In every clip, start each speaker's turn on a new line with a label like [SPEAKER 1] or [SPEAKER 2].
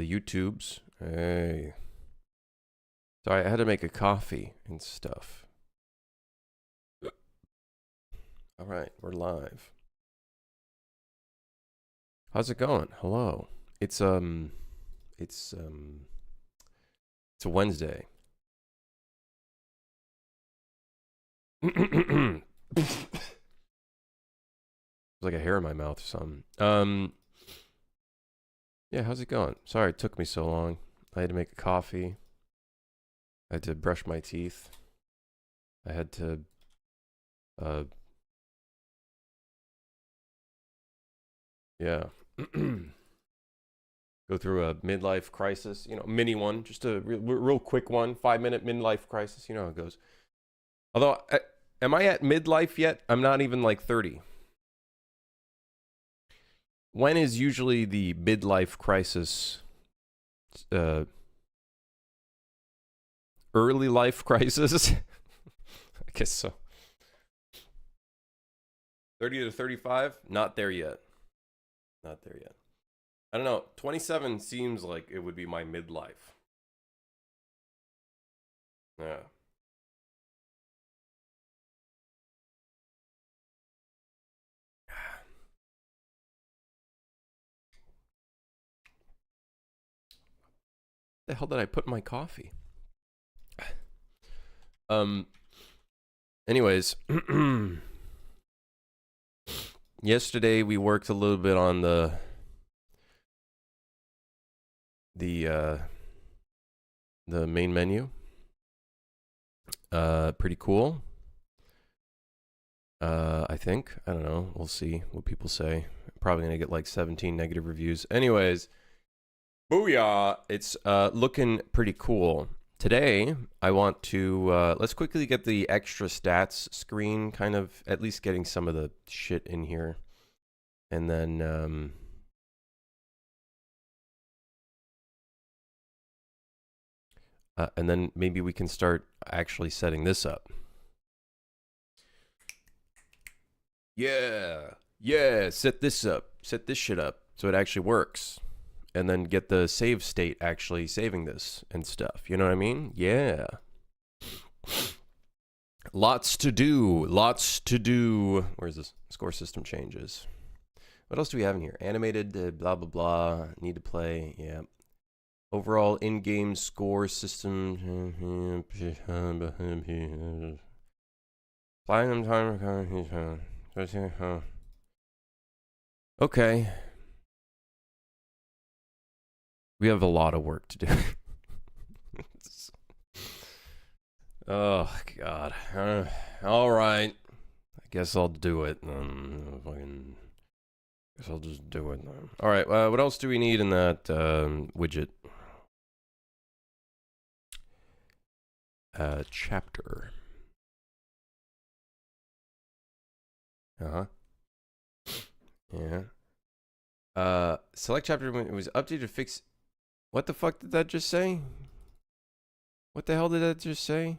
[SPEAKER 1] the YouTubes. Hey. So I had to make a coffee and stuff. All right, we're live. How's it going? Hello. It's a Wednesday. There's like a hair in my mouth or something. Yeah, how's it going? Sorry it took me so long. I had to make a coffee. I had to brush my teeth. I had to yeah. Go through a midlife crisis, mini one, just a real quick one, 5-minute midlife crisis. You know how it goes. Although, am I at midlife yet? I'm not even like 30. When is usually the midlife crisis? Early life crisis? I guess so. 30 to 35? Not there yet. Not there yet. I don't know. 27 seems like it would be my midlife. Yeah. The hell did I put in my coffee? Anyways, yesterday we worked a little bit on the main menu. Pretty cool. I think. I don't know. We'll see what people say. Probably gonna get like 17 negative reviews. Anyways, booyah! It's looking pretty cool. Today, I want to let's quickly get the extra stats screen, kind of at least getting some of the shit in here, and then maybe we can start actually setting this up. Yeah, set this up. Set this shit up so it actually works. And then get the save state actually saving this and stuff. You know what I mean? Yeah. Lots to do. Lots to do. Where's this? Score system changes. What else do we have in here? Animated, blah, blah, blah. Need to play. Yeah. Overall in-game score system. Platinum timer. Okay. We have a lot of work to do. Oh, God. All right. I guess I'll do it. Guess I'll just do it. All right. What else do we need in that widget? Chapter. Uh-huh. Yeah. Select chapter when it was updated to fix. What the fuck did that just say? What the hell did that just say?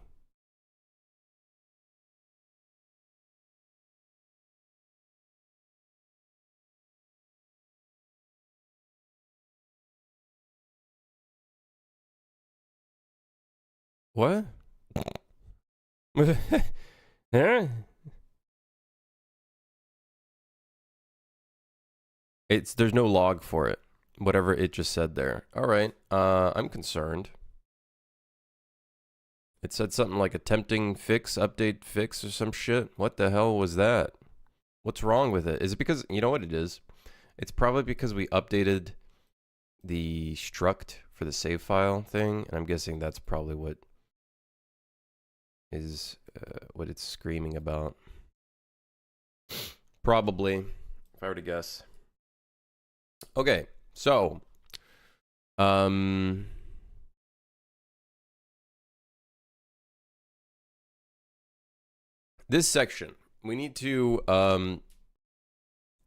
[SPEAKER 1] What? Huh? There's no log for it. Whatever it just said there. All right. I'm concerned. It said something like attempting fix, update fix, or some shit. What the hell was that? What's wrong with it? Is it because, you know what it is? It's probably because we updated the struct for the save file thing, and I'm guessing that's probably what is what it's screaming about. Probably, if I were to guess. Okay, so this section, we need to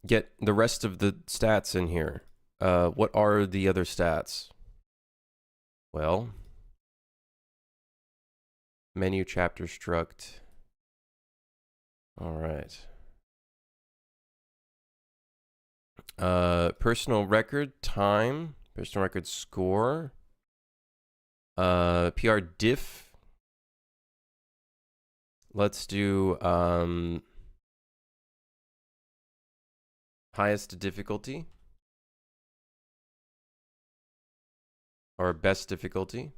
[SPEAKER 1] get the rest of the stats in here. What are the other stats? Well, menu chapter struct. All right. Personal record, time, Personal record score. PR diff. Let's do highest difficulty. Or best difficulty.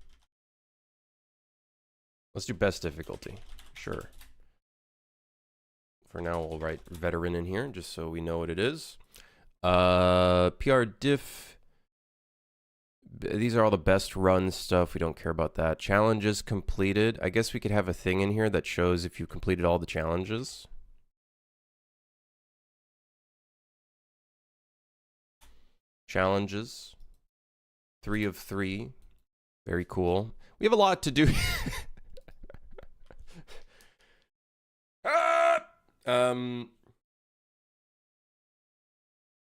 [SPEAKER 1] Let's do best difficulty. Sure. For now, we'll write veteran in here just so we know what it is. PR diff. These are all the best run stuff. We don't care about that. Challenges completed. I guess we could have a thing in here that shows if you completed all the challenges. Challenges. 3 of 3. Very cool. We have a lot to do.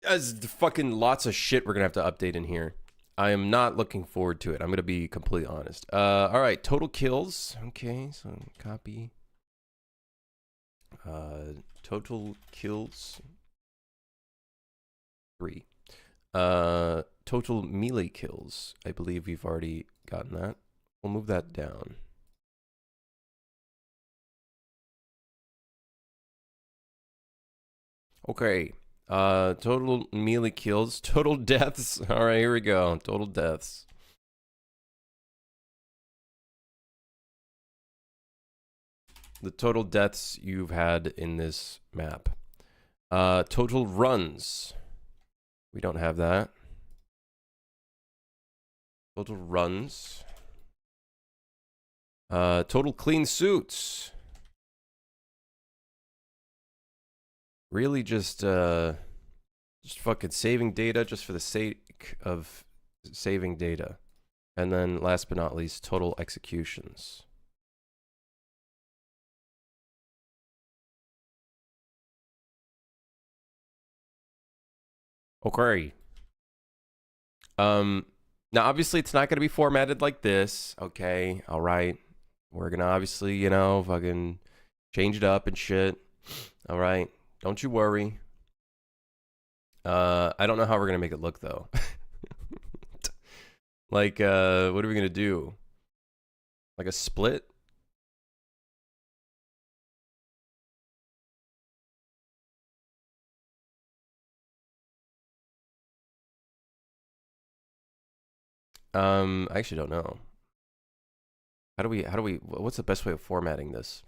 [SPEAKER 1] As fucking lots of shit we're gonna have to update in here. I am not looking forward to it. I'm gonna be completely honest. All right, total kills. Okay, so copy. Total kills. 3. Total melee kills. I believe we've already gotten that. We'll move that down. Okay. Total melee kills. Total deaths. All right, here we go. Total deaths. The total deaths you've had in this map. Total runs. We don't have that. Total runs. Total clean suits. Really just fucking saving data just for the sake of saving data. And then last but not least, total executions. Okay. Now obviously it's not going to be formatted like this. Okay, all right. We're going to obviously, you know, fucking change it up and shit. All right. Don't you worry. I don't know how we're going to make it look though. Like what are we going to do? Like a split? I actually don't know. How do we, what's the best way of formatting this?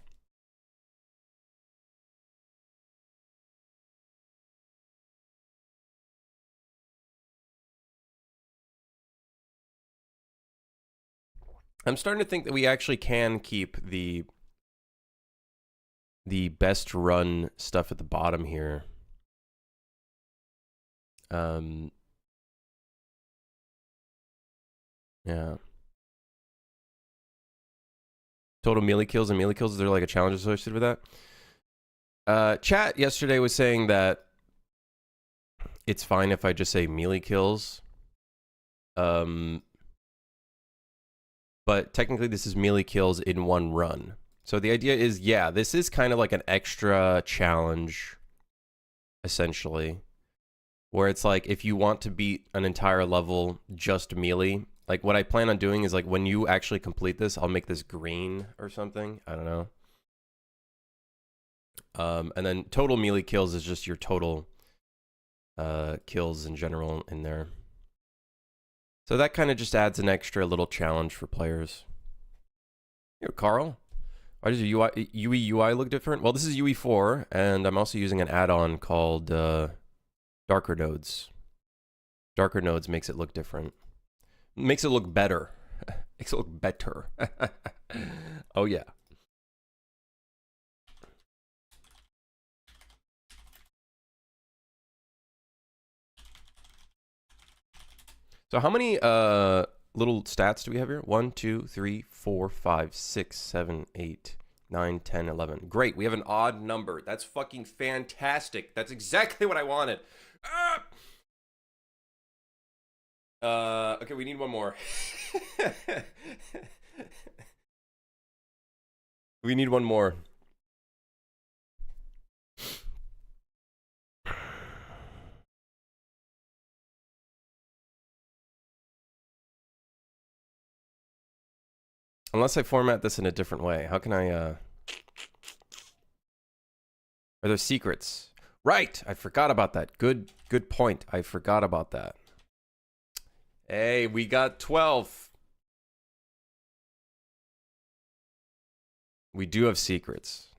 [SPEAKER 1] I'm starting to think that we actually can keep the best run stuff at the bottom here. Yeah. Total melee kills and melee kills, is there like a challenge associated with that? Chat yesterday was saying that it's fine if I just say melee kills. But technically this is melee kills in one run. So the idea is, yeah, this is kind of like an extra challenge, essentially. Where it's like, if you want to beat an entire level just melee, like what I plan on doing is like when you actually complete this, I'll make this green or something. I don't know. And then total melee kills is just your total kills in general in there. So that kind of just adds an extra little challenge for players. Yo, Carl, why does your UI look different? Well, this is UE4, and I'm also using an add-on called Darker Nodes. Darker Nodes makes it look different. Makes it look better. Makes it look better. Oh, yeah. So how many little stats do we have here? 1, 2, 3, 4, 5, 6, 7, 8, 9, 10, 11. Great. We have an odd number. That's fucking fantastic. That's exactly what I wanted. Okay, we need one more. We need one more. Unless I format this in a different way. How can I, Are there secrets? Right! I forgot about that. Good point. I forgot about that. Hey, we got 12. We do have secrets.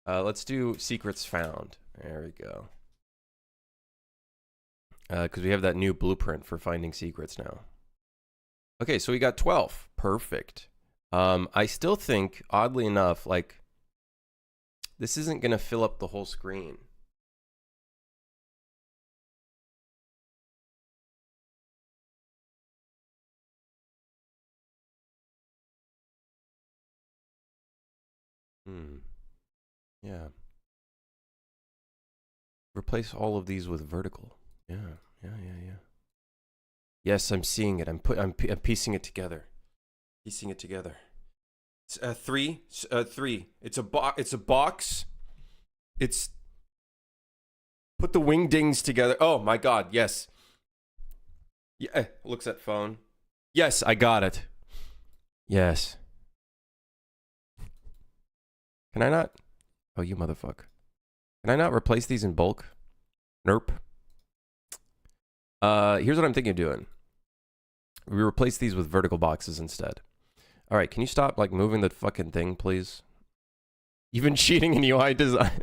[SPEAKER 1] Let's do secrets found. There we go. Because we have that new blueprint for finding secrets now. Okay, so we got 12. Perfect. I still think, oddly enough, like, this isn't going to fill up the whole screen. Yeah. Replace all of these with vertical. Yeah. Yes, I'm seeing it. I'm piecing it together. Piecing it together. It's 3. 3. It's a box. It's put the wingdings together. Oh my god, yes. Yeah, looks at phone. Yes, I got it. Yes. Can I not? Oh, you motherfucker. Can I not replace these in bulk? Nerp. Here's what I'm thinking of doing. We replace these with vertical boxes instead. All right, can you stop like moving the fucking thing, please? Even cheating in UI design.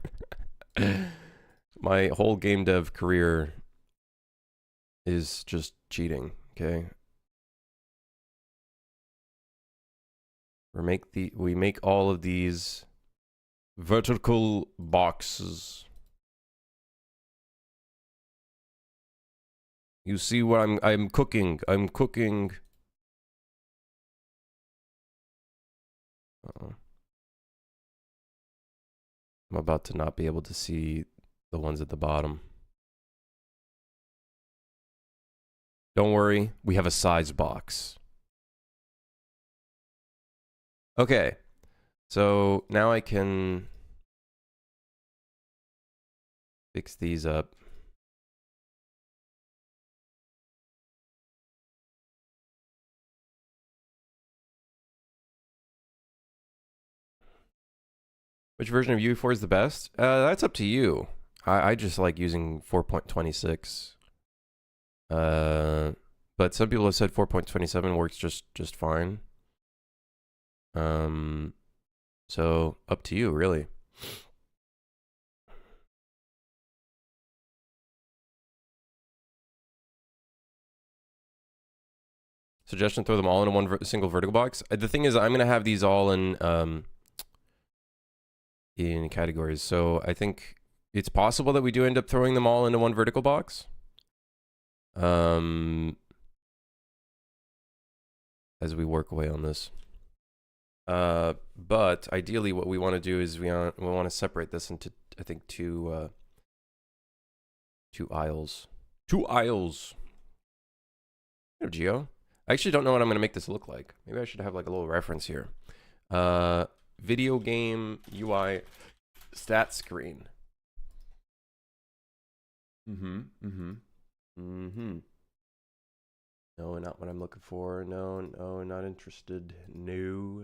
[SPEAKER 1] My whole game dev career is just cheating, okay? We make all of these vertical boxes. You see what I'm cooking. I'm cooking. Uh-oh. I'm about to not be able to see the ones at the bottom. Don't worry, we have a size box. Okay, so now I can fix these up. Which version of UE4 is the best? That's up to you. I just like using 4.26. But some people have said 4.27 works just fine. So up to you, really. Suggestion: throw them all into one single vertical box. The thing is, I'm gonna have these all in categories. So I think it's possible that we do end up throwing them all into one vertical box. As we work away on this. But ideally what we want to do is we want to separate this into, I think, two aisles. 2 aisles. Geo. I actually don't know what I'm going to make this look like. Maybe I should have like a little reference here. Video game UI stat screen. No, not what I'm looking for. No, not interested. No.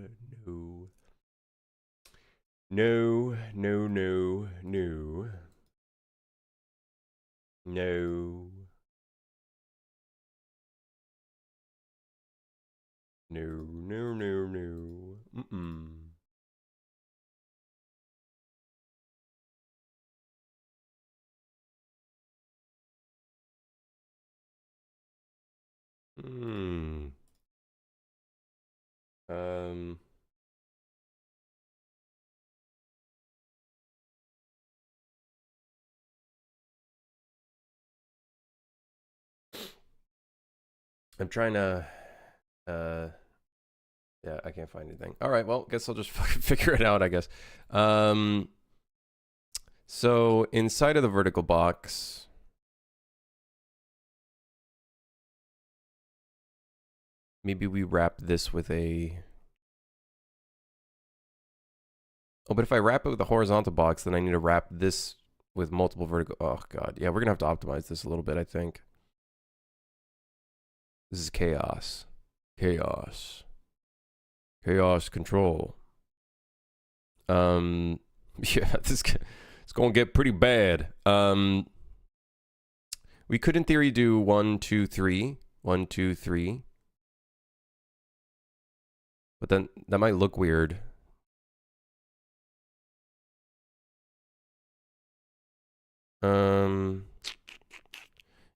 [SPEAKER 1] I'm trying to, yeah, I can't find anything. All right, well, guess I'll just fucking figure it out, I guess. So inside of the vertical box, maybe we wrap this with a, oh, but if I wrap it with a horizontal box, then I need to wrap this with multiple vertical, oh God. Yeah, we're gonna have to optimize this a little bit, I think. This is chaos. Chaos. Chaos control. Yeah, it's gonna get pretty bad. We could in theory do 1, 2, 3. 1, 2, 3. But then that might look weird.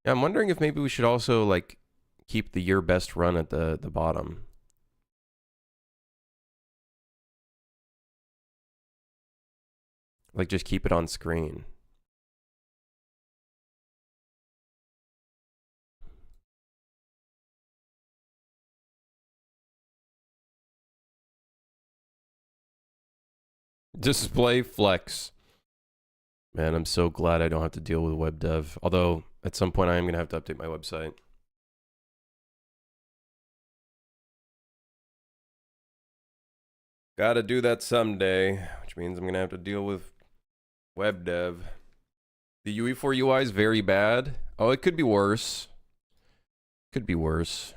[SPEAKER 1] Yeah, I'm wondering if maybe we should also like keep the year best run at the bottom. Like just keep it on screen. Display flex. Man, I'm so glad I don't have to deal with web dev. Although at some point I am gonna have to update my website. Gotta do that someday, which means I'm gonna have to deal with web dev. The UE4 UI is very bad. Oh, it could be worse. Could be worse.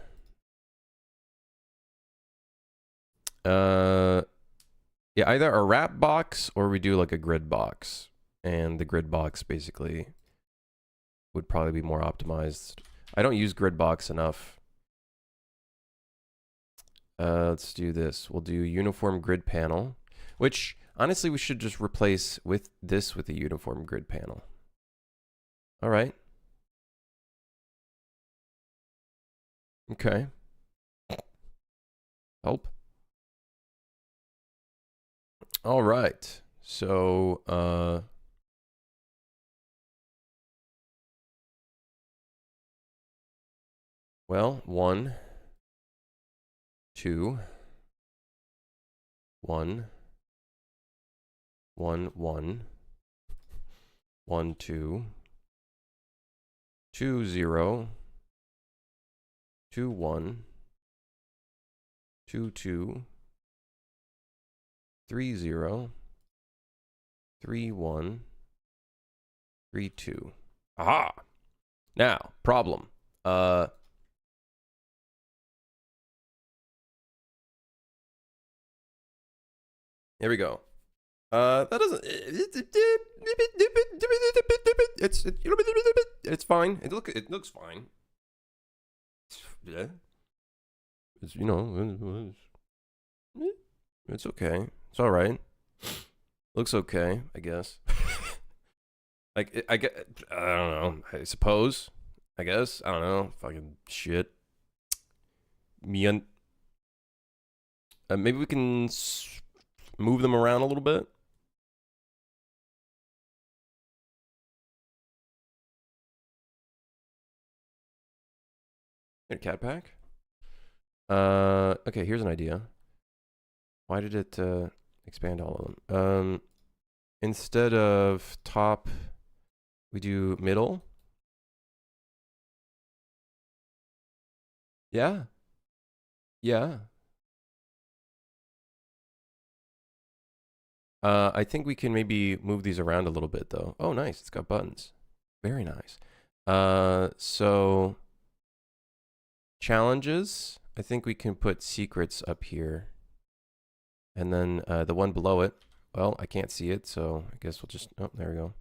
[SPEAKER 1] Yeah, either a wrap box or we do like a grid box. And the grid box basically would probably be more optimized. I don't use grid box enough. Let's do this. We'll do uniform grid panel, which honestly we should just replace with this with a uniform grid panel. All right. Okay. Help. All right. So, well, 1, 2, 1, 1, 1, 1, 2, 2, 0, 2, 1, 2, 2, 3, 0, 3, 1, 3, 2. Aha! Now, problem. Here we go. That doesn't. It's fine. It looks fine. Yeah. It's, you know, it's okay. It's all right. Looks okay, I guess. Like I get. I don't know. I suppose. I guess. I don't know. Fucking shit. Maybe we can move them around a little bit. Here, cat pack. Okay, here's an idea. Why did it expand all of them? Instead of top, we do middle. Yeah. Yeah. I think we can maybe move these around a little bit though. Oh, nice. It's got buttons. Very nice. So challenges. I think we can put secrets up here. And then the one below it. Well, I can't see it, so I guess we'll just, oh, there we go.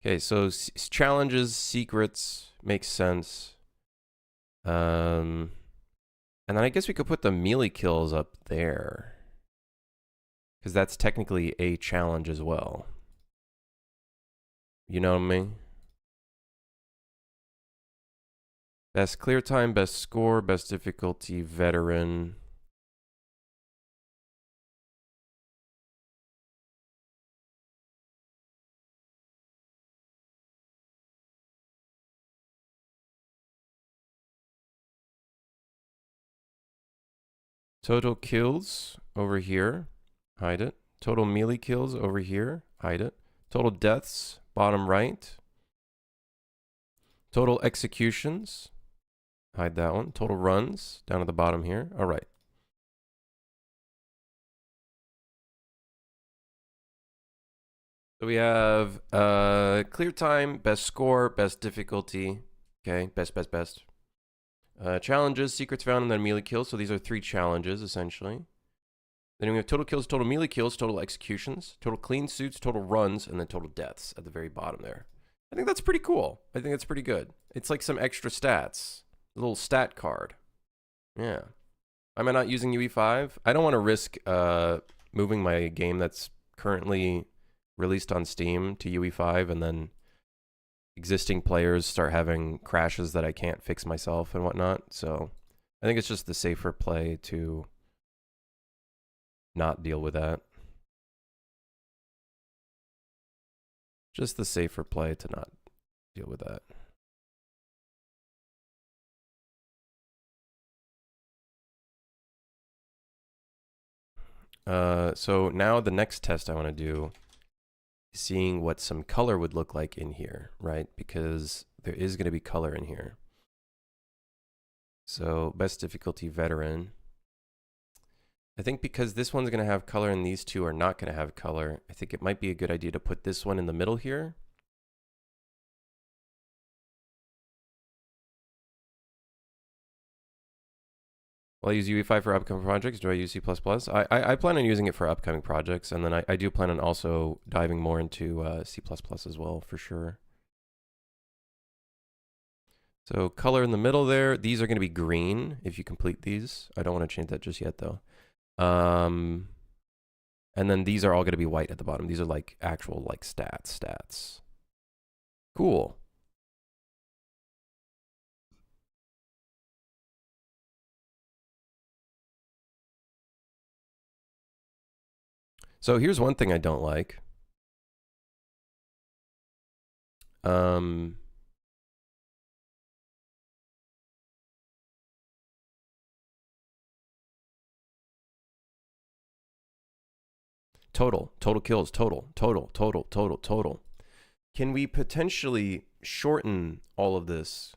[SPEAKER 1] Okay, so challenges, secrets, makes sense. And then I guess we could put the melee kills up there. Because that's technically a challenge as well. You know what I mean? Best clear time, best score, best difficulty, veteran. Total kills over here, hide it. Total melee kills over here, hide it. Total deaths, bottom right. Total executions, hide that one. Total runs, down at the bottom here. All right. So we have clear time, best score, best difficulty. Okay, best. Challenges, secrets found, and then melee kills. So these are 3 challenges, essentially. Then we have total kills, total melee kills, total executions, total clean suits, total runs, and then total deaths at the very bottom there. I think that's pretty cool. I think that's pretty good. It's like some extra stats. A little stat card. Yeah. Am I not using UE5? I don't want to risk moving my game that's currently released on Steam to UE5 and then existing players start having crashes that I can't fix myself and whatnot. So I think it's just the safer play to not deal with that. Just the safer play to not deal with that. So now the next test I want to do is seeing what some color would look like in here, right? Because there is going to be color in here. So best difficulty veteran. I think because this one's going to have color and these two are not going to have color, I think it might be a good idea to put this one in the middle here. Will I use UE5 for upcoming projects? Do I use C++? I plan on using it for upcoming projects, and then I do plan on also diving more into C++ as well, for sure. So color in the middle there. These are going to be green if you complete these. I don't want to change that just yet, though. And then these are all going to be white at the bottom. These are like actual like stats. Cool. So here's one thing I don't like. Total kills, total. Can we potentially shorten all of this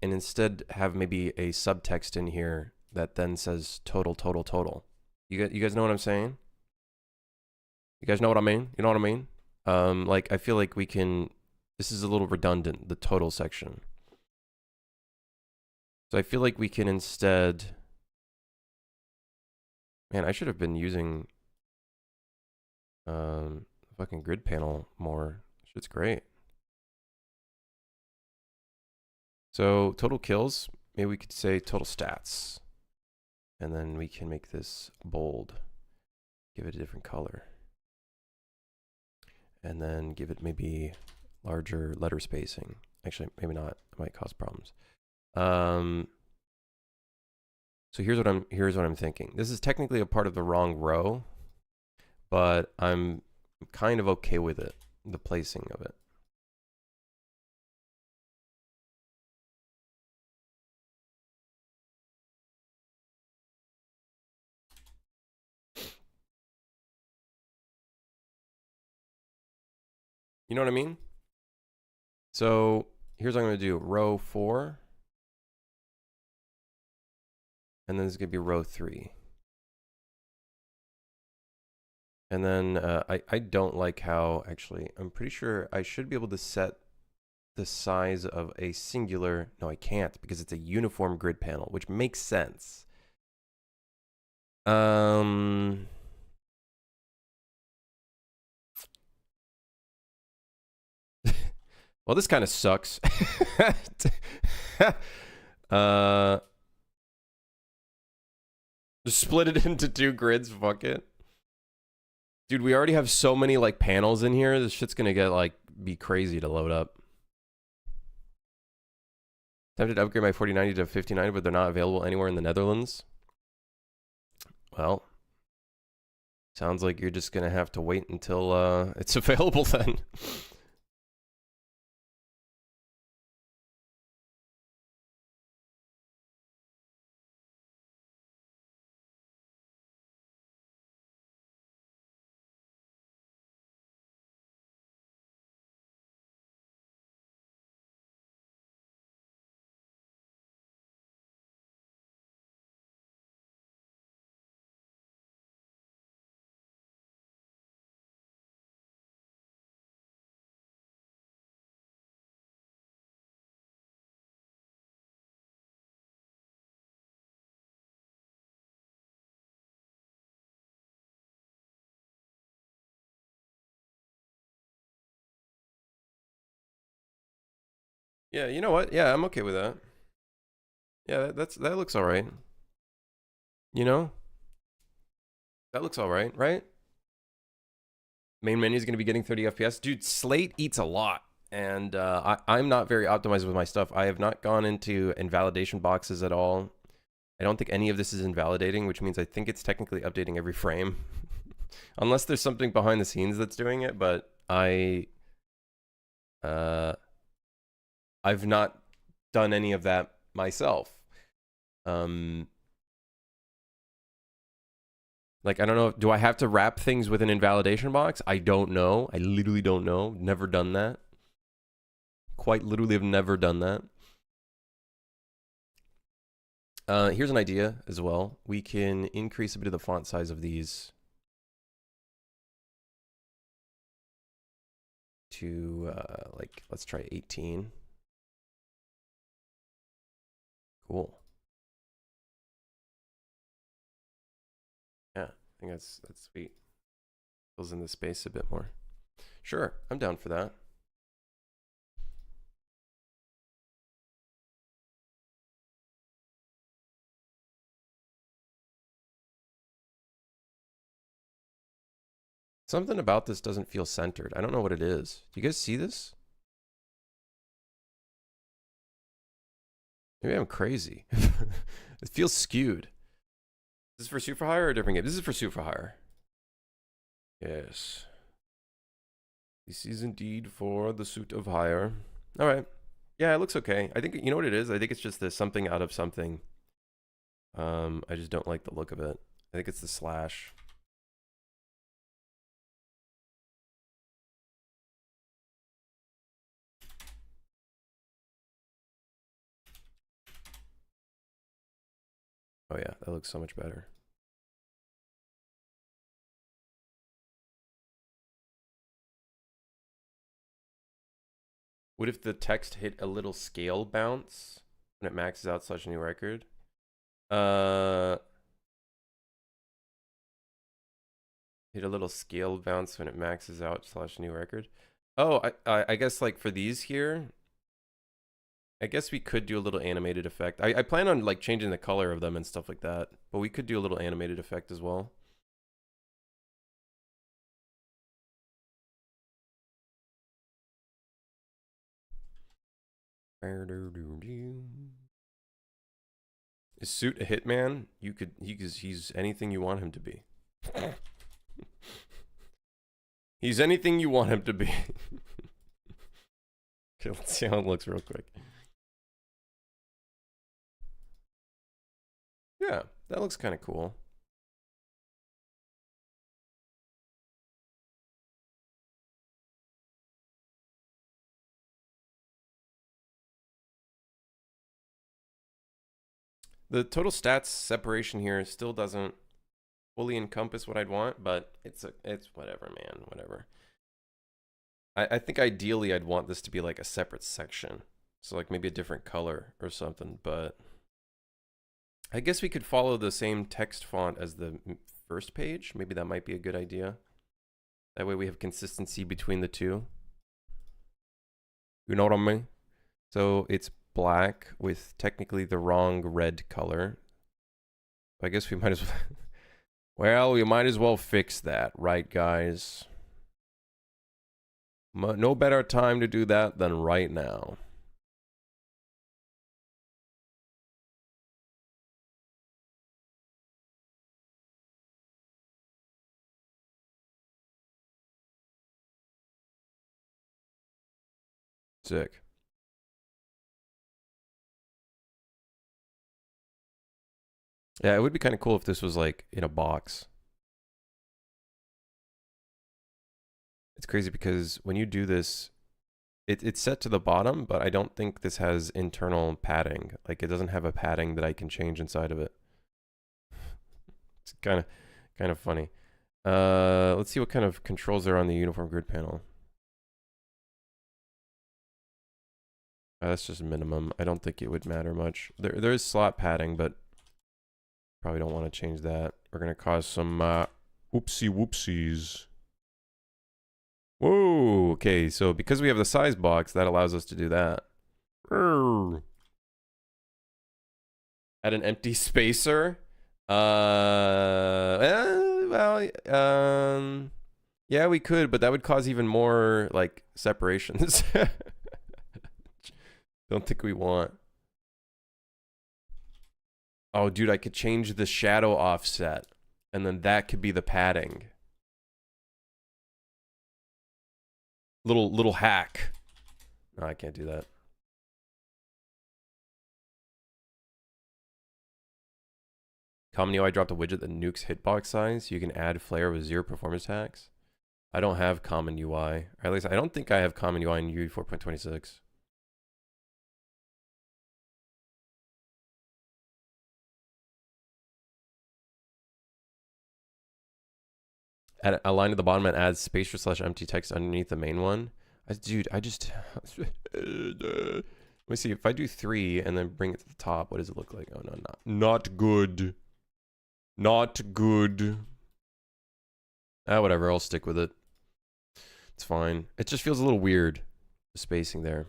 [SPEAKER 1] and instead have maybe a subtext in here that then says total? You guys know what I'm saying? You guys know what I mean? You know what I mean? Like I feel like we can, this is a little redundant, the total section. So I feel like we can instead, man, I should have been using fucking grid panel more. Shit's great. So total kills, maybe we could say total stats. And then we can make this bold. Give it a different color. And then give it maybe larger letter spacing. Actually, maybe not. It might cause problems. So here's what I'm thinking. This is technically a part of the wrong row, but I'm kind of okay with it, the placing of it. You know what I mean? So here's what I'm going to do. Row 4. And then this is going to be row 3. And then I don't like how, actually, I'm pretty sure I should be able to set the size of a singular. No, I can't because it's a uniform grid panel, which makes sense. Well, this kind of sucks. Just split it into 2 grids, fuck it. Dude, we already have so many like panels in here. This shit's gonna get like be crazy to load up. Tempted to upgrade my 4090 to 5090, but they're not available anywhere in the Netherlands. Well, sounds like you're just gonna have to wait until it's available then. Yeah, you know what? Yeah, I'm okay with that. Yeah, that looks all right. You know, that looks all right, right? Main menu is going to be getting 30 FPS. Dude, Slate eats a lot. And I'm not very optimized with my stuff. I have not gone into invalidation boxes at all. I don't think any of this is invalidating, which means I think it's technically updating every frame. Unless there's something behind the scenes that's doing it, but I've not done any of that myself. Like, I don't know. Do I have to wrap things with an invalidation box? I don't know. I literally don't know. Never done that. Quite literally have never done that. Here's an idea as well. We can increase a bit of the font size of these to, like, let's try 18. Cool. Yeah, I think that's sweet. Fills in the space a bit more. Sure, I'm down for that. Something about this doesn't feel centered. I don't know what it is. Do you guys see this? Maybe I'm crazy. It feels skewed. Is this for Suit for Hire or a different game? This is for Suit for Hire. Yes. This is indeed for the Suit of Hire. All right. Yeah, it looks okay. I think, you know what it is? I think it's just this something out of something. I just don't like the look of it. I think it's the slash. Oh yeah, that looks so much better. What if the text hit a little scale bounce when it maxes out slash new record? Hit a little scale bounce when it maxes out slash new record. Oh, I guess like for these here, I guess we could do a little animated effect. I plan on like changing the color of them and stuff like that, but we could do a little animated effect as well. Is Suit a hitman? He's anything you want him to be. He's anything you want him to be. Okay, let's see how it looks real quick. Yeah, that looks kind of cool. The total stats separation here still doesn't fully encompass what I'd want, but it's whatever, man, whatever. I think ideally I'd want this to be like a separate section. So like maybe a different color or something, but I guess we could follow the same text font as the first page. Maybe that might be a good idea. That way we have consistency between the two. You know what I mean? So it's black with technically the wrong red color. I guess we might as well... Well, we might as well fix that, right, guys? No better time to do that than right now. Sick. Yeah, it would be kind of cool if this was like in a box. It's crazy because when you do this, it's set to the bottom, but I don't think this has internal padding. Like it doesn't have a padding that I can change inside of it. It's kind of funny. Let's see what kind of controls are on the uniform grid panel. That's just minimum. I don't think it would matter much. There is slot padding, but probably don't want to change that. We're gonna cause some oopsie whoopsies. Whoa, okay, so because we have the size box, that allows us to do that. Add an empty spacer. Yeah, we could, but that would cause even more like separations. Don't think we want. Oh, dude, I could change the shadow offset, and then that could be the padding. Little hack. No, I can't do that. Common UI dropped a widget that nukes hitbox size. You can add flare with 0 performance tax. I don't have common UI. Or at least I don't think I have common UI in UE 4.26. Add a line at the bottom and add spacer / empty text underneath the main one. Dude, I just... Let me see. If I do 3 and then bring it to the top, what does it look like? Oh, no, not good. Not good. Whatever. I'll stick with it. It's fine. It just feels a little weird, the spacing there.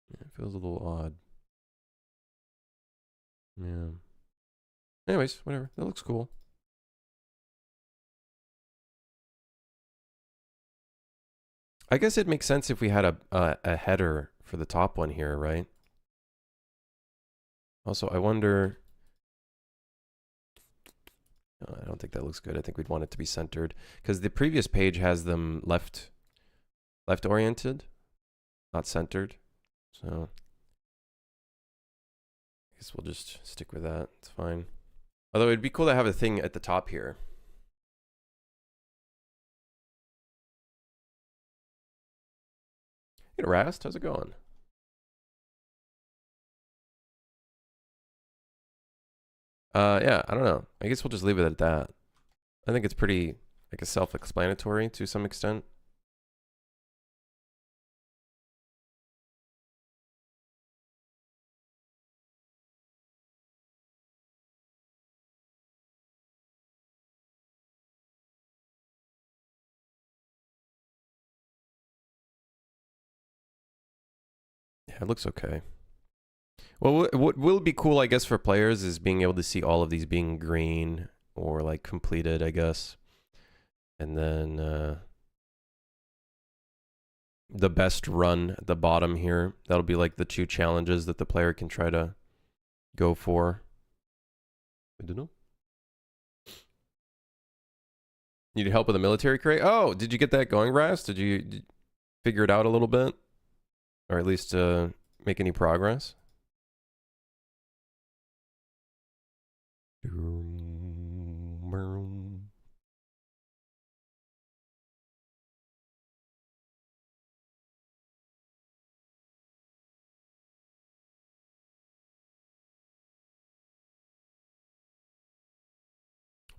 [SPEAKER 1] Yeah, it feels a little odd. Yeah. Anyways, whatever. That looks cool. I guess it makes sense if we had a header for the top one here, right? Also, I wonder... I don't think that looks good. I think we'd want it to be centered. Because the previous page has them left-oriented, not centered. So... I guess we'll just stick with that. It's fine. Although it'd be cool to have a thing at the top here. Hey, Rast, how's it going? Yeah, I don't know. I guess we'll just leave it at that. I think it's pretty, like, self-explanatory to some extent. Yeah, it looks okay. Well, what will be cool, I guess, for players is being able to see all of these being green or, like, completed, I guess. And then the best run at the bottom here. That'll be, like, the 2 challenges that the player can try to go for. I don't know. Need help with a military crate? Oh, did you get that going, Rast? Did you figure it out a little bit? Or at least make any progress?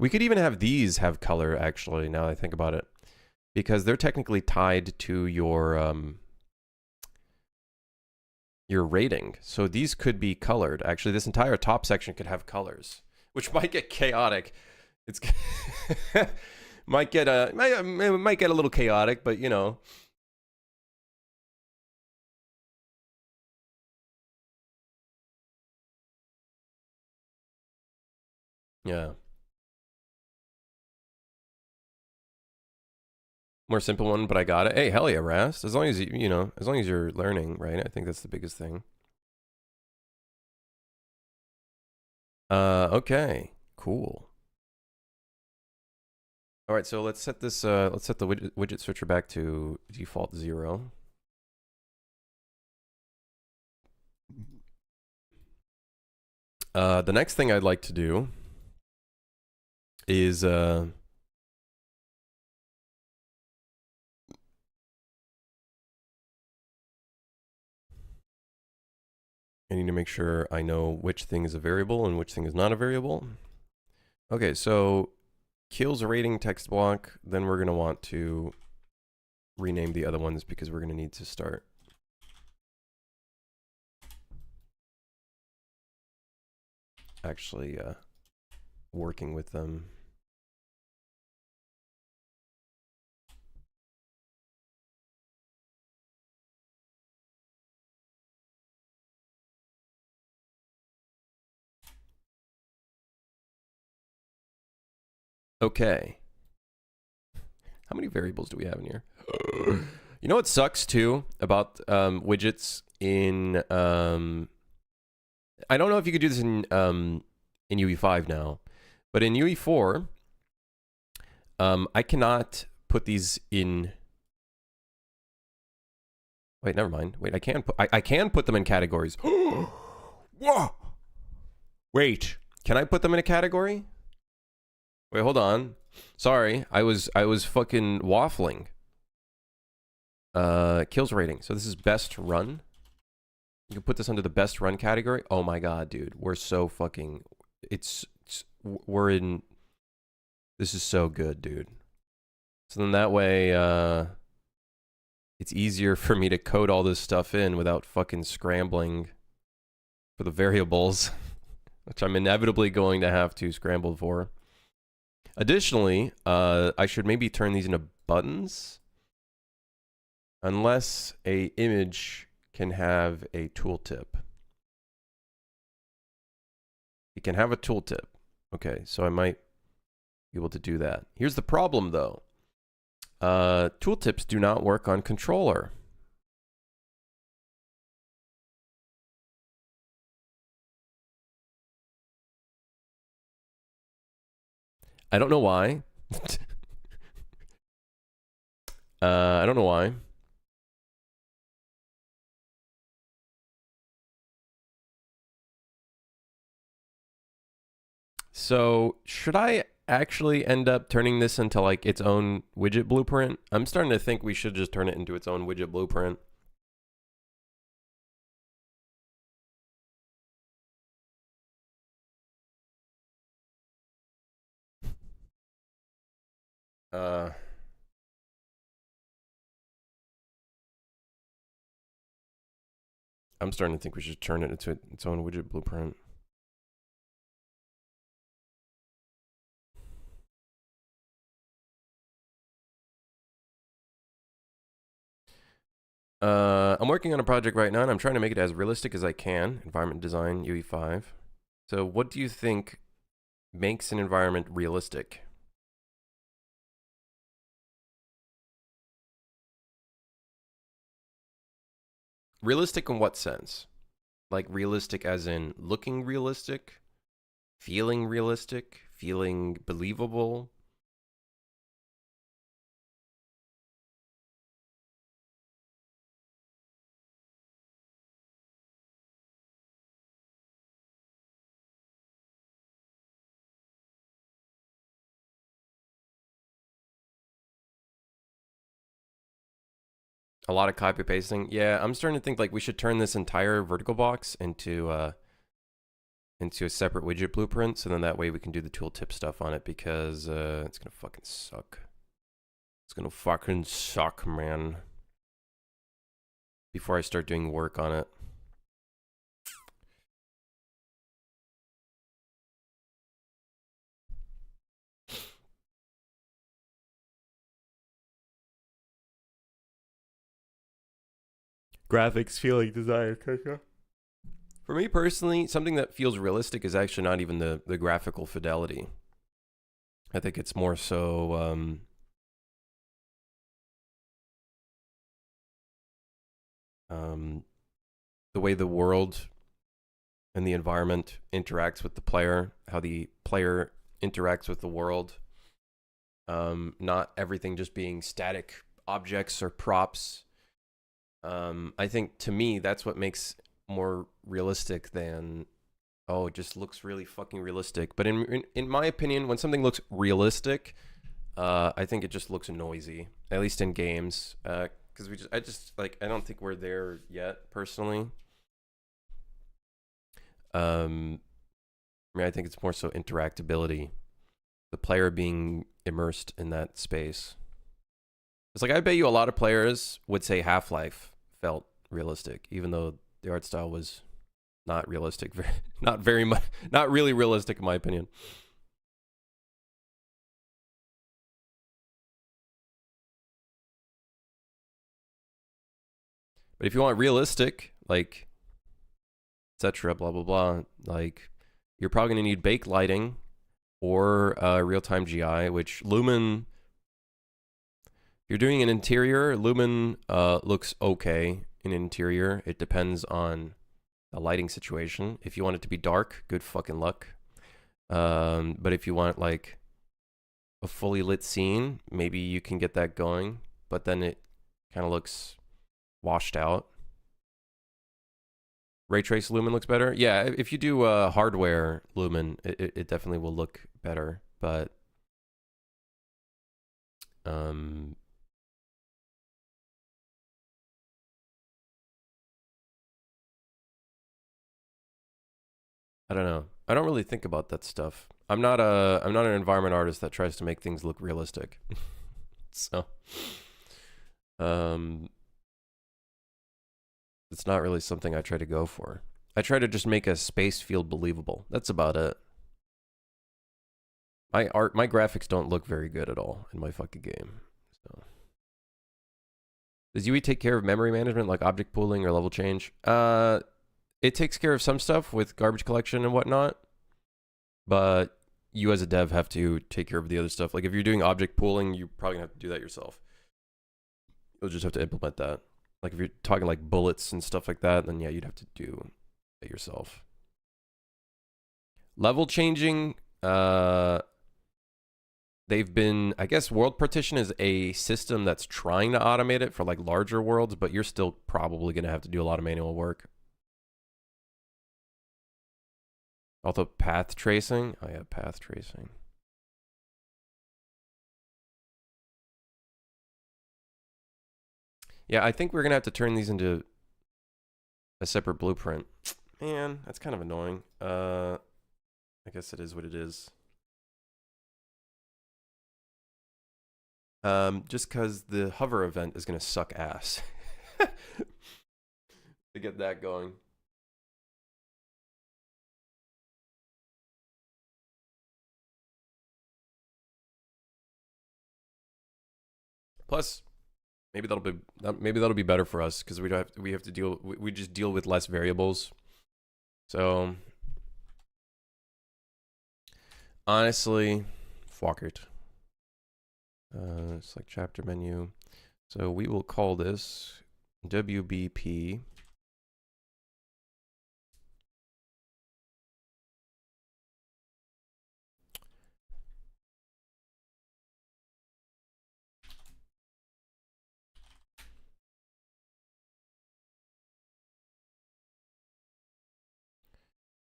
[SPEAKER 1] We could even have these have color, actually, now that I think about it. Because they're technically tied to your rating. So these could be colored. Actually, this entire top section could have colors, which might get chaotic. It's might get a little chaotic, but you know. Yeah. More simple one, but I got it. Hey, hell yeah, Rast. As long as you know, as long as you're learning, right? I think that's the biggest thing. Okay, cool. All right, so let's set this. Let's set the widget switcher back to default 0. The next thing I'd like to do is I need to make sure I know which thing is a variable and which thing is not a variable. Okay, so kills rating text block, then we're going to want to rename the other ones because we're going to need to start actually working with them. Okay. How many variables do we have in here? You know what sucks too about widgets in I don't know if you could do this in UE5 now, but in UE4, I cannot put these in. Wait, never mind. Wait, I can put them in categories. Whoa! Wait, can I put them in a category? Wait, hold on. Sorry, I was fucking waffling. Kills rating. So this is best run. You can put this under the best run category. Oh my god, dude, we're so fucking. We're in. This is so good, dude. So then that way, it's easier for me to code all this stuff in without fucking scrambling for the variables, which I'm inevitably going to have to scramble for. Additionally, I should maybe turn these into buttons, unless a image can have a tooltip. It can have a tooltip. Okay, so I might be able to do that. Here's the problem, though. Tooltips do not work on controller. I don't know why. I don't know why. So should I actually end up turning this into like its own widget blueprint? I'm starting to think we should just turn it into its own widget blueprint. I'm starting to think we should turn it into its own widget blueprint. I'm working on a project right now, and I'm trying to make it as realistic as I can. Environment design, UE5. So what do you think makes an environment realistic? Realistic in what sense? Like realistic as in looking realistic? Feeling realistic? Feeling believable? A lot of copy pasting. Yeah, I'm starting to think like we should turn this entire vertical box into a separate widget blueprint, so then that way we can do the tooltip stuff on it, because it's gonna fucking suck. It's gonna fucking suck, man. Before I start doing work on it. Graphics, feeling, design, etc. For me personally, something that feels realistic is actually not even the graphical fidelity. I think it's more so the way the world and the environment interacts with the player, how the player interacts with the world. Not everything just being static objects or props. I think to me that's what makes more realistic than, oh, it just looks really fucking realistic. But in my opinion, when something looks realistic, I think it just looks noisy, at least in games. Because I don't think we're there yet, personally. I mean, I think it's more so interactability, the player being immersed in that space. It's like, I bet you a lot of players would say Half-Life felt realistic, even though the art style was not realistic, not very much, not really realistic in my opinion. But if you want realistic, like, etc., blah blah blah, like, you're probably gonna need backlighting, or real-time GI, which Lumen, if you're doing an interior, Lumen looks okay in interior. It depends on the lighting situation. If you want it to be dark, good fucking luck. But if you want like a fully lit scene, maybe you can get that going, but then it kind of looks washed out. Ray trace Lumen looks better. Yeah, if you do hardware Lumen, it definitely will look better, but I don't know. I don't really think about that stuff. I'm not an environment artist that tries to make things look realistic. So it's not really something I try to go for. I try to just make a space feel believable. That's about it. My graphics don't look very good at all in my fucking game. So does UE take care of memory management like object pooling or level change? It takes care of some stuff with garbage collection and whatnot, but you as a dev have to take care of the other stuff. Like if you're doing object pooling, you're probably gonna have to do that yourself. You'll just have to implement that. Like if you're talking like bullets and stuff like that, then yeah, you'd have to do it yourself. Level changing, they've been, I guess world partition is a system that's trying to automate it for like larger worlds, but you're still probably gonna have to do a lot of manual work. Although path tracing, oh yeah, path tracing. Yeah, I think we're gonna have to turn these into a separate blueprint. Man, that's kind of annoying. I guess it is what it is. Just because the hover event is gonna suck ass to get that going. Plus, maybe that'll be better for us because we have to deal we just deal with less variables. So honestly, fuck it. It's like chapter menu. So we will call this WBP.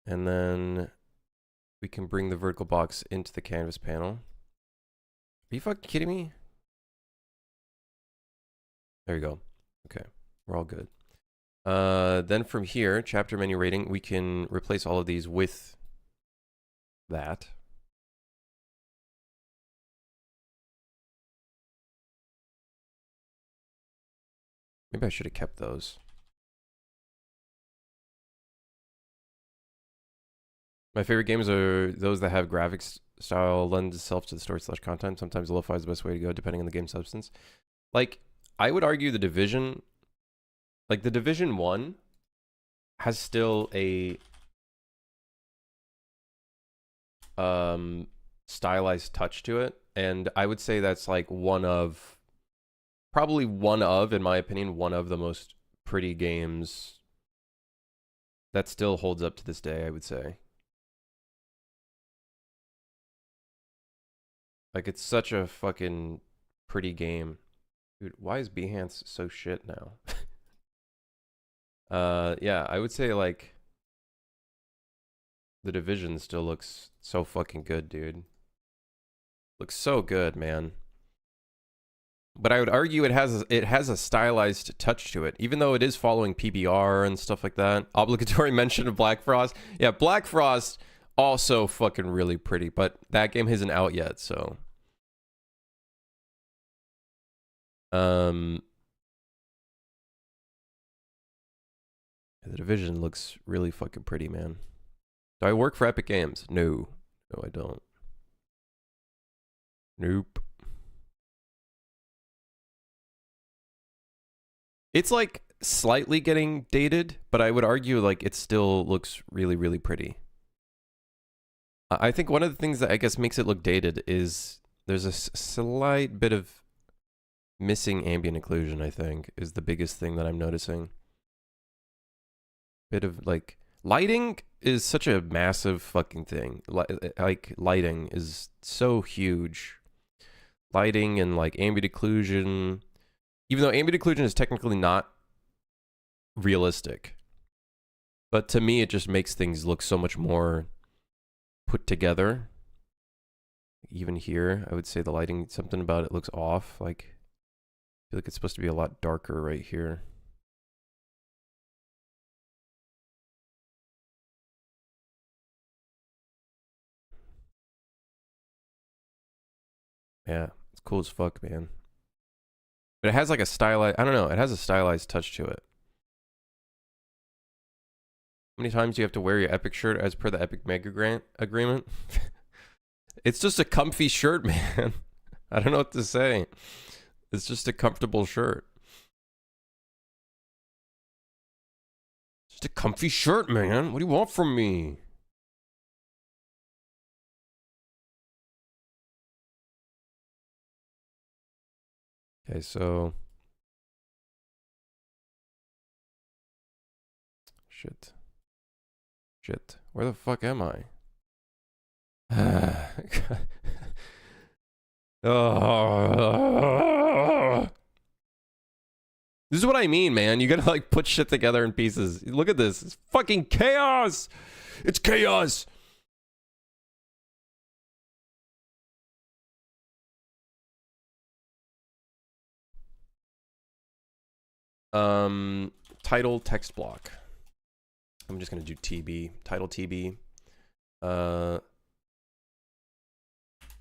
[SPEAKER 1] And then we can bring the vertical box into the canvas panel. Are you fucking kidding me? There you go. Okay, we're all good. Then from here, chapter menu rating, we can replace all of these with that. Maybe I should have kept those. My favorite games are those that have graphics style lends itself to the story/content. Sometimes lo-fi is the best way to go, depending on the game substance. Like, I would argue the Division, like the Division 1 has still a stylized touch to it. And I would say that's like probably one of, in my opinion, one of the most pretty games that still holds up to this day, I would say. Like, it's such a fucking pretty game. Dude, why is Behance so shit now? Yeah, I would say, like, the Division still looks so fucking good, dude. Looks so good, man. But I would argue it has a stylized touch to it, even though it is following PBR and stuff like that. Obligatory mention of Black Frost. Yeah, Black Frost also fucking really pretty, but that game isn't out yet, so the Division looks really fucking pretty, man. Do I work for Epic Games? No, I don't. Nope. It's like slightly getting dated, but I would argue like it still looks really, really pretty. I think one of the things that I guess makes it look dated is there's a slight bit of missing ambient occlusion, I think, is the biggest thing that I'm noticing. Bit of like lighting is such a massive fucking thing. Like lighting is so huge. Lighting and like ambient occlusion, even though ambient occlusion is technically not realistic, but to me it just makes things look so much more put together. Even here, I would say the lighting, something about it looks off. Like, I feel like it's supposed to be a lot darker right here. Yeah, it's cool as fuck, man. But it has like a stylized, I don't know, it has a stylized touch to it. How many times do you have to wear your Epic shirt as per the Epic Mega Grant agreement? It's just a comfy shirt, man. I don't know what to say. It's just a comfortable shirt. Just a comfy shirt, man. What do you want from me? Okay, so... Shit. Where the fuck am I? Oh. This is what I mean, man. You gotta like put shit together in pieces. Look at this. It's fucking chaos. It's chaos. Title text block. I'm just gonna do TB. Title TB.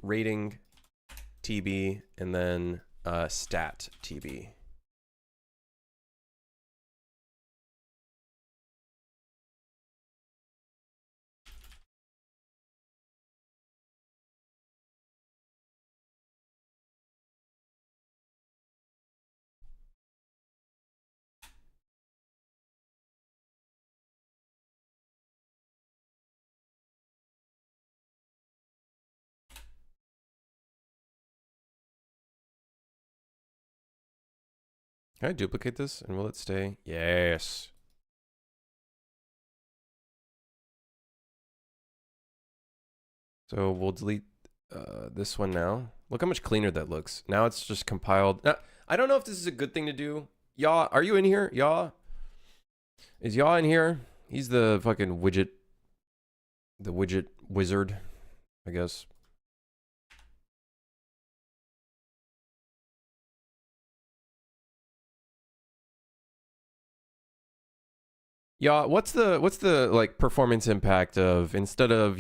[SPEAKER 1] Rating TB, and then stat TB. Can I duplicate this and will it stay? Yes. So we'll delete this one now. Look how much cleaner that looks. Now it's just compiled. Now, I don't know if this is a good thing to do. Yaw, are you in here? Yaw? Is Yaw in here? He's the fucking widget. The widget wizard, I guess. Yeah, what's the like performance impact of instead of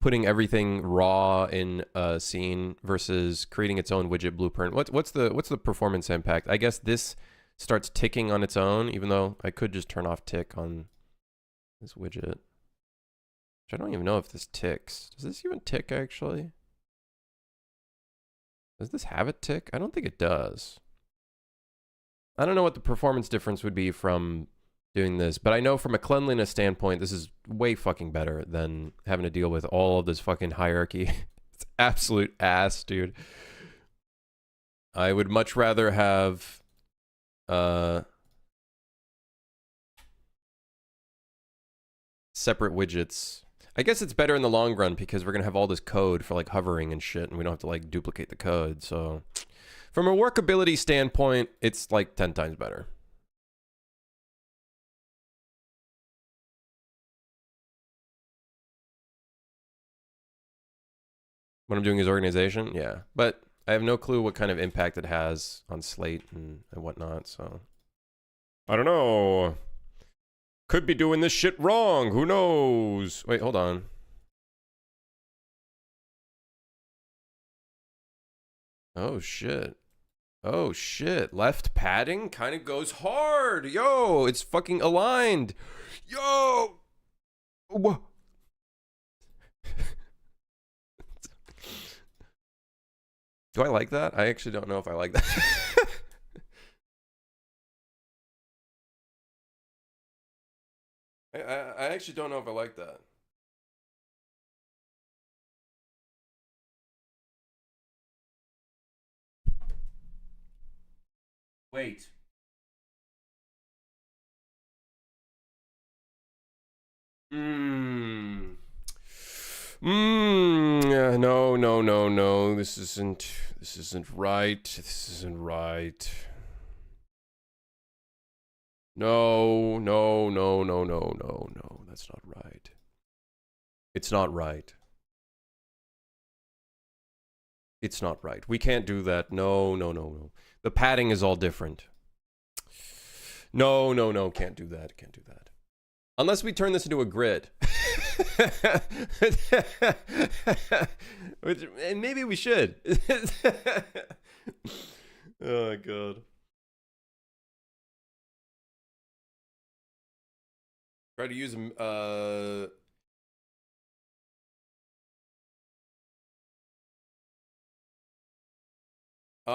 [SPEAKER 1] putting everything raw in a scene versus creating its own widget blueprint? What's the performance impact? I guess this starts ticking on its own, even though I could just turn off tick on this widget. Which I don't even know if this ticks. Does this even tick actually? Does this have a tick? I don't think it does. I don't know what the performance difference would be from doing this, but I know from a cleanliness standpoint, this is way fucking better than having to deal with all of this fucking hierarchy. It's absolute ass, dude. I would much rather have separate widgets. I guess it's better in the long run because we're gonna have all this code for like hovering and shit, and we don't have to like duplicate the code. So from a workability standpoint, it's like 10 times better. What I'm doing is organization, yeah. But I have no clue what kind of impact it has on Slate and whatnot, so. I don't know. Could be doing this shit wrong. Who knows? Wait, hold on. Oh, shit. Oh, shit. Left padding kind of goes hard. Yo, it's fucking aligned. Yo! Whoa. Do I like that? I actually don't know if I like that. I actually don't know if I like that. Wait. Mmm. No, no, no, no. This isn't right. This isn't right. No, no, no, no, no, no, no. That's not right. It's not right. It's not right. We can't do that. No, no, no, no. The padding is all different. No, no, no. Can't do that. Can't do that. Unless we turn this into a grid. Which, and maybe we should. Oh, God. Try to use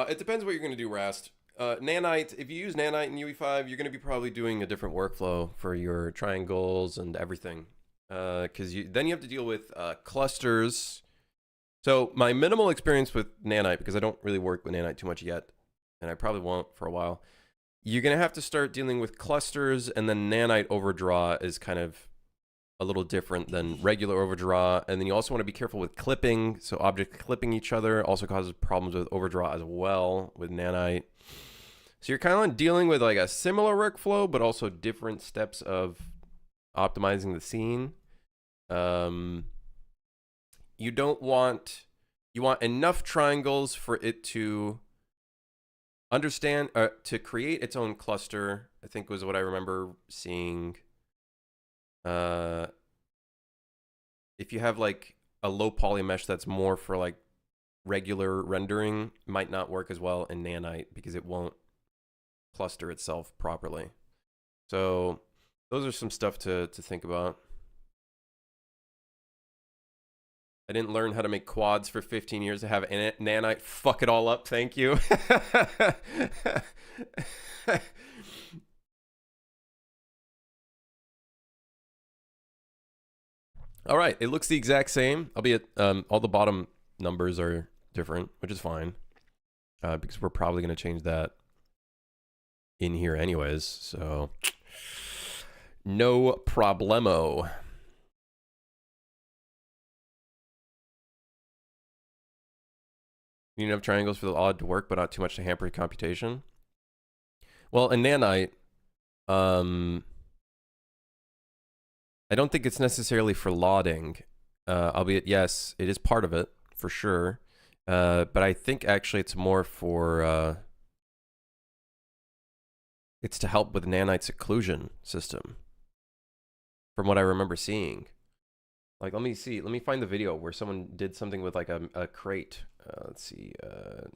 [SPEAKER 1] it depends what you're going to do, Rast. Nanite, if you use Nanite in UE5, you're going to be probably doing a different workflow for your triangles and everything. Because then you have to deal with clusters. So my minimal experience with Nanite, because I don't really work with Nanite too much yet, and I probably won't for a while, you're going to have to start dealing with clusters, and then Nanite overdraw is kind of a little different than regular overdraw. And then you also want to be careful with clipping. So objects clipping each other also causes problems with overdraw as well with Nanite. So you're kind of dealing with like a similar workflow, but also different steps of optimizing the scene. You want enough triangles for it to understand, to create its own cluster, I think was what I remember seeing. If you have like a low poly mesh that's more for like regular rendering, might not work as well in Nanite because it won't cluster itself properly. So those are some stuff to think about. I didn't learn how to make quads for 15 years to have Nanite fuck it all up. Thank you. All right, it looks the exact same, albeit all the bottom numbers are different, which is fine, because we're probably going to change that in here anyways, so no problemo. You need enough triangles for the odd to work, but not too much to hamper computation. Well, in Nanite, I don't think it's necessarily for lauding, albeit, yes, it is part of it, for sure. But I think actually it's more for, it's to help with Nanite's occlusion system, from what I remember seeing. Like, let me find the video where someone did something with like a crate. Let's see,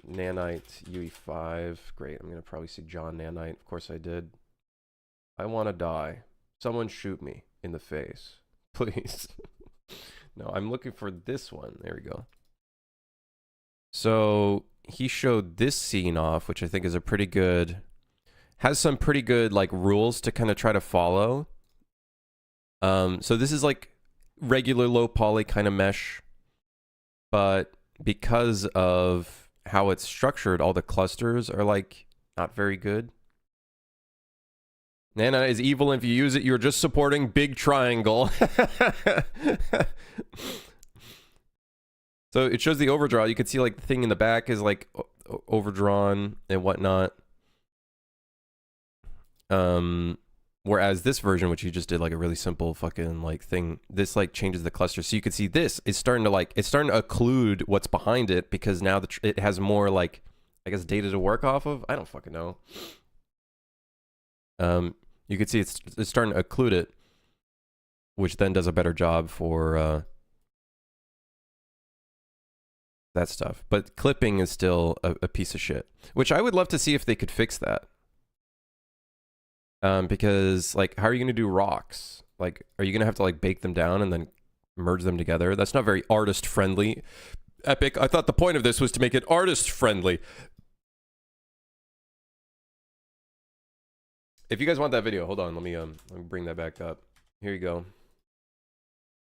[SPEAKER 1] Nanite UE5, great, I'm gonna probably see John Nanite, of course I did. I wanna die. Someone shoot me in the face, please. No, I'm looking for this one. There we go. So he showed this scene off, which I think is a pretty good, has some pretty good like rules to kind of try to follow. So this is like regular low poly kind of mesh, but because of how it's structured, all the clusters are like not very good. Nana is evil. If you use it, you're just supporting Big Triangle. So it shows the overdraw. You can see like the thing in the back is like overdrawn and whatnot. Whereas this version, which you just did like a really simple fucking like thing, this like changes the cluster. So you can see this is starting to like, it's starting to occlude what's behind it because now it has more like, I guess, data to work off of. I don't fucking know. You can see it's starting to occlude it, which then does a better job for that stuff. But clipping is still a piece of shit, which I would love to see if they could fix that. Because like, how are you going to do rocks? Like, are you going to have to like bake them down and then merge them together? That's not very artist friendly. Epic. I thought the point of this was to make it artist friendly. If you guys want that video, hold on. Let me bring that back up. Here you go.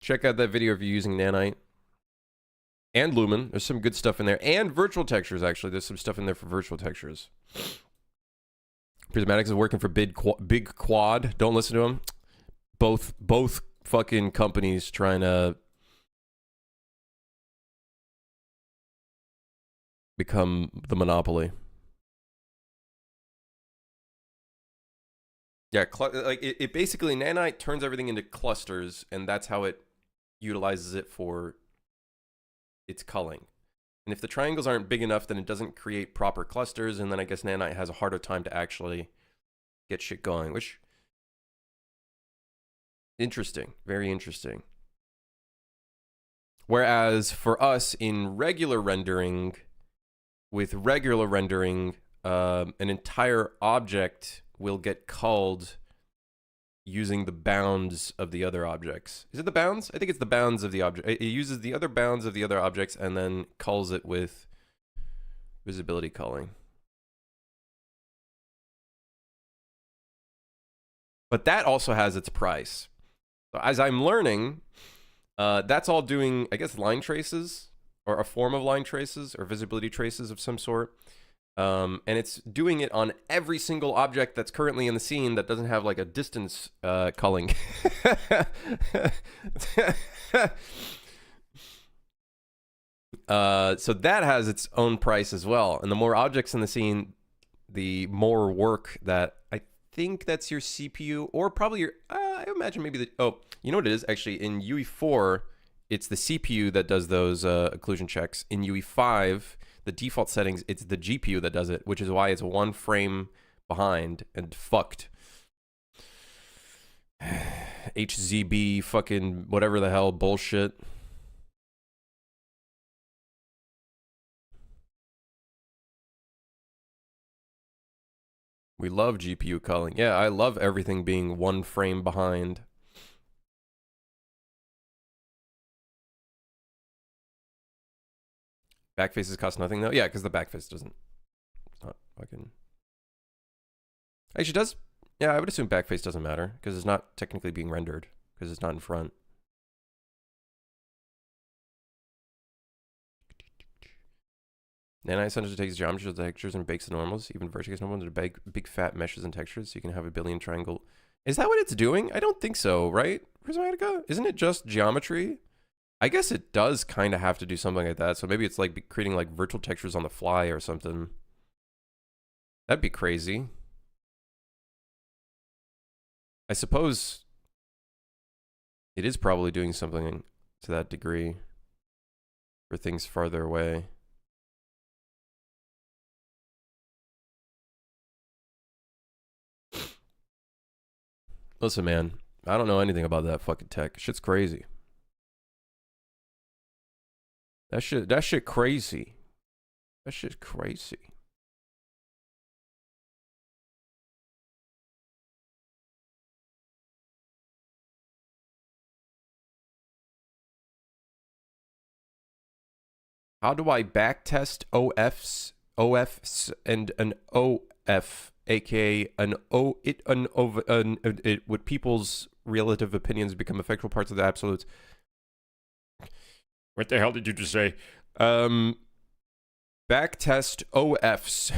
[SPEAKER 1] Check out that video if you're using Nanite and Lumen. There's some good stuff in there, and virtual textures. Actually, there's some stuff in there for virtual textures. Prismatics is working for Big Quad. Don't listen to them. Both fucking companies trying to become the monopoly. Yeah, like it basically, Nanite turns everything into clusters, and that's how it utilizes it for its culling. And if the triangles aren't big enough, then it doesn't create proper clusters, and then I guess Nanite has a harder time to actually get shit going, which interesting, very interesting. Whereas for us in regular rendering, with regular rendering, an entire object will get culled using the bounds of the other objects. Is it the bounds? I think it's the bounds of the object. It uses the other bounds of the other objects and then culls it with visibility culling. But that also has its price. So as I'm learning, that's all doing, I guess, line traces, or a form of line traces, or visibility traces of some sort. And it's doing it on every single object that's currently in the scene that doesn't have like a distance culling. So that has its own price as well. And the more objects in the scene, the more work that I think that's your CPU, or probably your, I imagine maybe you know what it is? Actually, in UE4, it's the CPU that does those occlusion checks. In UE5, the default settings, it's the GPU that does it, which is why it's 1 frame behind and fucked. HZB fucking whatever the hell bullshit. We love GPU culling. Yeah, I love everything being 1 frame behind. Backfaces cost nothing though? Yeah, because the backface doesn't. It's not fucking. Actually, does. Yeah, I would assume backface doesn't matter because it's not technically being rendered because it's not in front. Nanite essentially takes geometry of the textures and bakes the normals, even vertex normals, into big fat meshes and textures, so you can have a billion triangle. Is that what it's doing? I don't think so, right? Prismatica? Isn't it just geometry? I guess it does kind of have to do something like that. So maybe it's like creating like virtual textures on the fly or something. That'd be crazy. I suppose it is probably doing something to that degree for things farther away. Listen, man, I don't know anything about that fucking tech. Shit's crazy. That shit crazy. That shit's crazy. How do I backtest OFs and an OF, aka would people's relative opinions become effectual parts of the absolutes? What the hell did you just say? Backtest OFs.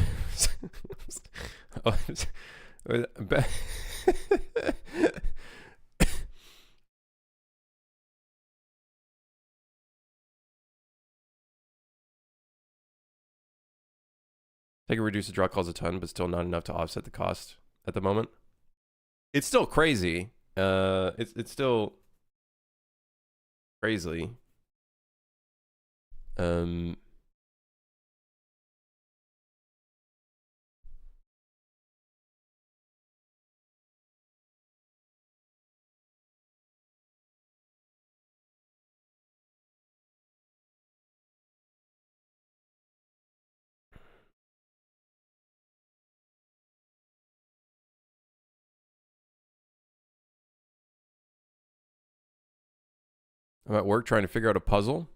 [SPEAKER 1] They can reduce the draw calls a ton, but still not enough to offset the cost at the moment. It's still crazy. It's still crazy. I'm at work trying to figure out a puzzle.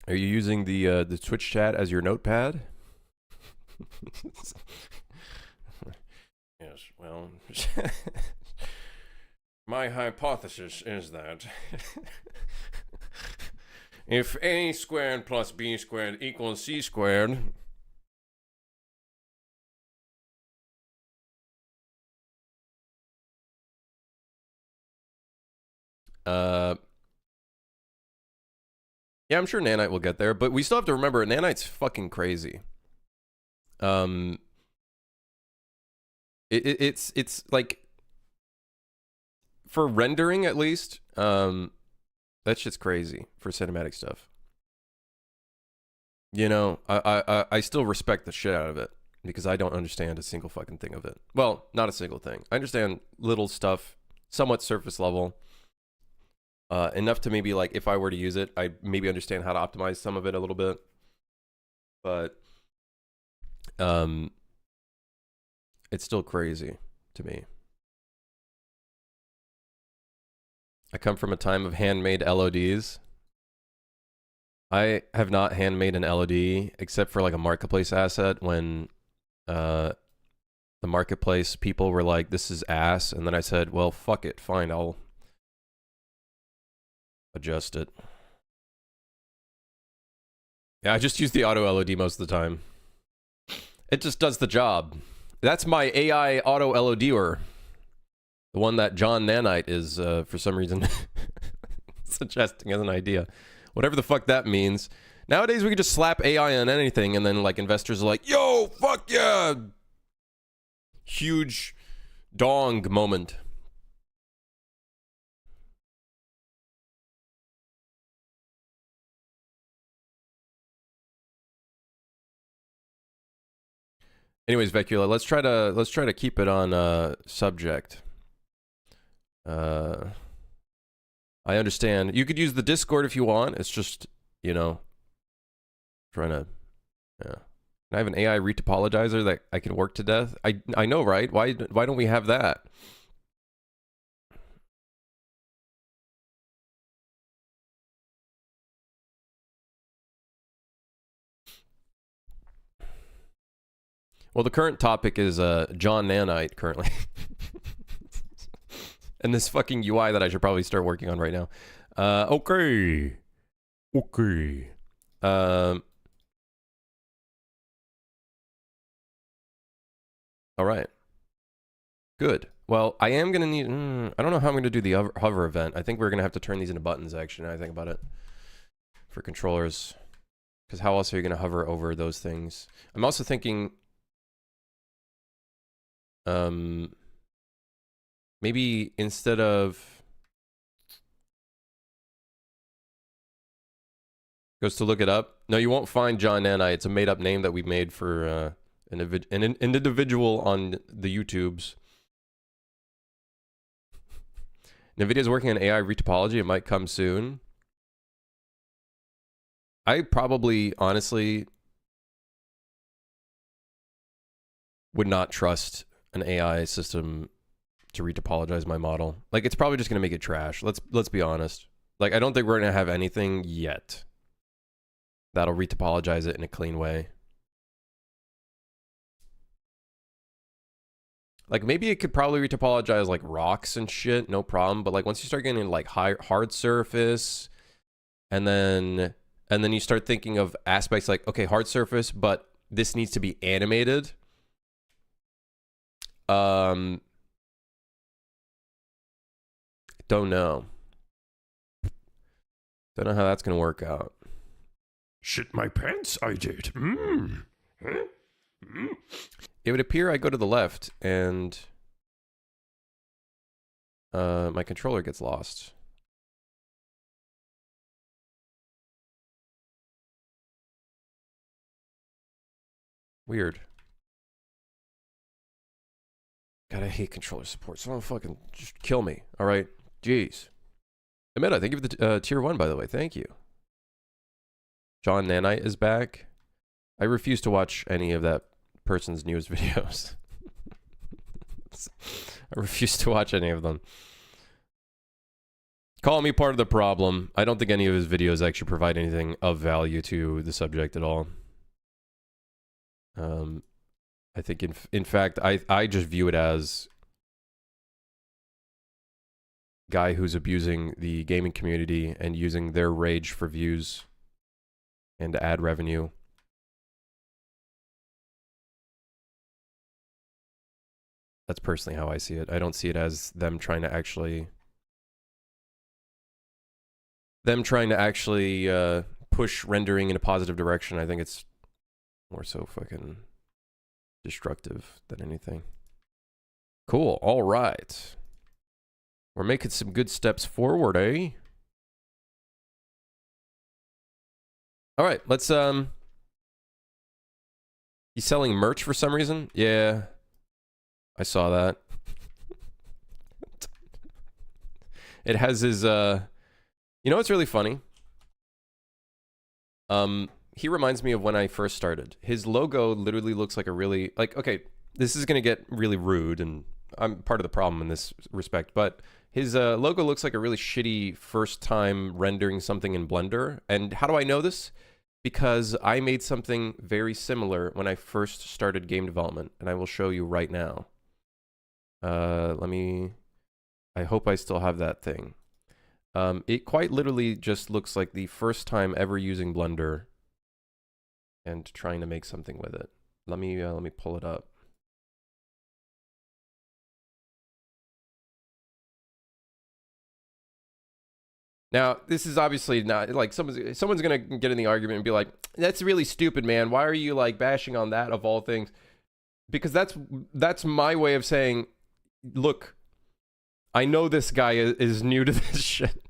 [SPEAKER 1] Are you using the Twitch chat as your notepad? Yes, well, my hypothesis is that if a squared plus b squared equals c squared, Yeah, I'm sure Nanite will get there, but we still have to remember Nanite's fucking crazy. It's like for rendering at least, that shit's crazy for cinematic stuff. You know, I still respect the shit out of it because I don't understand a single fucking thing of it. Well, not a single thing. I understand little stuff, somewhat surface level. Enough to maybe like if I were to use it, I maybe understand how to optimize some of it a little bit. But it's still crazy to me. I come from a time of handmade LODs. I have not handmade an LOD except for like a marketplace asset when the marketplace people were like, this is ass. And then I said, well, fuck it. Fine. I'll adjust it. Yeah, I just use the auto LOD most of the time. It just does the job. That's my AI auto LODer. The one that John Nanite is, for some reason, suggesting as an idea. Whatever the fuck that means. Nowadays, we can just slap AI on anything, and then, like, investors are like, yo, fuck yeah! Huge dong moment. Anyways, Vecula, let's try to keep it on subject. I understand. You could use the Discord if you want. It's just, you know, trying to, yeah. Can I have an AI retopologizer that I can work to death? I know, right? Why don't we have that? Well, the current topic is John Nanite currently. And this fucking UI that I should probably start working on right now. Okay. Okay. All right. Good. Well, I am going to need... I don't know how I'm going to do the hover event. I think we're going to have to turn these into buttons, actually, now I think about it. For controllers. Because how else are you going to hover over those things? I'm also thinking... maybe instead of... Goes to look it up. No, you won't find John Nanite. It's a made-up name that we made for an individual on the YouTubes. NVIDIA's working on AI retopology. It might come soon. I probably, honestly, would not trust an AI system to retopologize my model. Like, it's probably just going to make it trash. Let's be honest. Like, I don't think we're going to have anything yet that'll retopologize it in a clean way. Like, maybe it could probably retopologize, like, rocks and shit, no problem. But, like, once you start getting, like, hard surface, and then you start thinking of aspects like, okay, hard surface, but this needs to be animated. Don't know. Don't know how that's going to work out.
[SPEAKER 2] Shit my pants, I did. Huh?
[SPEAKER 1] It would appear I go to the left and my controller gets lost. Weird. God, I hate controller support. Someone fucking just kill me. All right. Jeez. Amanda, thank you for the tier 1, by the way. Thank you. John Nanite is back. I refuse to watch any of that person's newest videos. I refuse to watch any of them. Call me part of the problem. I don't think any of his videos actually provide anything of value to the subject at all. I think in fact, I just view it as guy who's abusing the gaming community and using their rage for views and ad revenue. That's personally how I see it. I don't see it as them trying to actually them trying to actually push rendering in a positive direction. I think it's more so fucking destructive than anything. Cool. All right. We're making some good steps forward, eh? All right, let's he's selling merch for some reason? Yeah. I saw that. It has his you know what's really funny? He reminds me of when I first started. His logo literally looks like a really okay, this is going to get really rude and I'm part of the problem in this respect, but his logo looks like a really shitty first time rendering something in Blender. And how do I know this? Because I made something very similar when I first started game development, and I will show you right now. I hope I still have that thing. It quite literally just looks like the first time ever using Blender and trying to make something with it. Let me pull it up. Now, this is obviously not like someone's gonna get in the argument and be like, "That's really stupid, man. Why are you like bashing on that of all things?" Because that's my way of saying, look, I know this guy is new to this shit.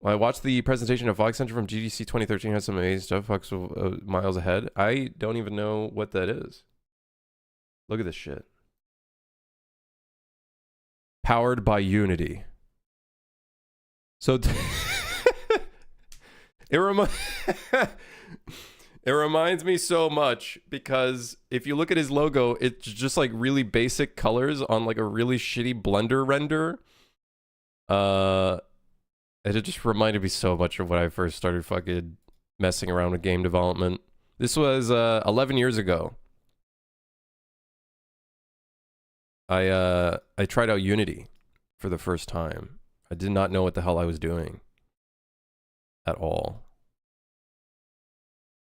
[SPEAKER 1] I watched the presentation of Fox Center from GDC 2013. Has some amazing stuff. Fox miles ahead. I don't even know what that is. Look at this shit. Powered by Unity. So it reminds me so much because if you look at his logo, it's just like really basic colors on like a really shitty Blender render. It just reminded me so much of when I first started fucking messing around with game development. This was 11 years ago. I tried out Unity for the first time. I did not know what the hell I was doing at all.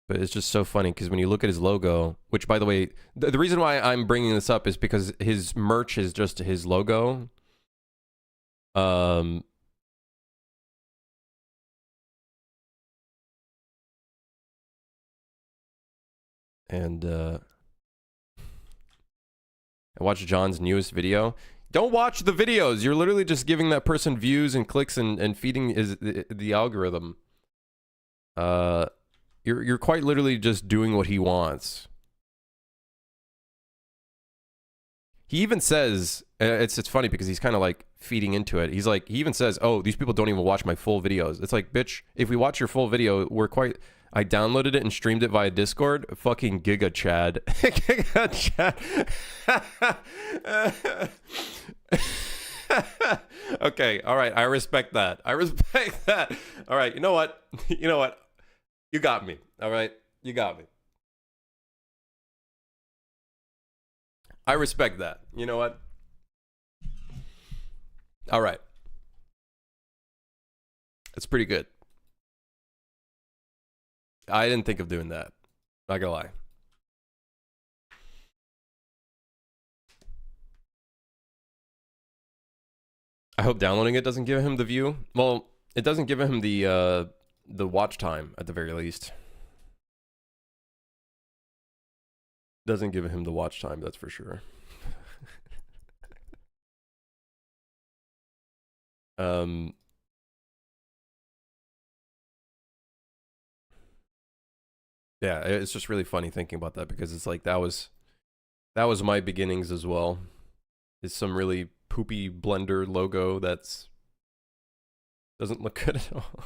[SPEAKER 1] But it's just so funny because when you look at his logo, which by the way, the reason why I'm bringing this up is because his merch is just his logo. And I watched John's newest video. Don't watch the videos. You're literally just giving that person views and clicks and feeding the algorithm. You're quite literally just doing what he wants. He even says, it's funny because he's kind of like feeding into it. He's like, he even says, "Oh, these people don't even watch my full videos." It's like, bitch, if we watch your full video, I downloaded it and streamed it via Discord. Fucking Giga Chad. Giga Chad. Okay, all right. I respect that. All right, you know what? You got me. All right? You got me. I respect that. You know what? All right. It's pretty good. I didn't think of doing that. Not gonna lie. I hope downloading it doesn't give him the view. Well, it doesn't give him the watch time at the very least. Doesn't give him the watch time, that's for sure. Yeah, it's just really funny thinking about that because it's like that was my beginnings as well. It's some really poopy Blender logo that's doesn't look good at all.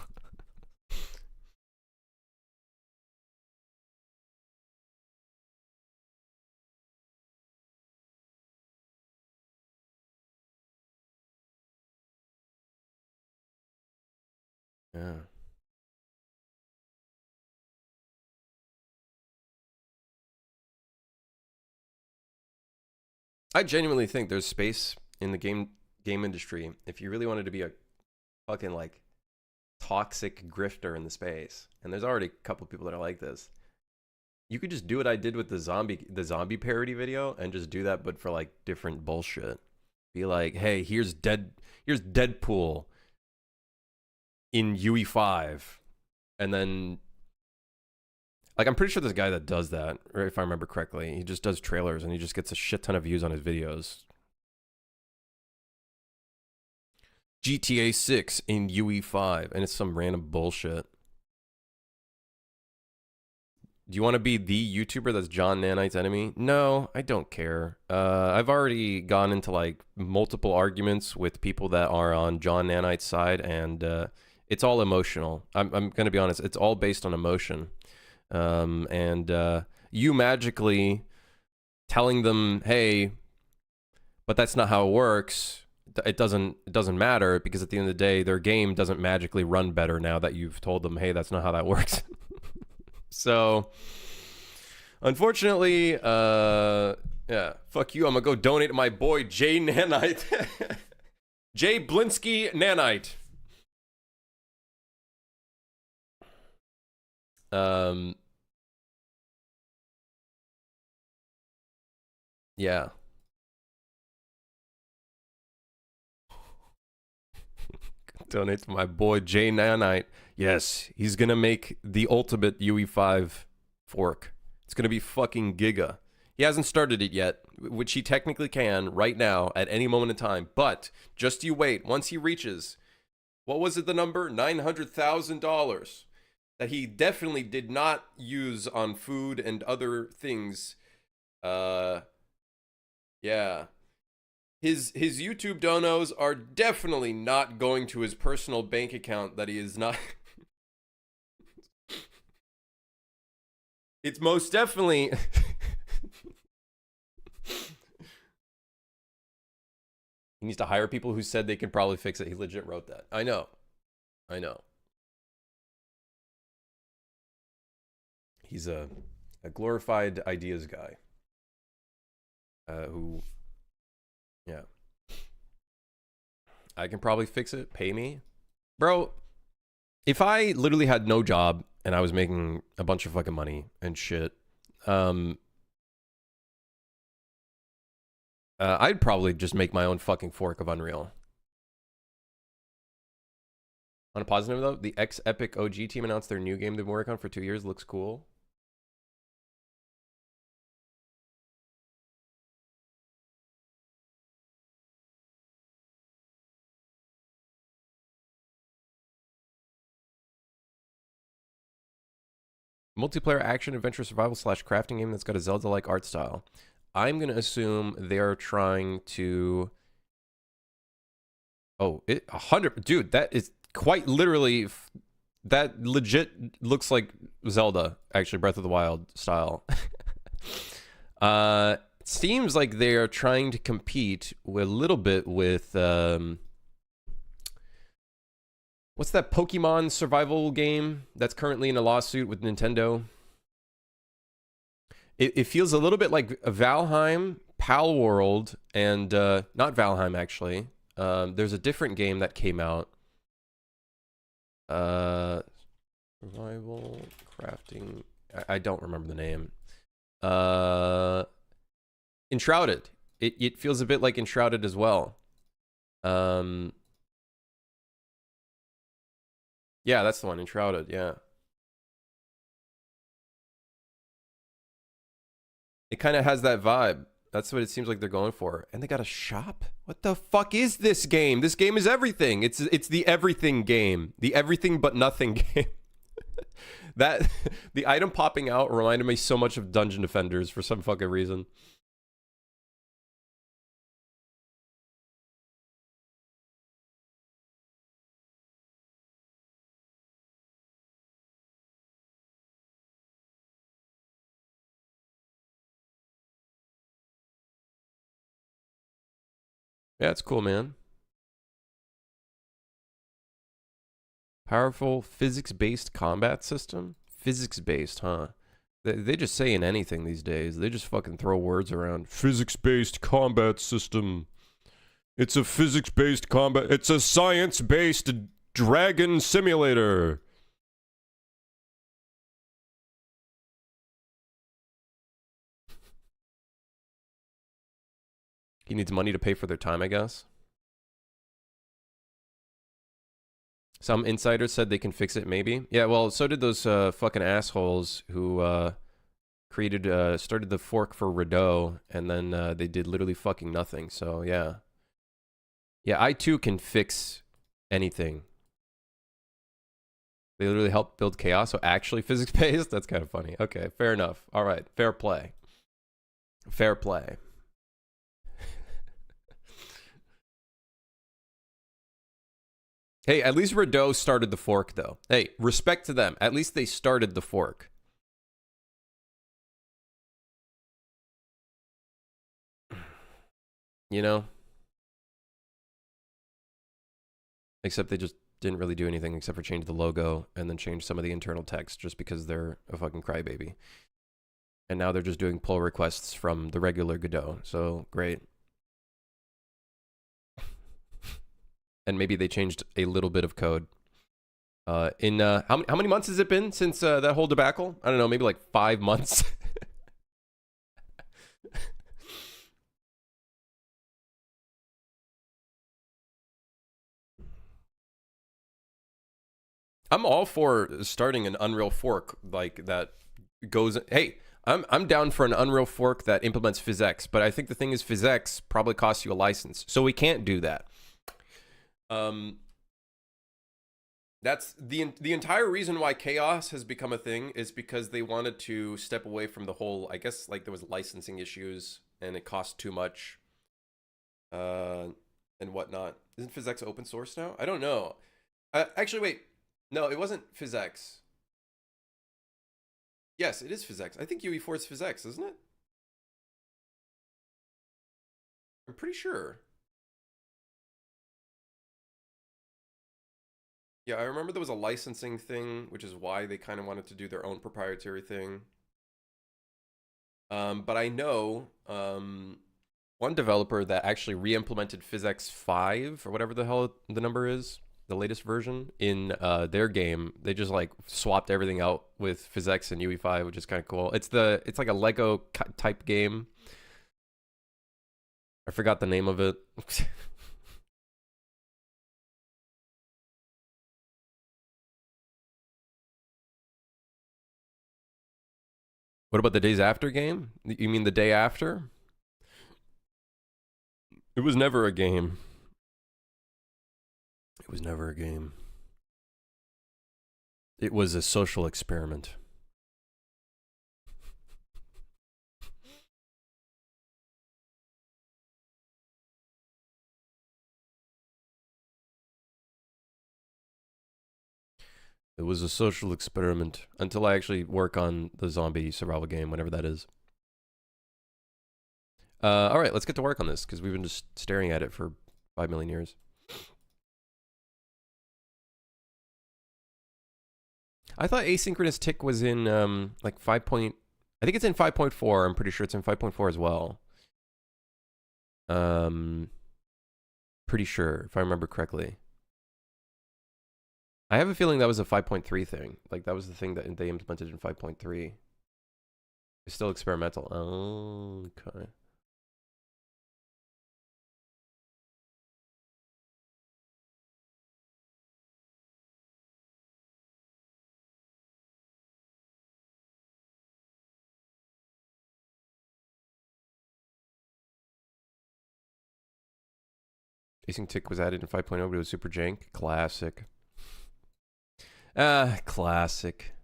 [SPEAKER 1] Yeah. I genuinely think there's space in the game industry if you really wanted to be a fucking like toxic grifter in the space. And there's already a couple people that are like this. You could just do what I did with the zombie parody video and just do that but for like different bullshit. Be like, "Hey, here's Deadpool in UE5, and then like I'm pretty sure this guy that does that, or if I remember correctly, he just does trailers and he just gets a shit ton of views on his videos. GTA 6 in UE5, and it's some random bullshit. Do you want to be the YouTuber that's John Nanite's enemy? No, I don't care. I've already gone into like multiple arguments with people that are on John Nanite's side, and it's all emotional. I'm going to be honest. It's all based on emotion. You magically telling them, hey, but that's not how it works. It doesn't matter, because at the end of the day, their game doesn't magically run better now that you've told them, hey, that's not how that works. So, unfortunately, yeah, fuck you. I'm gonna go donate to my boy Jay Nanite. Jay Blinsky Nanite. Yeah. Donate to my boy Jay Nanite. Yes, he's gonna make the ultimate UE5 fork. It's gonna be fucking giga. He hasn't started it yet, which he technically can right now at any moment in time. But just you wait. Once he reaches, what was it, the number? $900,000 that he definitely did not use on food and other things. Yeah. His YouTube donos are definitely not going to his personal bank account that he is not. It's most definitely. He needs to hire people who said they could probably fix it. He legit wrote that. I know. He's a glorified ideas guy. Who, yeah. I can probably fix it. Pay me. Bro, if I literally had no job and I was making a bunch of fucking money and shit, I'd probably just make my own fucking fork of Unreal. On a positive note, the Epic OG team announced their new game they've been working on for 2 years. Looks cool. Multiplayer action adventure survival / crafting game that's got a Zelda-like art style. I'm gonna assume they are trying to. Oh, 100, dude. That is quite literally. That legit looks like Zelda, actually, Breath of the Wild style. It seems like they are trying to compete a little bit with. What's that Pokemon survival game that's currently in a lawsuit with Nintendo? It feels a little bit like Valheim, Palworld, and not Valheim actually. There's a different game that came out. Survival crafting. I don't remember the name. Enshrouded. It feels a bit like Enshrouded as well. Yeah, that's the one, Enshrouded, yeah. It kind of has that vibe. That's what it seems like they're going for. And they got a shop? What the fuck is this game? This game is everything. It's the everything game. The everything but nothing game. That the item popping out reminded me so much of Dungeon Defenders for some fucking reason. Yeah, it's cool, man. Powerful physics-based combat system? Physics-based, huh? They just say in anything these days. They just fucking throw words around. Physics-based combat system. It's a physics-based combat. It's a science-based dragon simulator. He needs money to pay for their time, I guess. Some insiders said they can fix it, maybe. Yeah, well, so did those fucking assholes who started the fork for Rideau, and then they did literally fucking nothing. So yeah, yeah, I too can fix anything. They literally helped build chaos, so actually physics based. That's kind of funny. Okay, fair enough. All right, fair play. Fair play. Hey, at least Rideau started the fork, though. Hey, respect to them. At least they started the fork. You know? Except they just didn't really do anything except for change the logo and then change some of the internal text just because they're a fucking crybaby. And now they're just doing pull requests from the regular Godot. So, great. And maybe they changed a little bit of code. How many months has it been since that whole debacle? I don't know, maybe like 5 months. I'm all for starting an Unreal fork like that goes. Hey, I'm down for an Unreal fork that implements PhysX, but I think the thing is PhysX probably costs you a license, so we can't do that. That's the entire reason why chaos has become a thing is because they wanted to step away from the whole, I guess, like there was licensing issues and it cost too much and whatnot. Isn't PhysX open source now? I don't know. Actually, wait. No, it wasn't PhysX. Yes, it is PhysX. I think UE4 is PhysX, isn't it? I'm pretty sure. Yeah, I remember there was a licensing thing, which is why they kind of wanted to do their own proprietary thing. But I know one developer that actually re-implemented PhysX 5 or whatever the hell the number is, the latest version, in their game. They just like swapped everything out with PhysX and UE5, which is kind of cool. It's like a Lego type game. I forgot the name of it. What about the Days After game? You mean the day after? It was never a game. It was never a game. It was a social experiment. It was a social experiment until I actually work on the zombie survival game, whenever that is. All right, let's get to work on this because we've been just staring at it for 5 million years. I thought asynchronous tick was in like 5. I think it's in 5.4. I'm pretty sure it's in 5.4 as well. Pretty sure if I remember correctly. I have a feeling that was a 5.3 thing. Like that was the thing that they implemented in 5.3. It's still experimental. Oh, okay. Async tick was added in 5.0, but it was super jank. Classic. Classic.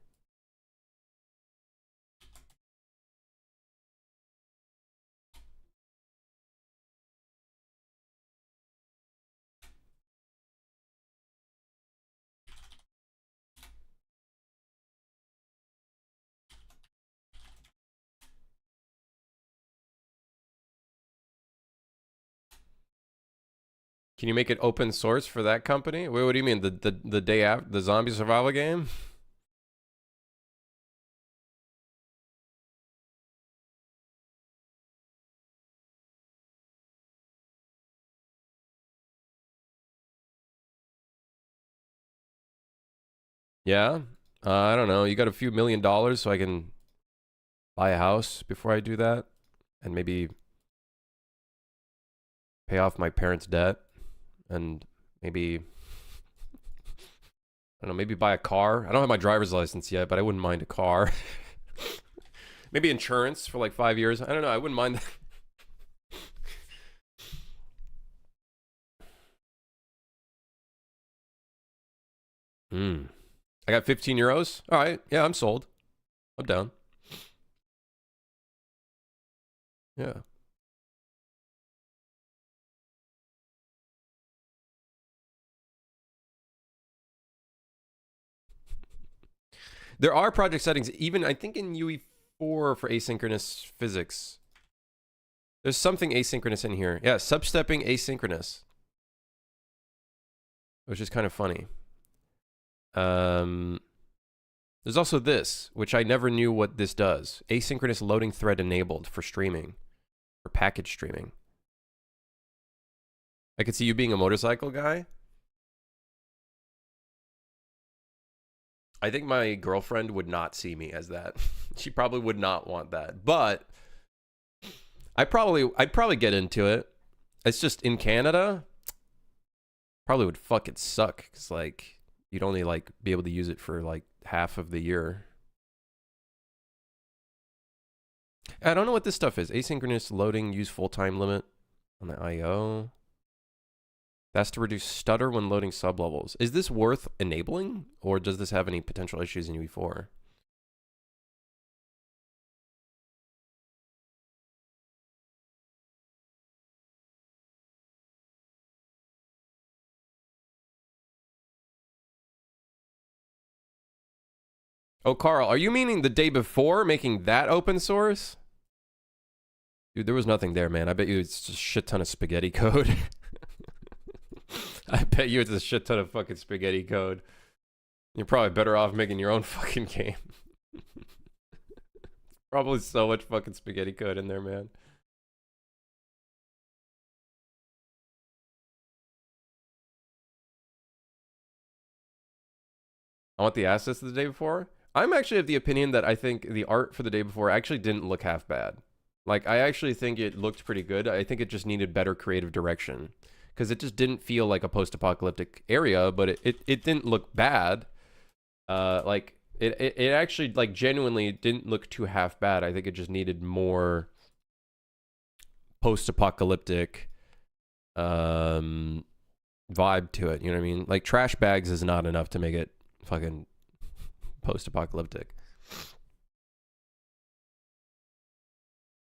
[SPEAKER 1] Can you make it open source for that company? Wait, what do you mean? The day after the zombie survival game? Yeah. I don't know. You got a few $1 million so I can buy a house before I do that, and maybe pay off my parents' debt, and maybe I don't know, maybe buy a car. I don't have my driver's license yet, but I wouldn't mind a car. Maybe insurance for like 5 years. I don't know. I wouldn't mind that. I got 15 euros. All right. Yeah, I'm sold. I'm down. Yeah. There are project settings, even I think in UE4 for asynchronous physics. There's something asynchronous in here. Yeah, substepping asynchronous. Which is kind of funny. There's also this, which I never knew what this does. Asynchronous loading thread enabled for streaming. For package streaming. I could see you being a motorcycle guy. I think my girlfriend would not see me as that. She probably would not want that. But I'd probably get into it. It's just in Canada, probably would fucking suck, because like you'd only like be able to use it for like half of the year. I don't know what this stuff is. Asynchronous loading, use full time limit on the IO. That's to reduce stutter when loading sublevels. Is this worth enabling, or does this have any potential issues in UE4? Oh, Carl, are you meaning the day before making that open source? Dude, there was nothing there, man. I bet you it's a shit ton of spaghetti code. I bet you it's a shit ton of fucking spaghetti code. You're probably better off making your own fucking game. Probably so much fucking spaghetti code in there, man. I want the assets of the day before. I'm actually of the opinion that I think the art for the day before actually didn't look half bad. Like, I actually think it looked pretty good. I think it just needed better creative direction, because it just didn't feel like a post-apocalyptic area, but it didn't look bad. Like, it actually, like, genuinely didn't look too half bad. I think it just needed more post-apocalyptic vibe to it. You know what I mean? Like, trash bags is not enough to make it fucking post-apocalyptic.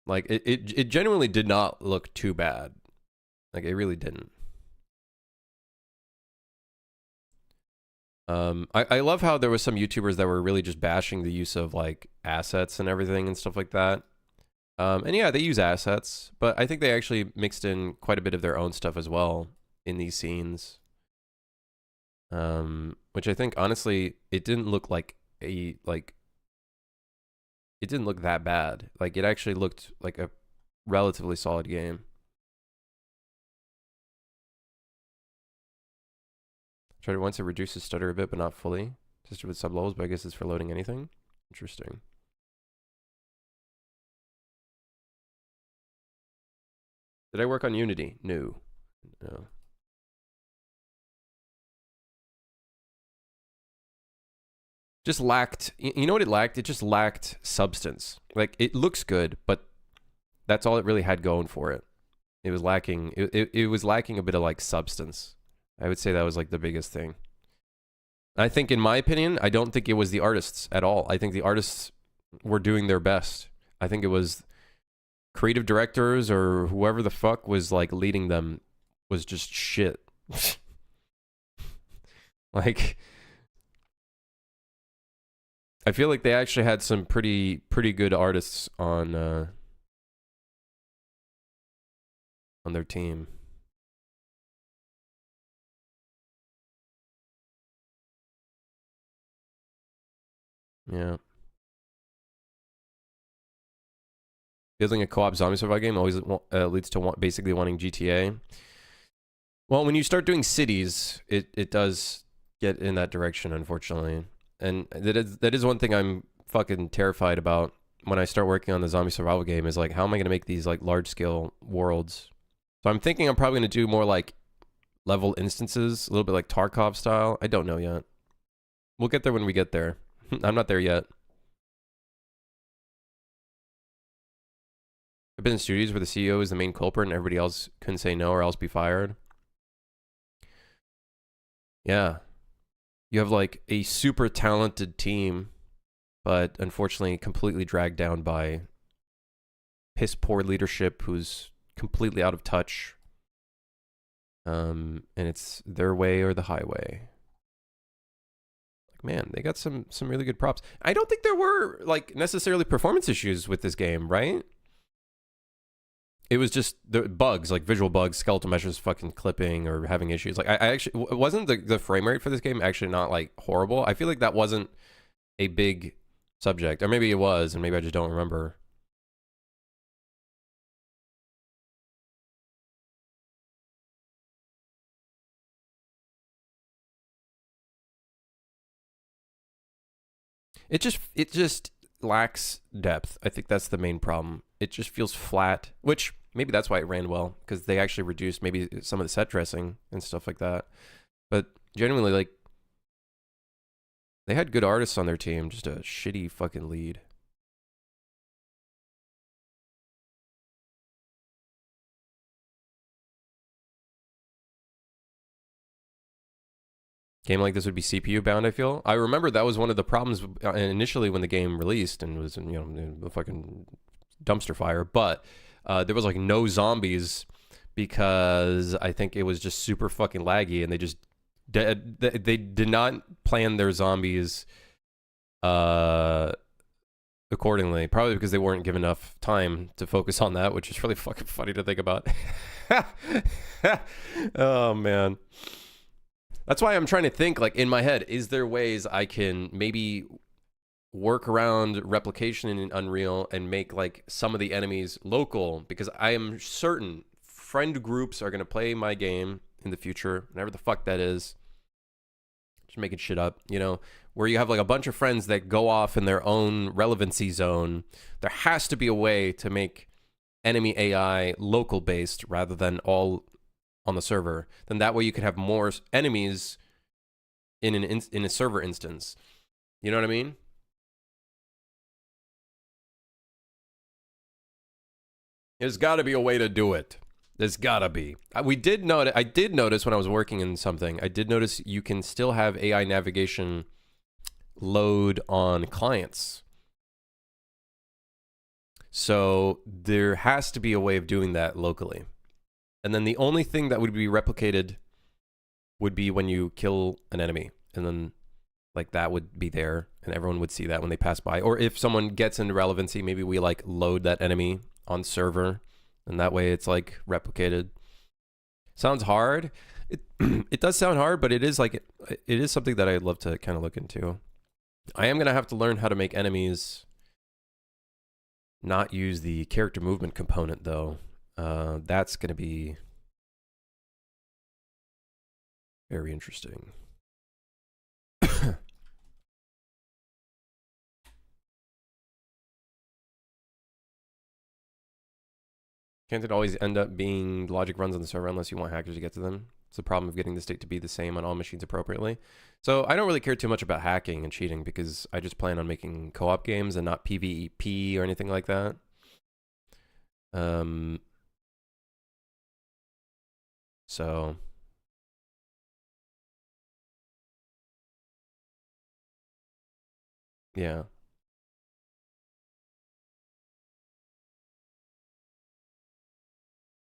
[SPEAKER 1] Like, it genuinely did not look too bad. Like, it really didn't. I love how there was some YouTubers that were really just bashing the use of like assets and everything and stuff like that. And yeah, they use assets, but I think they actually mixed in quite a bit of their own stuff as well in these scenes. Which I think honestly, it didn't look like it didn't look that bad. Like, it actually looked like a relatively solid game. Tried it once, it reduces stutter a bit, but not fully. Tested with sublevels, but I guess it's for loading anything. Interesting. Did I work on Unity? No. No. Just lacked, you know what it lacked? It just lacked substance. Like, it looks good, but that's all it really had going for it. It was lacking, it was lacking a bit of like substance. I would say that was like the biggest thing. I think, in my opinion, I don't think it was the artists at all. I think the artists were doing their best. I think it was creative directors or whoever the fuck was like leading them was just shit. Like, I feel like they actually had some pretty good artists on their team. Yeah. Building a co-op zombie survival game always leads to basically wanting GTA. Well, when you start doing cities, it does get in that direction, unfortunately. And that is one thing I'm fucking terrified about when I start working on the zombie survival game, is like, how am I going to make these like large scale worlds? So I'm thinking I'm probably going to do more like level instances, a little bit like Tarkov style. I don't know yet. We'll get there when we get there. I'm not there yet. I've been in studios where the CEO is the main culprit and everybody else couldn't say no or else be fired. Yeah. You have like a super talented team, but unfortunately completely dragged down by piss poor leadership who's completely out of touch. And it's their way or the highway. Like, man, they got some really good props. I don't think there were like necessarily performance issues with this game, right? It was just the bugs, like visual bugs, skeletal meshes fucking clipping or having issues. Like I actually, wasn't the frame rate for this game actually not like horrible? I feel like that wasn't a big subject. Or maybe it was, and maybe I just don't remember. It just lacks depth. I think that's the main problem. It just feels flat, which maybe that's why it ran well, because they actually reduced maybe some of the set dressing and stuff like that. But genuinely, like, they had good artists on their team, just a shitty fucking lead. Game like this would be CPU bound, I feel. I remember that was one of the problems initially when the game released and was, a fucking dumpster fire. But there was like no zombies because I think it was just super fucking laggy, and they did not plan their zombies accordingly. Probably because they weren't given enough time to focus on that, which is really fucking funny to think about. Oh man. That's why I'm trying to think, like, in my head, is there ways I can maybe work around replication in Unreal and make, like, some of the enemies local? Because I am certain friend groups are going to play my game in the future, whenever the fuck that is. Just making shit up, where you have, like, a bunch of friends that go off in their own relevancy zone. There has to be a way to make enemy AI local-based rather than all on the server. Then that way you could have more enemies in a server instance. You know what I mean? There's got to be a way to do it. There's got to be. I did notice when I was working in something, I did notice you can still have AI navigation load on clients. So there has to be a way of doing that locally. And then the only thing that would be replicated would be when you kill an enemy. And then, like, that would be there, and everyone would see that when they pass by. Or if someone gets into relevancy, maybe we, like, load that enemy on server, and that way it's, like, replicated. Sounds hard. It does sound hard, but it is, like, it is something that I'd love to kind of look into. I am going to have to learn how to make enemies not use the character movement component, though. That's going to be very interesting. Can't it always end up being logic runs on the server unless you want hackers to get to them? It's the problem of getting the state to be the same on all machines appropriately. So I don't really care too much about hacking and cheating because I just plan on making co-op games and not PvP or anything like that. So yeah.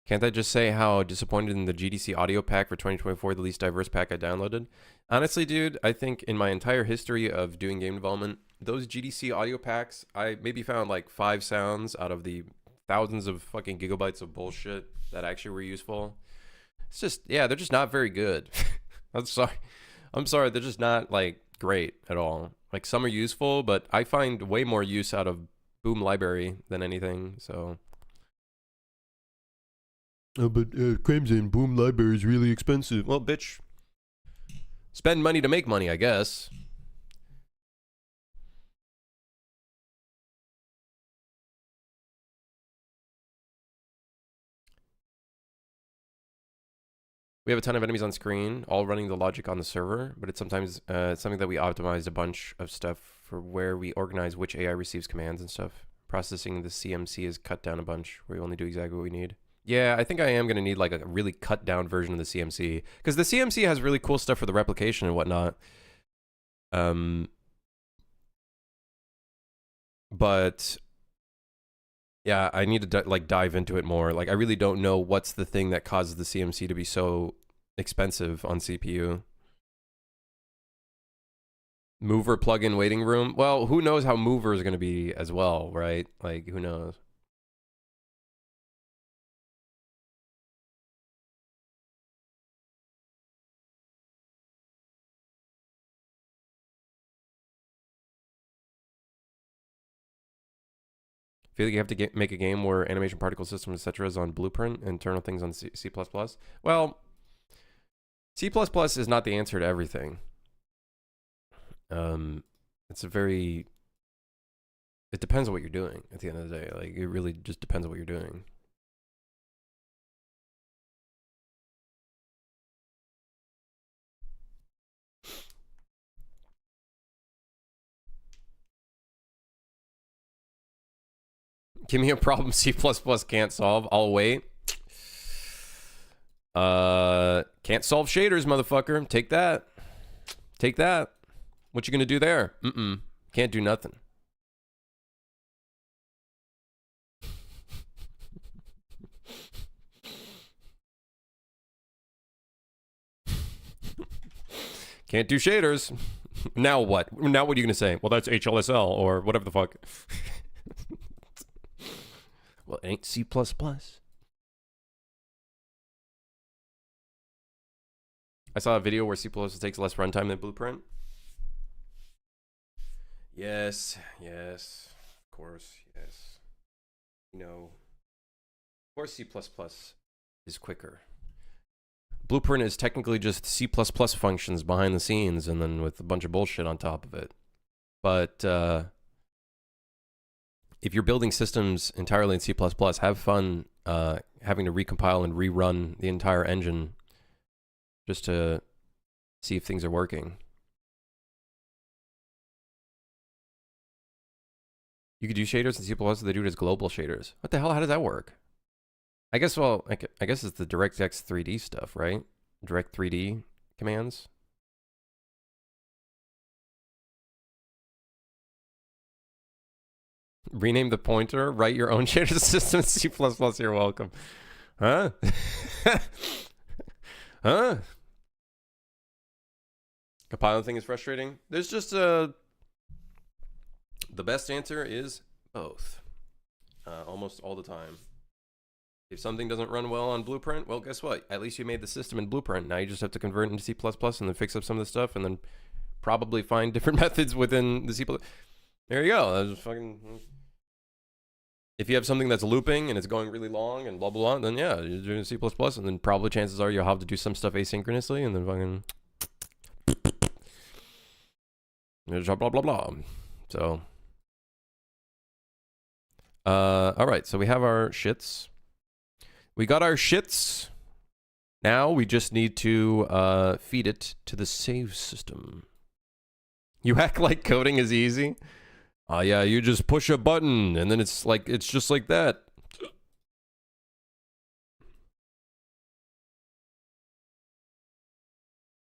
[SPEAKER 1] Can't I just say how disappointed in the GDC audio pack for 2024, the least diverse pack I downloaded? Honestly, dude, I think in my entire history of doing game development, those GDC audio packs, I maybe found like 5 sounds out of the thousands of fucking gigabytes of bullshit that actually were useful. It's just, yeah, they're just not very good. I'm sorry, they're just not like great at all. Like, some are useful, but I find way more use out of Boom Library than anything, so... Oh, but Crimson Boom Library is really expensive. Well, bitch, spend money to make money, I guess. We have a ton of enemies on screen, all running the logic on the server, but it's sometimes it's something that we optimized a bunch of stuff for where we organize which AI receives commands and stuff. Processing the CMC is cut down a bunch, where we only do exactly what we need. Yeah, I think I am going to need like a really cut down version of the CMC, because the CMC has really cool stuff for the replication and whatnot. But yeah, I need to like dive into it more. Like I really don't know what's the thing that causes the CMC to be so expensive on CPU. Mover plugin waiting room. Well, who knows how Mover is going to be as well, right? Like who knows? I feel like you have to make a game where animation particle system, etc. is on Blueprint, internal things on C++. Well, C++ is not the answer to everything. It's a very... It depends on what you're doing at the end of the day. Like, it really just depends on what you're doing. Give me a problem C++ can't solve. I'll wait. Can't solve shaders, motherfucker. Take that. Take that. What you gonna do there? Can't do nothing. Can't do shaders. Now what? Now what are you gonna say? Well, that's HLSL or whatever the fuck. Well, it ain't C++. I saw a video where C++ takes less runtime than Blueprint. Yes, yes, of course, yes. You know, of course C++ is quicker. Blueprint is technically just C++ functions behind the scenes and then with a bunch of bullshit on top of it. But if you're building systems entirely in C++, have fun having to recompile and rerun the entire engine just to see if things are working. You could do shaders in C++, they do it as global shaders. What the hell? How does that work? I guess, well, I guess it's the DirectX 3D stuff, right? Direct 3D commands. Rename the pointer, write your own shader system in C++, you're welcome. Huh? Huh? Compiling thing is frustrating. There's just the best answer is both. Almost all the time. If something doesn't run well on Blueprint, well, guess what? At least you made the system in Blueprint. Now you just have to convert it into C++ and then fix up some of the stuff and then probably find different methods within the C++. There you go. That's fucking... If you have something that's looping and it's going really long and blah, blah, blah, then yeah, you're doing C++, and then probably chances are you'll have to do some stuff asynchronously and then fucking... blah, blah, blah, blah. So... alright, so we have our shits. We got our shits. Now we just need to feed it to the save system. You act like coding is easy? Oh yeah, you just push a button and then it's just like that.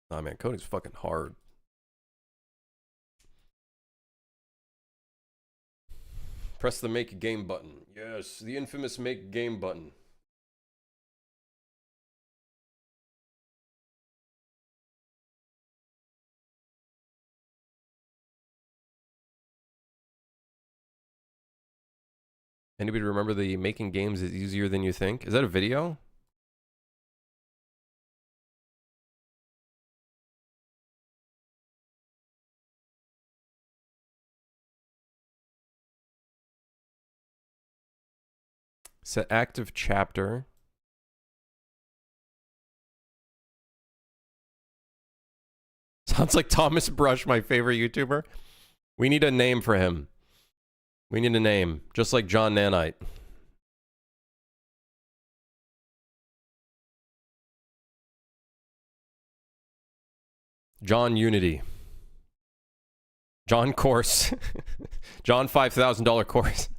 [SPEAKER 1] Oh man, coding's fucking hard. Press the make game button. Yes, the infamous make game button. Anybody remember the making games is easier than you think? Is that a video? Set active chapter. Sounds like Thomas Brush, my favorite YouTuber. We need a name for him. We need a name, just like John Nanite. John Unity. John Course. John $5,000 course.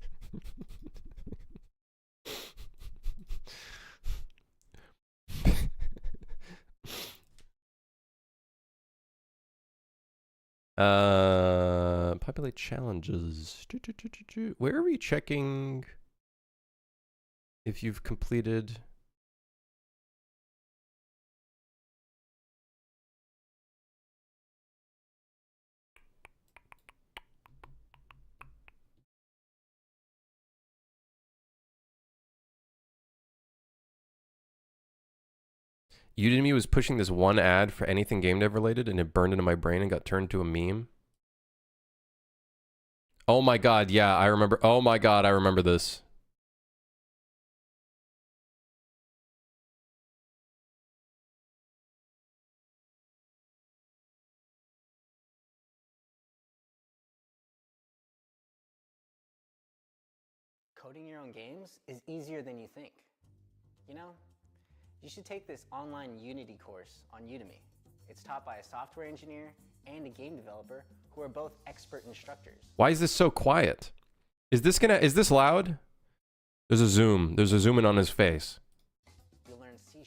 [SPEAKER 1] Populate challenges. Where are we checking if you've completed? Udemy was pushing this one ad for anything game dev related, and it burned into my brain and got turned into a meme. Oh my god, yeah, I remember. Oh my god, I remember this.
[SPEAKER 3] Coding your own games is easier than you think. You know, you should take this online Unity course on Udemy. It's taught by a software engineer and a game developer who are both expert instructors.
[SPEAKER 1] Why is this so quiet? Is this loud? There's a zoom in on his face.
[SPEAKER 3] You'll learn C#,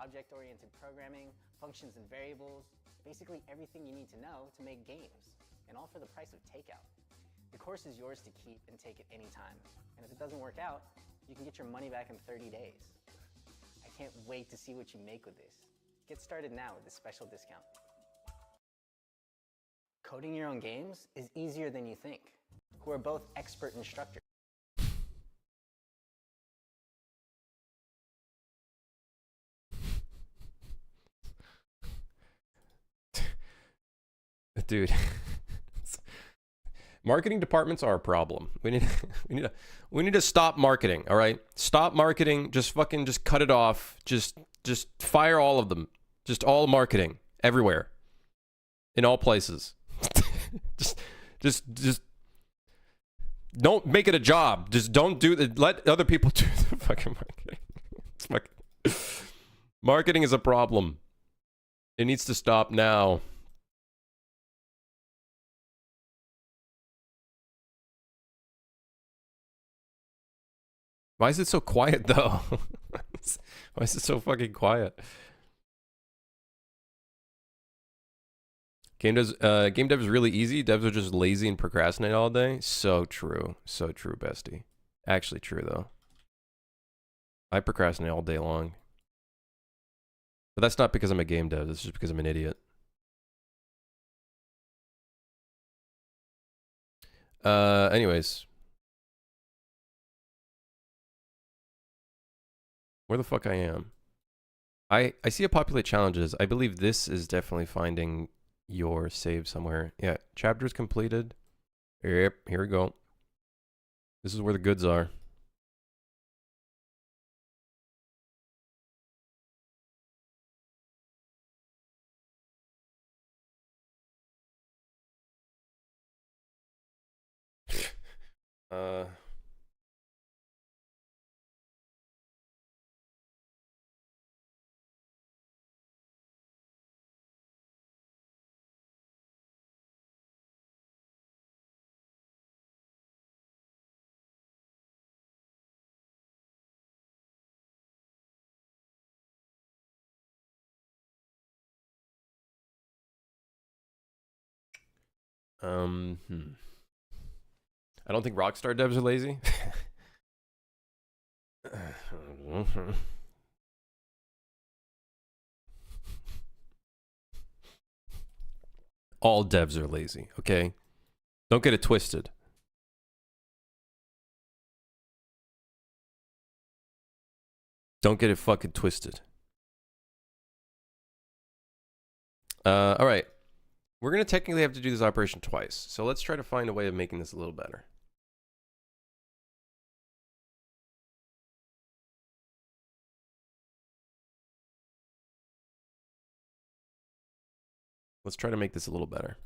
[SPEAKER 3] object-oriented programming, functions and variables, basically everything you need to know to make games, and all for the price of takeout. The course is yours to keep and take at any time. And if it doesn't work out, you can get your money back in 30 days. I can't wait to see what you make with this. Get started now with this special discount. Coding your own games is easier than you think. Who are both expert instructors.
[SPEAKER 1] Dude. Marketing departments are a problem. We need to stop marketing, all right? Stop marketing, just cut it off. Just fire all of them. Just all marketing everywhere. In all places. just don't make it a job. Just don't do it. Let other people do the fucking marketing. Marketing is a problem. It needs to stop now. Why is it so quiet though? Why is it so fucking quiet? Game dev is really easy. Devs are just lazy and procrastinate all day. So true. So true, bestie. Actually true though. I procrastinate all day long. But that's not because I'm a game dev. That's just because I'm an idiot. Anyways. Where the fuck I am? I see a populate challenges. I believe this is definitely finding your save somewhere. Yeah, chapters completed. Yep, here we go. This is where the goods are. I don't think Rockstar devs are lazy. All devs are lazy, okay? Don't get it twisted. Don't get it fucking twisted. All right. We're going to technically have to do this operation twice. So let's try to find a way of making this a little better. Let's try to make this a little better.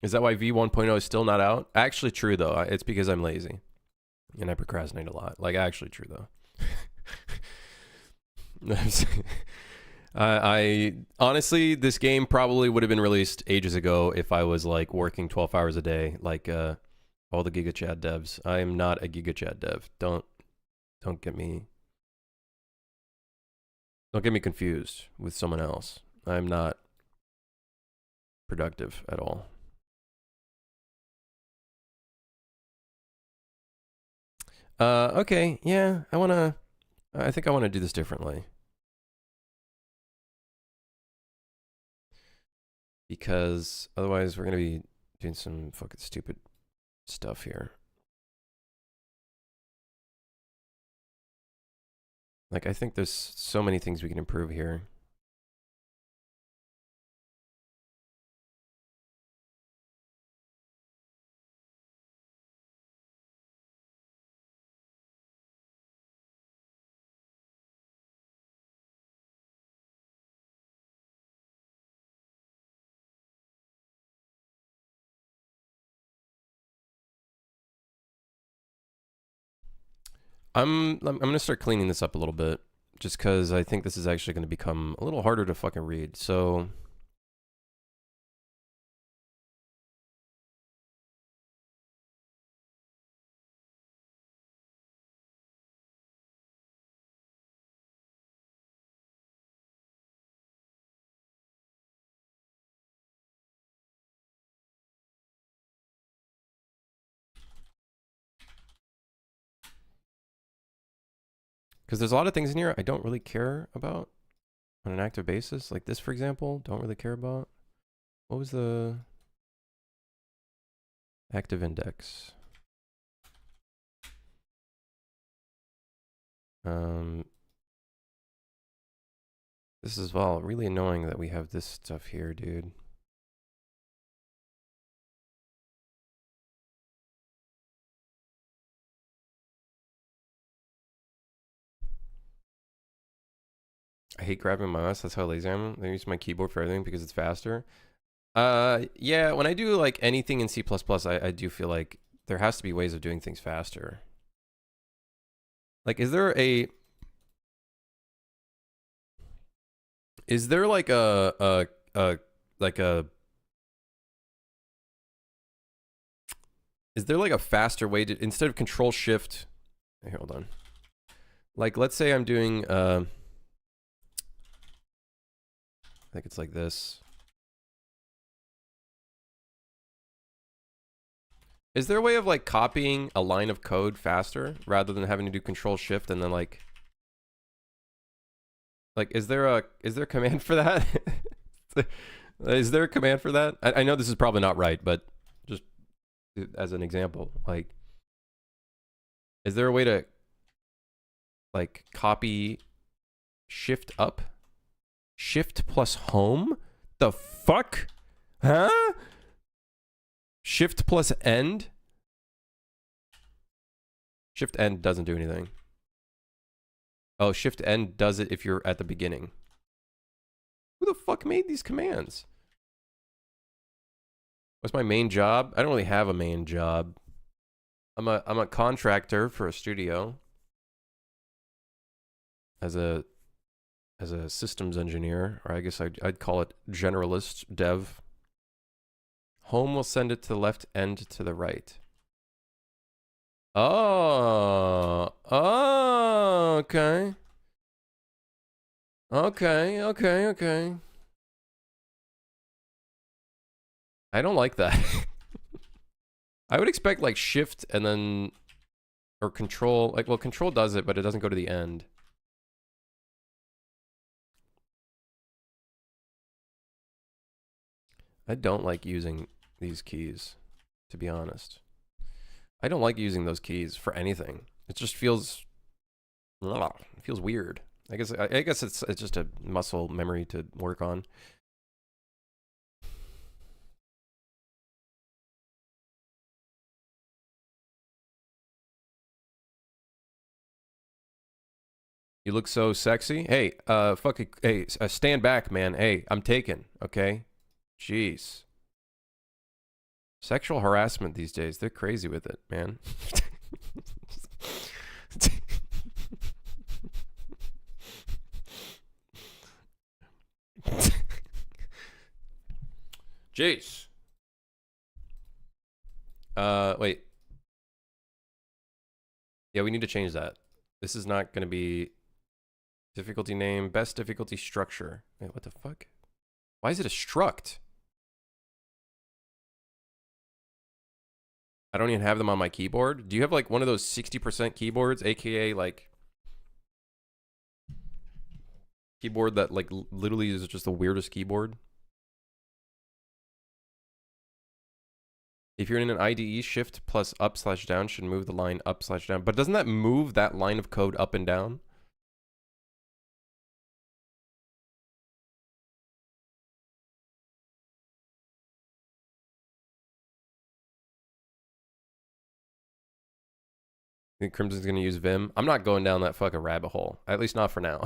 [SPEAKER 1] Is that why V1.0 is still not out? Actually true, though. It's because I'm lazy. And I procrastinate a lot. Like, actually true, though. I honestly, this game probably would have been released ages ago if I was like working 12 hours a day, like all the GigaChad devs. I am not a GigaChad dev. Don't get me confused with someone else. I'm not productive at all. Okay, yeah, I think I want to do this differently. Because otherwise we're going to be doing some fucking stupid stuff here. Like, I think there's so many things we can improve here. I'm gonna start cleaning this up a little bit, just because I think this is actually going to become a little harder to fucking read. So because there's a lot of things in here I don't really care about on an active basis. Like this, for example, don't really care about. What was the active index? This is, well, really annoying that we have this stuff here, dude. I hate grabbing my mouse. That's how lazy I am. I use my keyboard for everything because it's faster. Yeah, when I do like anything in C++, I do feel like there has to be ways of doing things faster. Like, is there like is there like a faster way to, instead of Control Shift, here, hold on. Like, let's say I'm doing, I think it's like this. Is there a way of like copying a line of code faster rather than having to do Control Shift and then like is there a command for that? Is there a command for that? I know this is probably not right, but just as an example, like, is there a way to like copy Shift up? Shift plus home? The fuck? Huh? Shift plus end? Shift end doesn't do anything. Oh, Shift end does it if you're at the beginning. Who the fuck made these commands? What's my main job? I don't really have a main job. I'm a contractor for a studio. As a systems engineer, or I guess I'd call it generalist dev. Home will send it to the left and to the right. Oh, okay. Okay. I don't like that. I would expect like Shift and then, or Control, like, well, Control does it, but it doesn't go to the end. I don't like using these keys, to be honest. I don't like using those keys for anything. It just feels, it feels weird. I guess it's just a muscle memory to work on. You look so sexy. Hey, stand back, man. Hey, I'm taken, okay? Jeez. Sexual harassment these days, they're crazy with it, man. Jeez. Wait. Yeah, we need to change that. This is not going to be difficulty name, best difficulty structure. Wait, what the fuck? Why is it a struct? I don't even have them on my keyboard. Do you have like one of those 60% keyboards, aka like keyboard that like literally is just the weirdest keyboard? If you're in an IDE, shift plus up/down should move the line up/down. But doesn't that move that line of code up and down? I think Crimson's gonna use Vim. I'm not going down that fucking rabbit hole. At least not for now.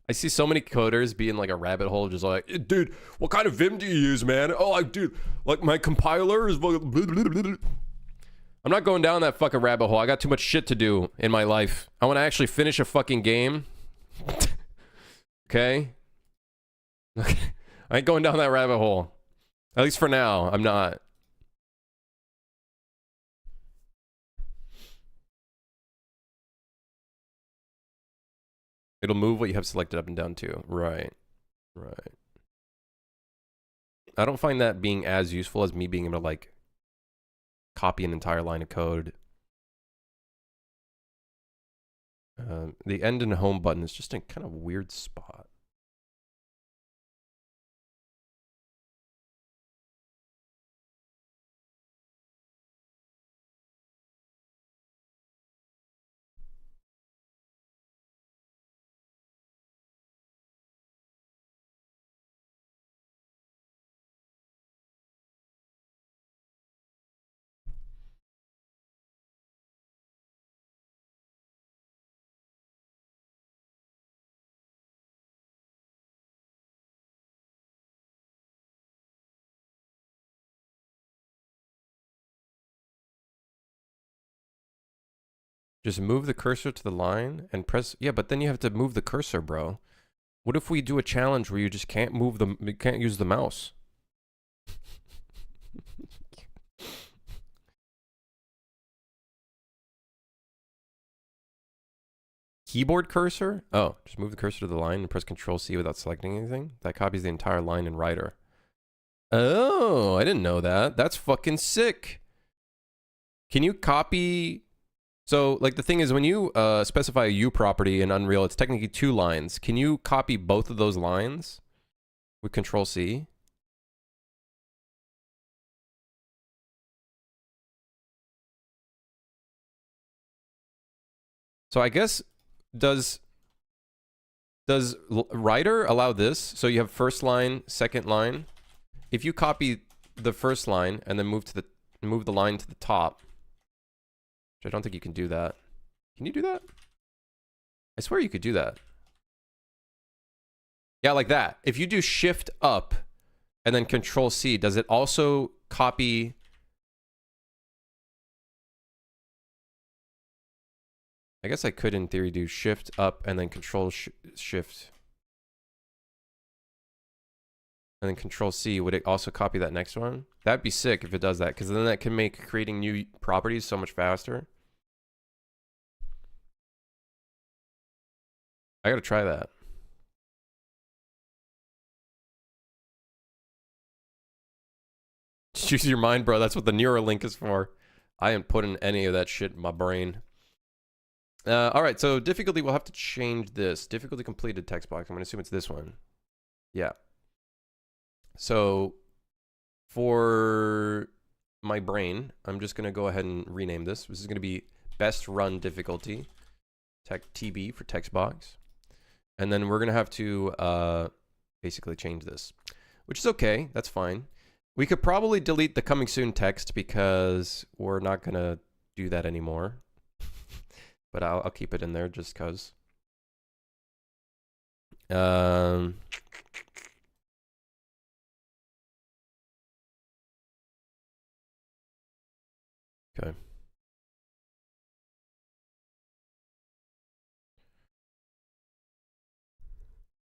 [SPEAKER 1] I see so many coders being like a rabbit hole, just like, dude, what kind of Vim do you use, man? Oh, like, dude, like my compiler is. I'm not going down that fucking rabbit hole. I got too much shit to do in my life. I want to actually finish a fucking game. Okay? Okay. I ain't going down that rabbit hole. At least for now, I'm not. It'll move what you have selected up and down too. Right. Right. I don't find that being as useful as me being able to like copy an entire line of code. The end and home button is just a kind of weird spot. Just move the cursor to the line and press. Yeah, but then you have to move the cursor, bro. What if we do a challenge where you just can't move the, you can't use the mouse? Keyboard cursor? Oh, just move the cursor to the line and press Control C without selecting anything. That copies the entire line in Writer. Oh, I didn't know that. That's fucking sick. Can you copy? So, like, the thing is, when you specify a U property in Unreal, it's technically 2 lines. Can you copy both of those lines with Control C? So I guess, does Writer allow this? So you have first line, second line. If you copy the first line and then move the line to the top, which I don't think you can do that. Can you do that? I swear you could do that. Yeah, like that. If you do Shift up and then Control C, does it also copy? I guess I could, in theory, do Shift up and then Control Shift. And then Control C. Would it also copy that next one? That'd be sick if it does that, because then that can make creating new properties so much faster. I gotta try that. Use your mind, bro. That's what the Neuralink is for. I ain't putting any of that shit in my brain. All right, so difficulty, we'll have to change this. Difficulty completed text box. I'm gonna assume it's this one. Yeah. So for my brain, I'm just gonna go ahead and rename this. This is gonna be best run difficulty, TB for text box. And then we're gonna have to basically change this, which is okay. That's fine. We could probably delete the coming soon text because we're not gonna do that anymore. But I'll keep it in there just cause. Okay.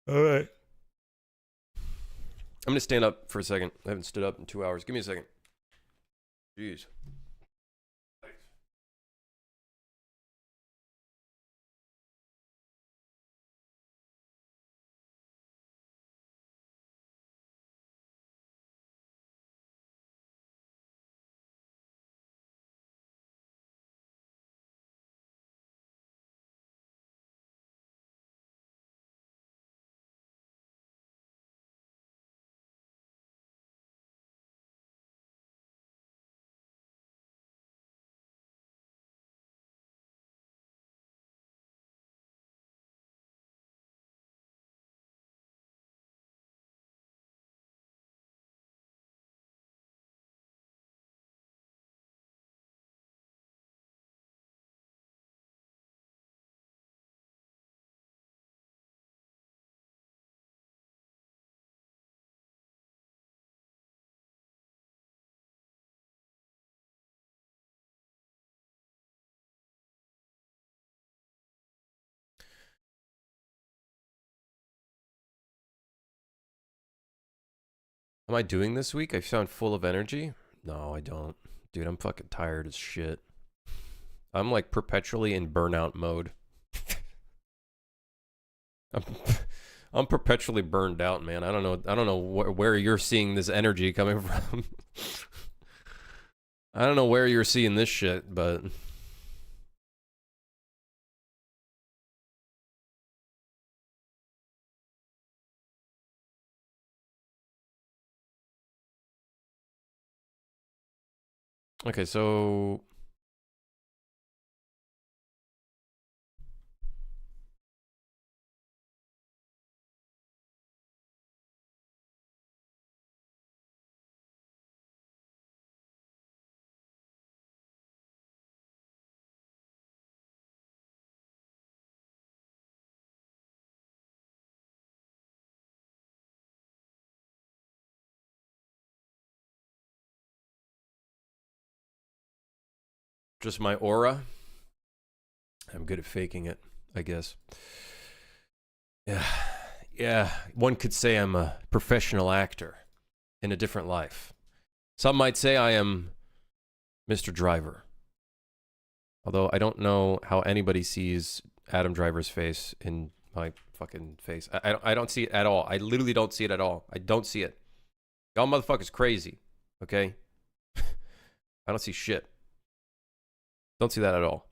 [SPEAKER 1] All right. I'm gonna stand up for a second. I haven't stood up in 2 hours. Give me a second. Jeez. Am I doing this week? I sound full of energy. No, I don't. Dude, I'm fucking tired as shit. I'm like perpetually in burnout mode. I'm perpetually burned out, man. I don't know where you're seeing this energy coming from. I don't know where you're seeing this shit, but okay, so just my aura. I'm good at faking it, I guess. Yeah. Yeah, one could say I'm a professional actor in a different life. Some might say I am Mr. Driver. Although I don't know how anybody sees Adam Driver's face in my fucking face. I don't see it at all. I literally don't see it at all. I don't see it. Y'all motherfuckers crazy, okay? I don't see shit. Don't see that at all.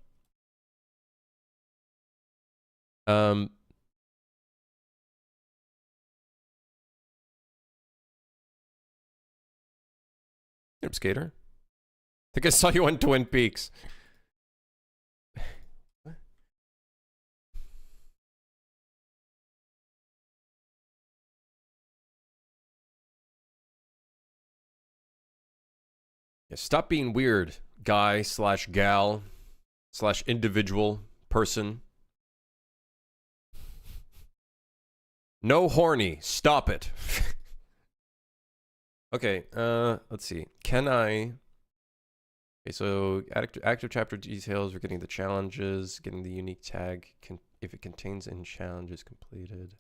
[SPEAKER 1] Yep, Skater. I think I saw you on Twin Peaks. Yeah, stop being weird, guy slash gal slash individual person. No horny. Stop it. Okay, let's see. Can I... Okay, so active chapter details, we're getting the challenges, getting the unique tag, if it contains any challenges completed.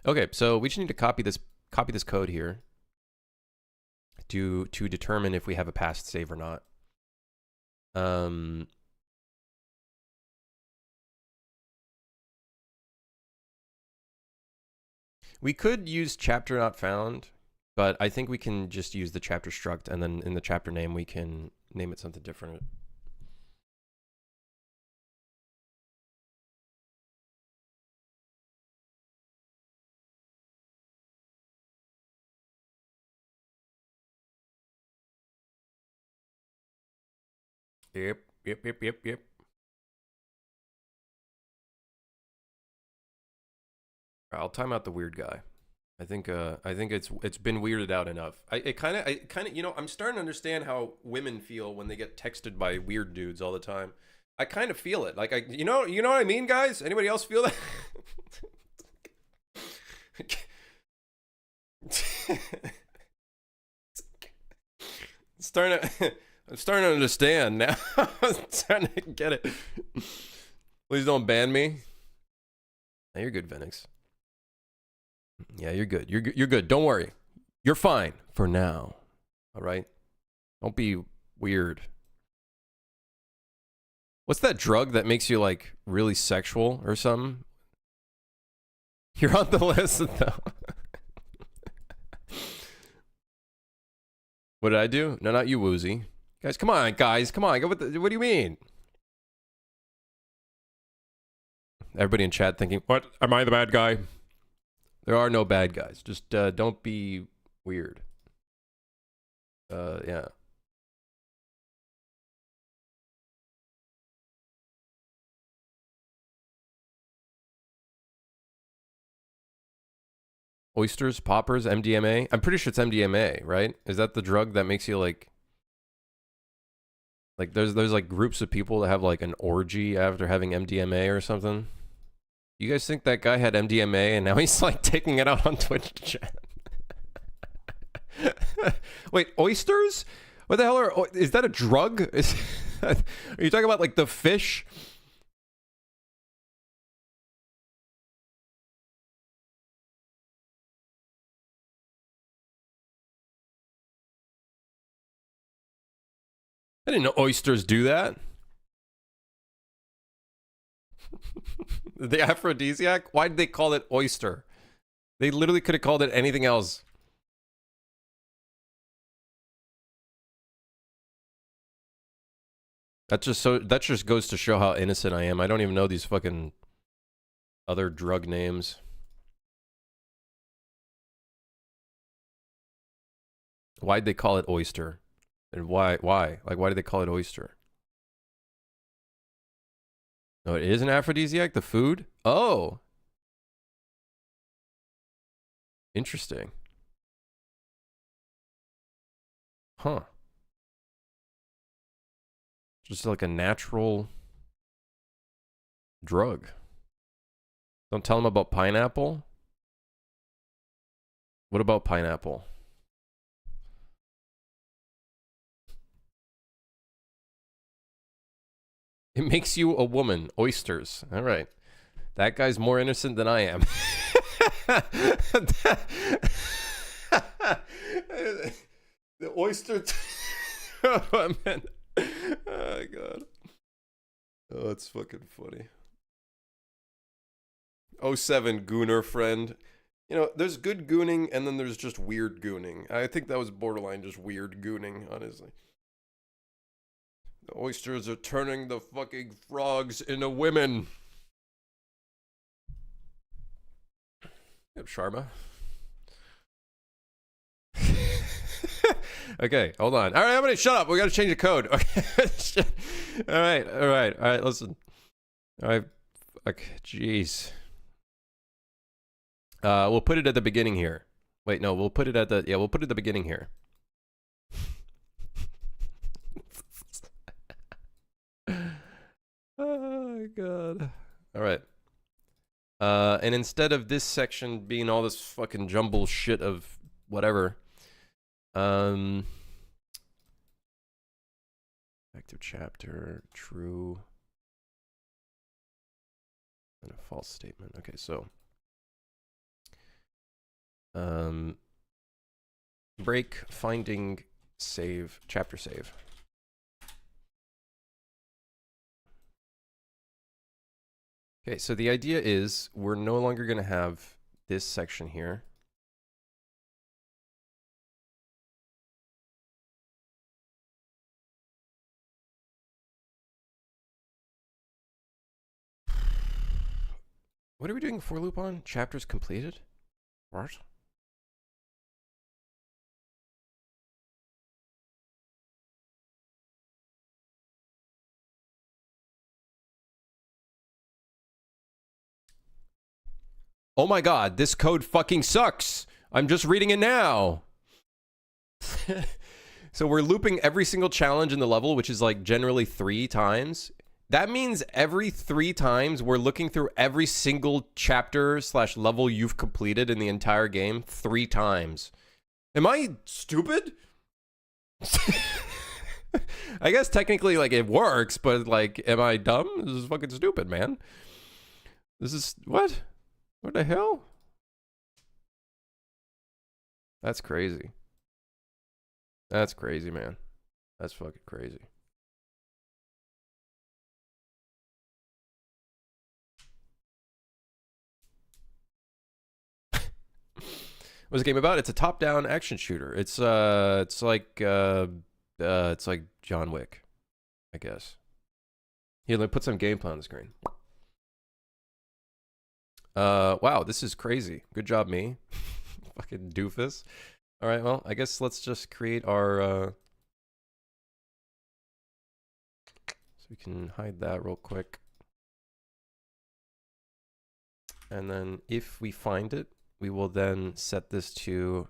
[SPEAKER 1] Okay, so we just need to copy this code here to determine if we have a past save or not. We could use chapter not found, but I think we can just use the chapter struct, and then in the chapter name we can name it something different. Yep. I'll time out the weird guy. I think it's been weirded out enough. It kind of you know, I'm starting to understand how women feel when they get texted by weird dudes all the time. I kind of feel it. Like you know what I mean, guys? Anybody else feel that? I'm starting to understand now. I'm starting to get it. Please don't ban me. Now you're good, Venix. Yeah, you're good. You're good. Don't worry. You're fine for now. All right? Don't be weird. What's that drug that makes you like really sexual or something? You're on the list though. What did I do? No, not you, Woozy. Guys, come on, guys. Come on. What do you mean? Everybody in chat thinking, what? Am I the bad guy? There are no bad guys. Just don't be weird. Yeah. Oysters, poppers, MDMA. I'm pretty sure it's MDMA, right? Is that the drug that makes you like there's like groups of people that have like an orgy after having MDMA or something? You guys think that guy had MDMA and now he's like taking it out on Twitch chat? Wait, oysters? What the hell is that a drug? Are you talking about like the fish? I didn't know oysters do that. The aphrodisiac? Why did they call it oyster? They literally could have called it anything else. That just goes to show how innocent I am. I don't even know these fucking other drug names. Why'd they call it oyster? And why? Like, why did they call it oyster? No, it is an aphrodisiac, the food? Oh. Interesting. Huh. Just like a natural drug. Don't tell them about pineapple. What about pineapple? It makes you a woman. Oysters. All right. That guy's more innocent than I am. The oyster. Oh, man. Oh, God. Oh, it's fucking funny. 07 gooner friend. You know, there's good gooning and then there's just weird gooning. I think that was borderline just weird gooning, honestly. The oysters are turning the fucking frogs into women. Yep, Sharma. Okay, hold on. All right, everybody, shut up. We gotta change the code. Okay. All right. Listen. All right. Okay, jeez. We'll put it at the beginning here. Wait, no, we'll put it at the beginning here. Oh my God. All right. And instead of this section being all this fucking jumble shit of whatever, active chapter, true, and a false statement. Okay, so break, finding, save, chapter save. Okay, so the idea is we're no longer going to have this section here. What are we doing for loop on? Chapters completed? What? Oh my God, this code fucking sucks. I'm just reading it now. So we're looping every single challenge in the level, which is like generally 3 times. That means every 3 times we're looking through every single chapter / level you've completed in the entire game 3 times. Am I stupid? I guess technically like it works, but like, am I dumb? This is fucking stupid, man. This is what? What the hell? That's crazy. That's crazy, man. That's fucking crazy. What's the game about? It's a top-down action shooter. It's like John Wick, I guess. Here, let me put some gameplay on the screen. Wow, this is crazy. Good job, me. Fucking doofus. All right, well, I guess let's just create our so we can hide that real quick. And then if we find it, we will then set this to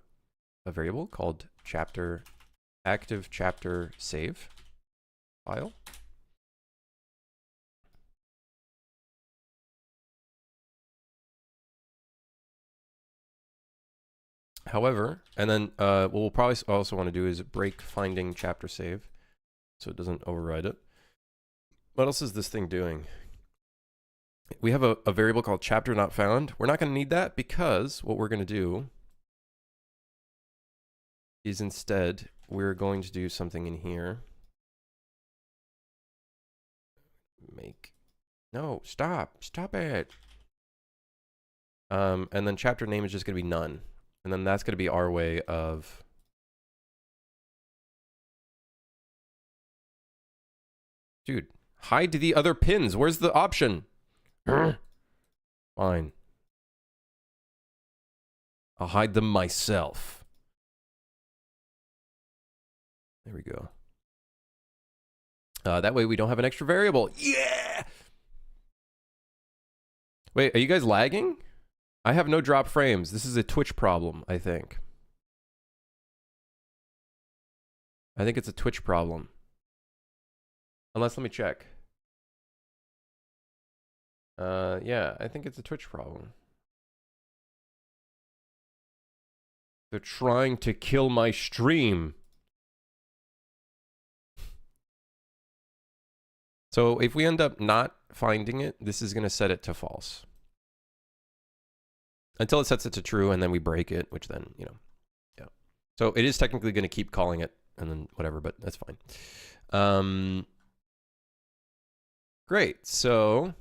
[SPEAKER 1] a variable called chapter active chapter save file. However, and then what we'll probably also want to do is break finding chapter save so it doesn't override it. What else is this thing doing? We have a variable called chapter not found. We're not going to need that because what we're going to do is instead we're going to do something in here. No, stop it. And then chapter name is just going to be none. And then that's going to be our way of dude, hide the other pins. Where's the option? Fine. I'll hide them myself. There we go. That way we don't have an extra variable. Yeah! Wait, are you guys lagging? I have no drop frames. This is a Twitch problem, I think. I think it's a Twitch problem. Unless, let me check. Yeah, I think it's a Twitch problem. They're trying to kill my stream. So if we end up not finding it, this is going to set it to false. Until it sets it to true, and then we break it, which then, you know, yeah. So it is technically going to keep calling it, and then whatever, but that's fine. Great, so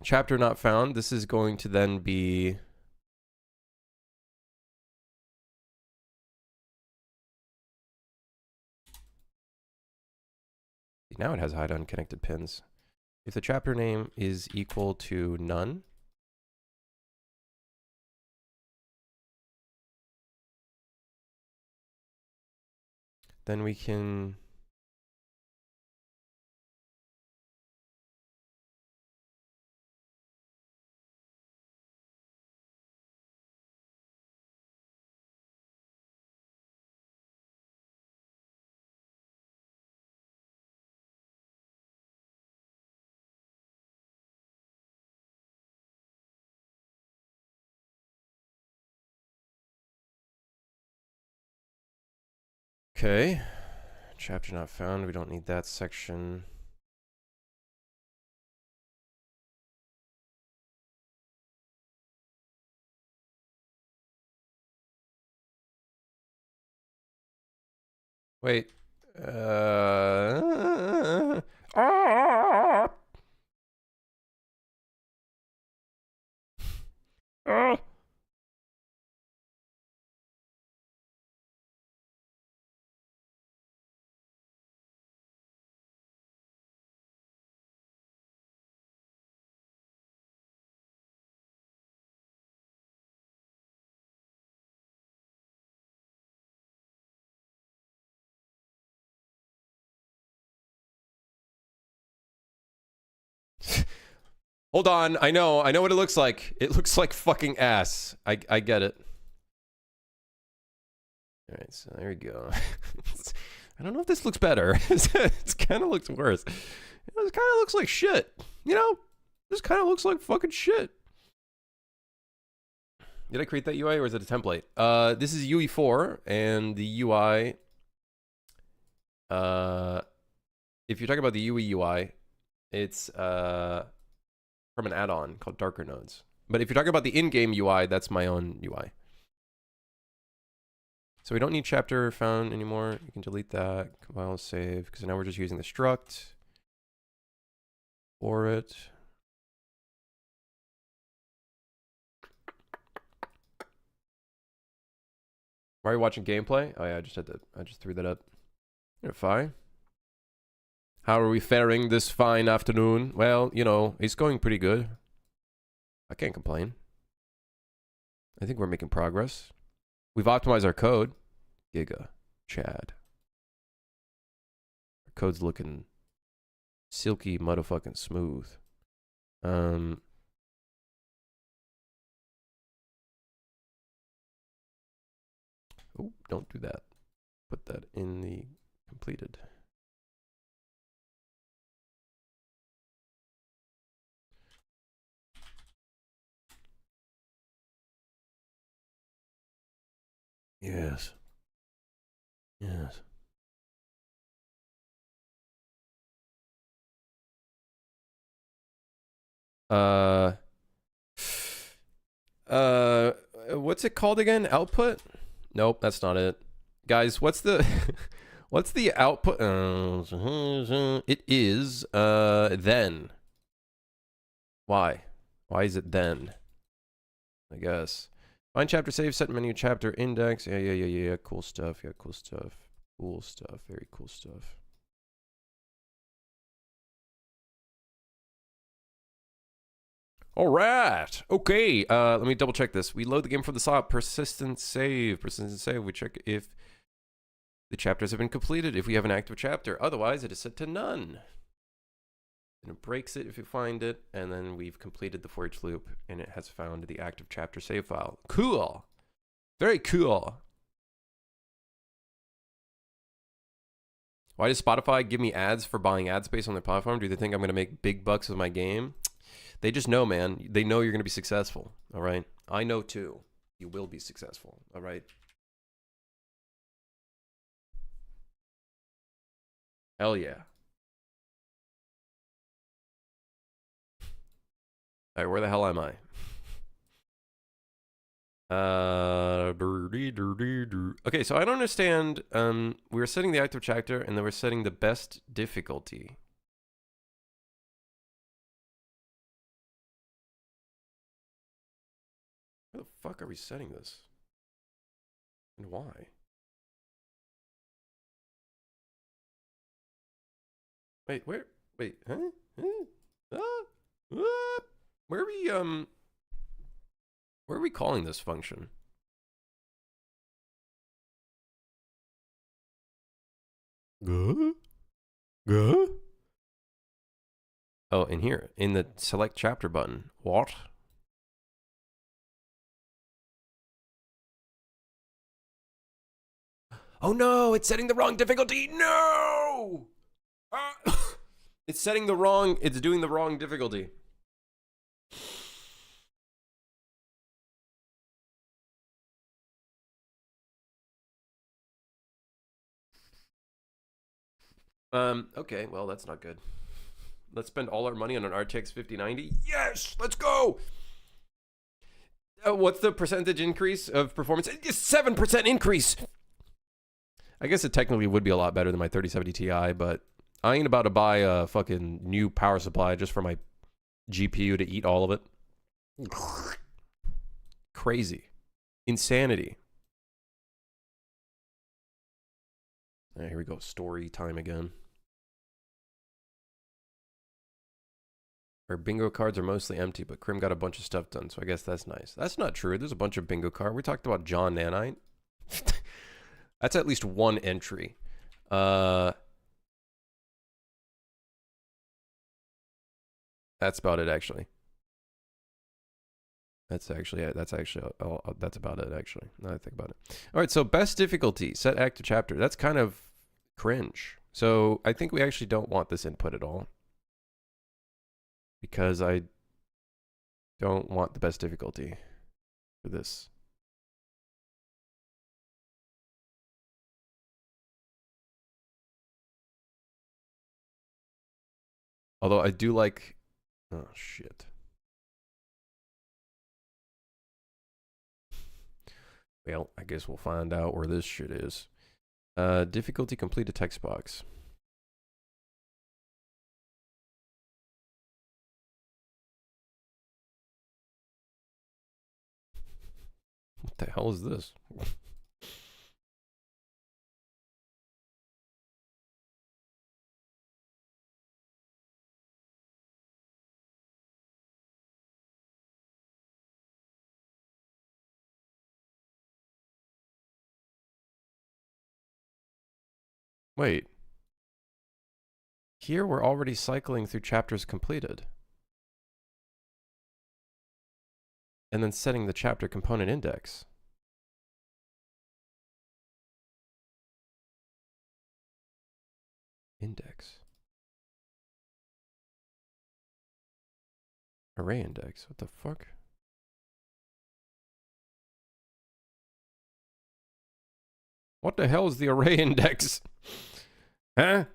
[SPEAKER 1] chapter not found. This is going to then be now it has hide unconnected pins. If the chapter name is equal to none, then we can okay. Chapter not found. We don't need that section. Wait. Hold on. I know what it looks like. It looks like fucking ass. I get it. All right, so there we go. I don't know if this looks better. It kind of looks worse. It kind of looks like shit. You know, this kind of looks like fucking shit. Did I create that UI or is it a template? This is UE4 and the UI. If you're talking about the UE UI, it's from an add-on called Darker Nodes. But if you're talking about the in-game UI, that's my own UI. So we don't need chapter found anymore. You can delete that, compile and save, because now we're just using the struct for it. Why are you watching gameplay? Oh yeah, I just threw that up. You're fine. How are we faring this fine afternoon? Well, you know, it's going pretty good. I can't complain. I think we're making progress. We've optimized our code. Giga. Chad. Our code's looking silky motherfucking smooth. Oh, don't do that. Put that in the completed. Yes. Yes. What's it called again? Output? Nope, that's not it. Guys, what's the what's the output? It is then. Why? Why is it then? I guess. Find chapter save, set menu chapter index. Yeah. Cool stuff. Yeah, cool stuff. Cool stuff. Very cool stuff. All right. Okay. Let me double check this. We load the game from the top. Persistent save. Persistent save. We check if the chapters have been completed. If we have an active chapter. Otherwise, it is set to none. And it breaks it if you find it. And then we've completed the for each loop. And it has found the active chapter save file. Cool. Very cool. Why does Spotify give me ads for buying ad space on their platform? Do they think I'm going to make big bucks with my game? They just know, man. They know you're going to be successful. All right. I know too. You will be successful. All right. Hell yeah. All right. Where the hell am I? Okay. So I don't understand. We were setting the active chapter and then we're setting the best difficulty. Where the fuck are we setting this? And why? Wait, where? Wait, huh? Where are we calling this function? Oh, in here, in the select chapter button. What? Oh no, it's setting the wrong difficulty. No! It's setting the wrong, it's doing the wrong difficulty. Okay, well, that's not good. Let's spend all our money on an RTX 5090. Yes, let's go! What's the percentage increase of performance? 7% increase! I guess it technically would be a lot better than my 3070 Ti, but I ain't about to buy a fucking new power supply just for my GPU to eat all of it. Crazy. Insanity. Here we go. Story time again. Our bingo cards are mostly empty, but Krim got a bunch of stuff done, so I guess that's nice. That's not true. There's a bunch of bingo cards. We talked about John Nanite. That's at least one entry. That's about it, actually. That's about it, actually. Now I think about it. All right, so best difficulty, set active chapter. That's kind of cringe. So I think we actually don't want this input at all. Because I don't want the best difficulty for this. Although I do like... Oh, shit. Well, I guess we'll find out where this shit is. Difficulty complete a text box. What the hell is this? Wait. Here we're already cycling through chapters completed. And then setting the chapter component index. Index. Array index. What the fuck? What the hell is the array index? Huh?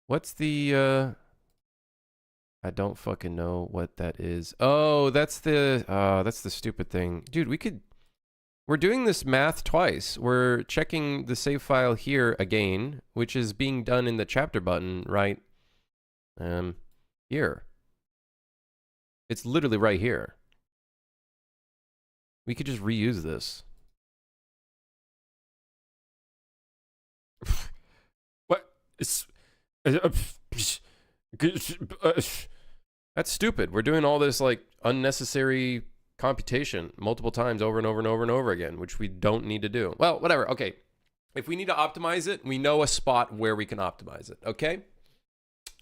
[SPEAKER 1] What's the, I don't fucking know what that is. Oh, that's the stupid thing. Dude, we're doing this math twice. We're checking the save file here again, which is being done in the chapter button, right? Here. It's literally right here. We could just reuse this. What? That's stupid. We're doing all this like unnecessary computation multiple times over and over and over and over again, which we don't need to do. Well, whatever. Okay. If we need to optimize it, we know a spot where we can optimize it. Okay?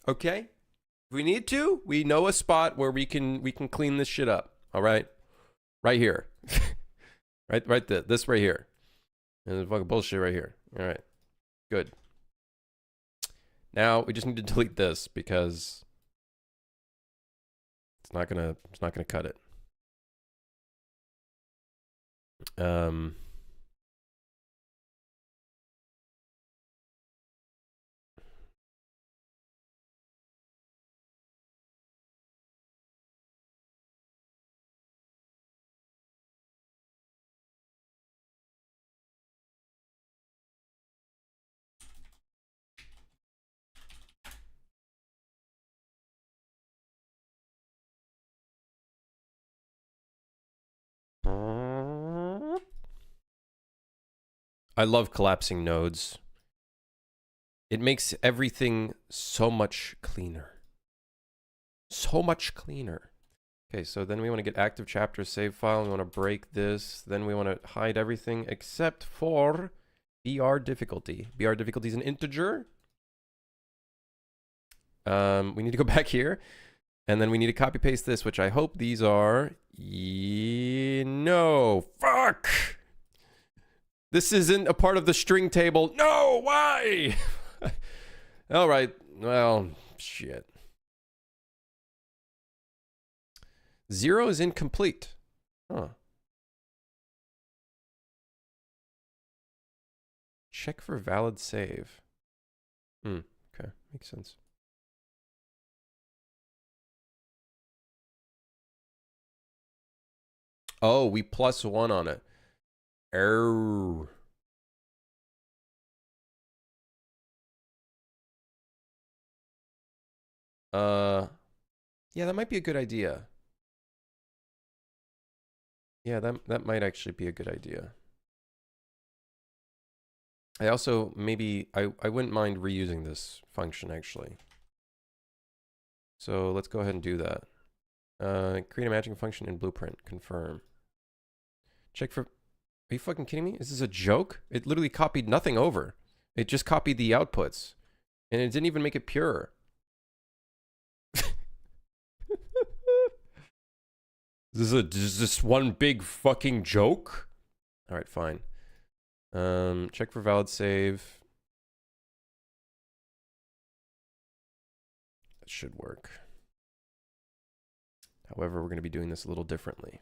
[SPEAKER 1] Okay? If we need to, we know a spot where we can clean this shit up. All right? Right here. right there. This right here. And the fucking bullshit right here. All right. Good. Now we just need to delete this because it's not gonna cut it. I love collapsing nodes. It makes everything so much cleaner. So much cleaner. Okay, so then we want to get active chapter save file. We want to break this. Then we want to hide everything except for BR difficulty. BR difficulty is an integer. We need to go back here. And then we need to copy paste this, which I hope these are... No. Fuck! This isn't a part of the string table. No, why? All right. Well, shit. 0 is incomplete. Huh. Check for valid save. Okay. Makes sense. Oh, we +1 on it. Error. Yeah, that might be a good idea. Yeah, that might actually be a good idea. I also maybe I wouldn't mind reusing this function actually. So let's go ahead and do that. Create a matching function in Blueprint. Confirm. Check for... Are you fucking kidding me? Is this a joke? It literally copied nothing over. It just copied the outputs. And it didn't even make it pure. Is this one big fucking joke? Alright, fine. Check for valid save. That should work. However, we're going to be doing this a little differently.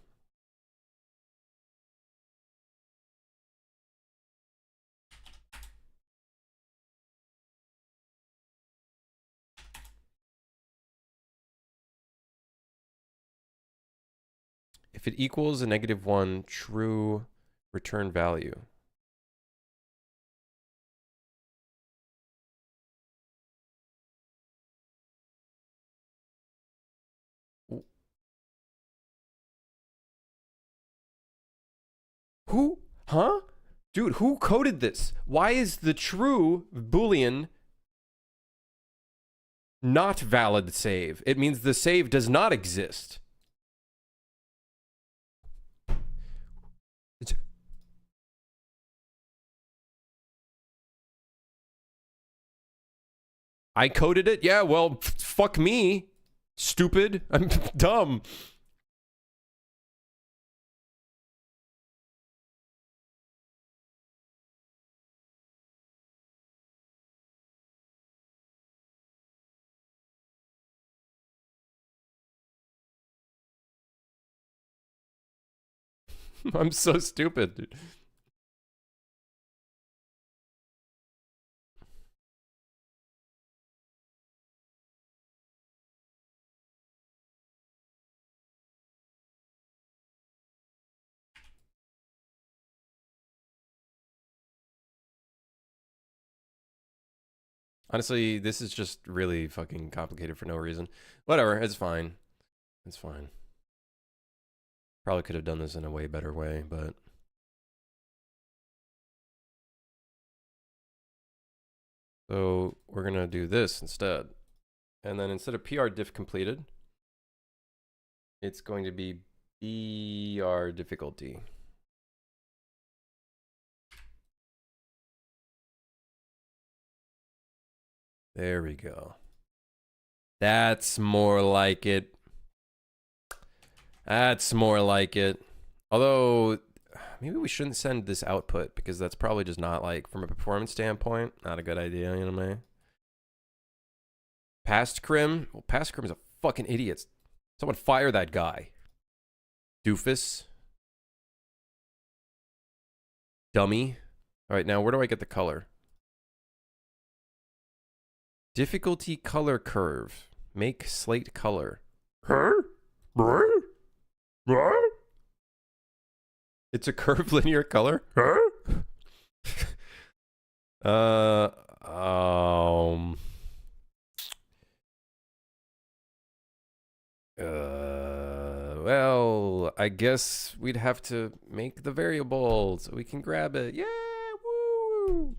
[SPEAKER 1] If it equals a -1 true return value. Who? Huh? Dude, who coded this? Why is the true Boolean not valid save? It means the save does not exist. I coded it? Yeah, well, fuck me. Stupid. I'm dumb. I'm so stupid, dude. Honestly, this is just really fucking complicated for no reason. Whatever, it's fine. It's fine. Probably could have done this in a way better way, but... So we're going to do this instead. And then instead of PR diff completed, it's going to be BR difficulty. There we go. That's more like it. That's more like it. Although, maybe we shouldn't send this output because that's probably just not like, from a performance standpoint, not a good idea, you know what I mean? Past Crim? Well, Past Crim is a fucking idiot. Someone fire that guy. Doofus. Dummy. All right, now where do I get the color? Difficulty color curve. Make slate color.
[SPEAKER 2] Huh? Huh? Huh?
[SPEAKER 1] It's a curved linear color?
[SPEAKER 2] Huh?
[SPEAKER 1] Well, I guess we'd have to make the variable so we can grab it. Yeah, woo!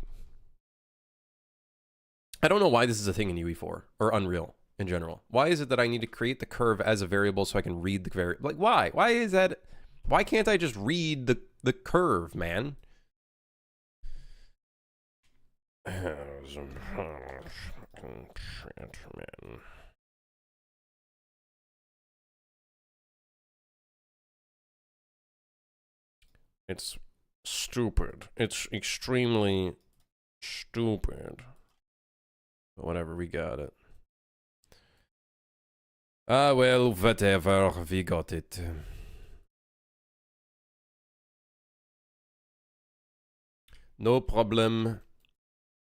[SPEAKER 1] I don't know why this is a thing in UE4 or Unreal in general. Why is it that I need to create the curve as a variable so I can read the variable? Like, why? Why is that? Why can't I just read the curve, man? It's stupid. It's extremely stupid. But whatever, we got it. Ah, well, whatever, we got it. No problem.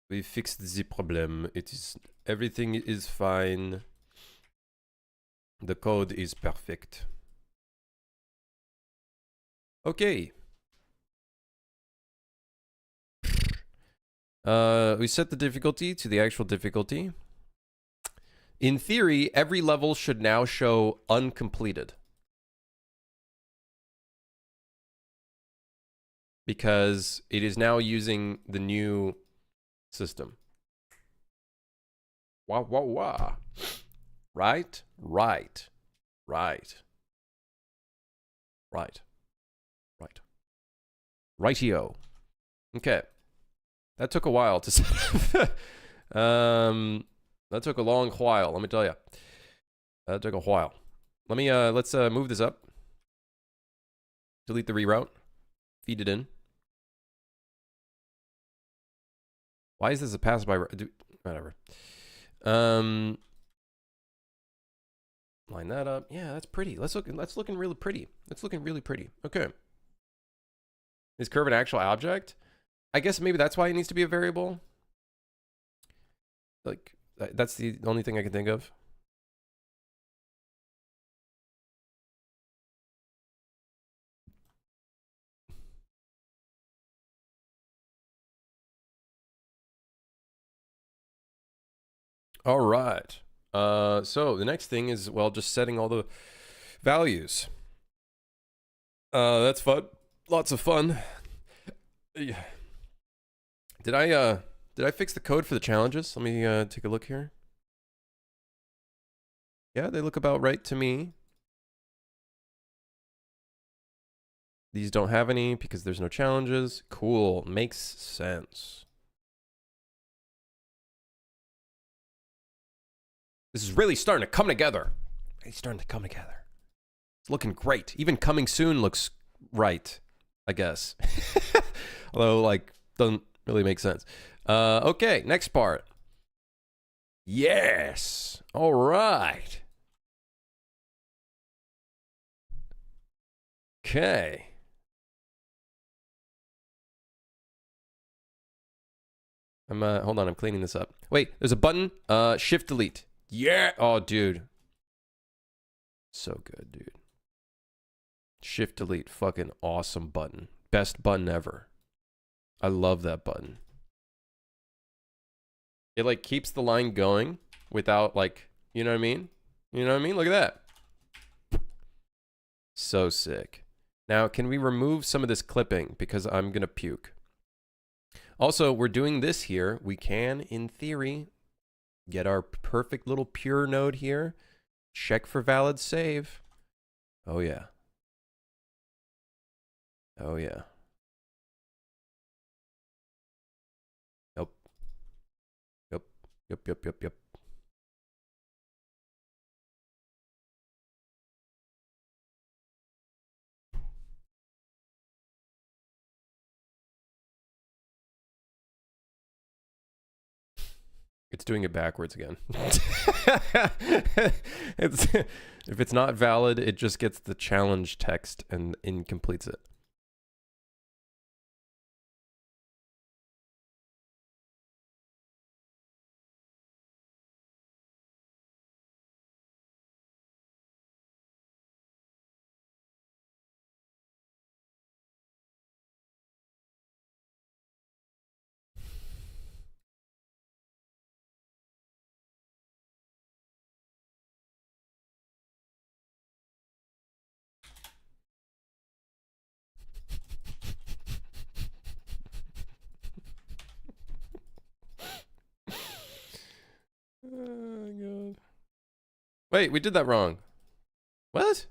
[SPEAKER 1] We fixed the problem. Everything is fine. The code is perfect. Okay. We set the difficulty to the actual difficulty. In theory, every level should now show uncompleted. Because it is now using the new system. Wah, wah, wah. Right? Right. Right. Right. Right. Rightio. Okay. That took a while to set up. That took a long while, let me tell you. That took a while. Let me, let's move this up. Delete the reroute. Feed it in. Why is this a pass by? Whatever. Line that up. Yeah, that's pretty. That's looking really pretty. That's looking really pretty. Okay. Is curve an actual object? I guess maybe that's why it needs to be a variable. Like, that's the only thing I can think of. All right. So the next thing is, well, just setting all the values. That's fun. Lots of fun. Yeah. Did I fix the code for the challenges? Let me take a look here. Yeah, they look about right to me. These don't have any because there's no challenges. Cool. Makes sense. This is really starting to come together. It's starting to come together. It's looking great. Even coming soon looks right, I guess. Although, like, doesn't really make sense. Okay, next part. Yes. All right. Okay. Hold on, I'm cleaning this up. Wait, there's a button. Shift delete. Yeah. Oh, dude. So good, dude. Shift delete. Fucking awesome button. Best button ever. I love that button. It like keeps the line going without like, you know what I mean? You know what I mean? Look at that. So sick. Now, can we remove some of this clipping because I'm going to puke? Also, we're doing this here. We can, in theory, get our perfect little pure node here. Check for valid save. Oh, yeah. Oh, yeah. Yep. Yep. Yep, yep, yep, yep. It's doing it backwards again. If it's not valid, it just gets the challenge text and incompletes it. Oh, God. Wait, we did that wrong. What?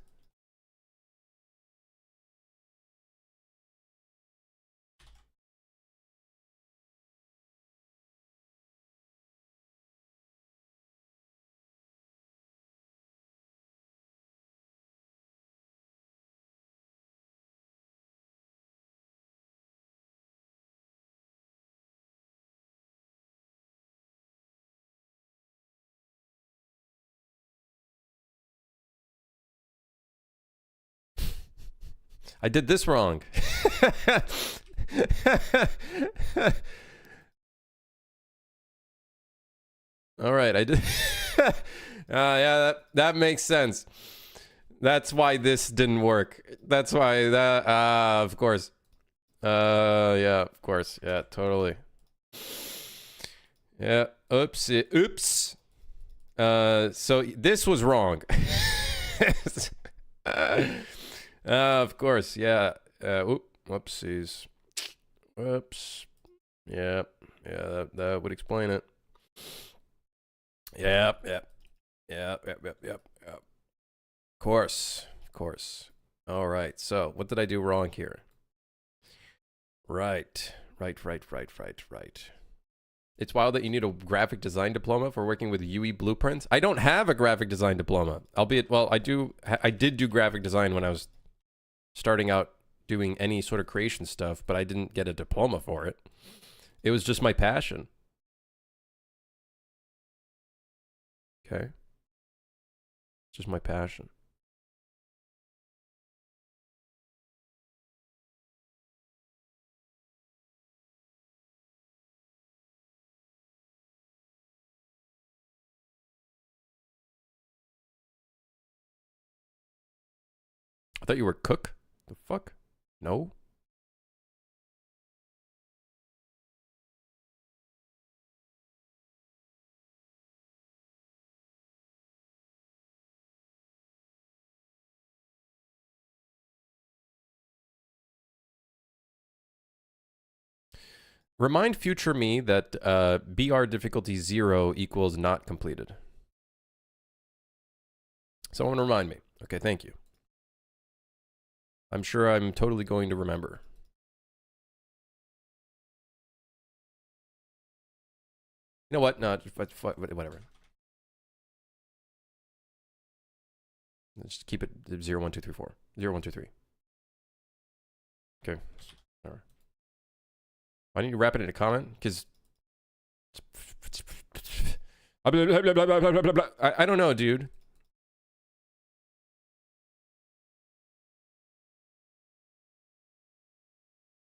[SPEAKER 1] I did this wrong. All right, I did. Yeah, that makes sense. That's why this didn't work. That's why that. Of course. Yeah, of course. Yeah, totally. Yeah. Oopsie. Oops. So this was wrong. Of course. Yeah. Whoopsies. Whoops. Yeah. Yeah. That would explain it. Yep. Yep. Yep. Yep. Yep. Yep. Yep. Of course. Of course. All right. So what did I do wrong here? Right. It's wild that you need a graphic design diploma for working with UE blueprints. I don't have a graphic design diploma, albeit, well, I did do graphic design when I was starting out doing any sort of creation stuff, but I didn't get a diploma for it. It was just my passion. Okay. Just my passion. I thought you were cook. The fuck? No? Remind future me that BR difficulty 0 equals not completed. Someone remind me. Okay, thank you. I'm sure I'm totally going to remember. You know what? No, whatever. Let's keep it 0, 1, 2, 3, 4. 0, 1, 2, 3. Okay. All right. Why didn't you wrap it in a comment? Because I don't know, dude.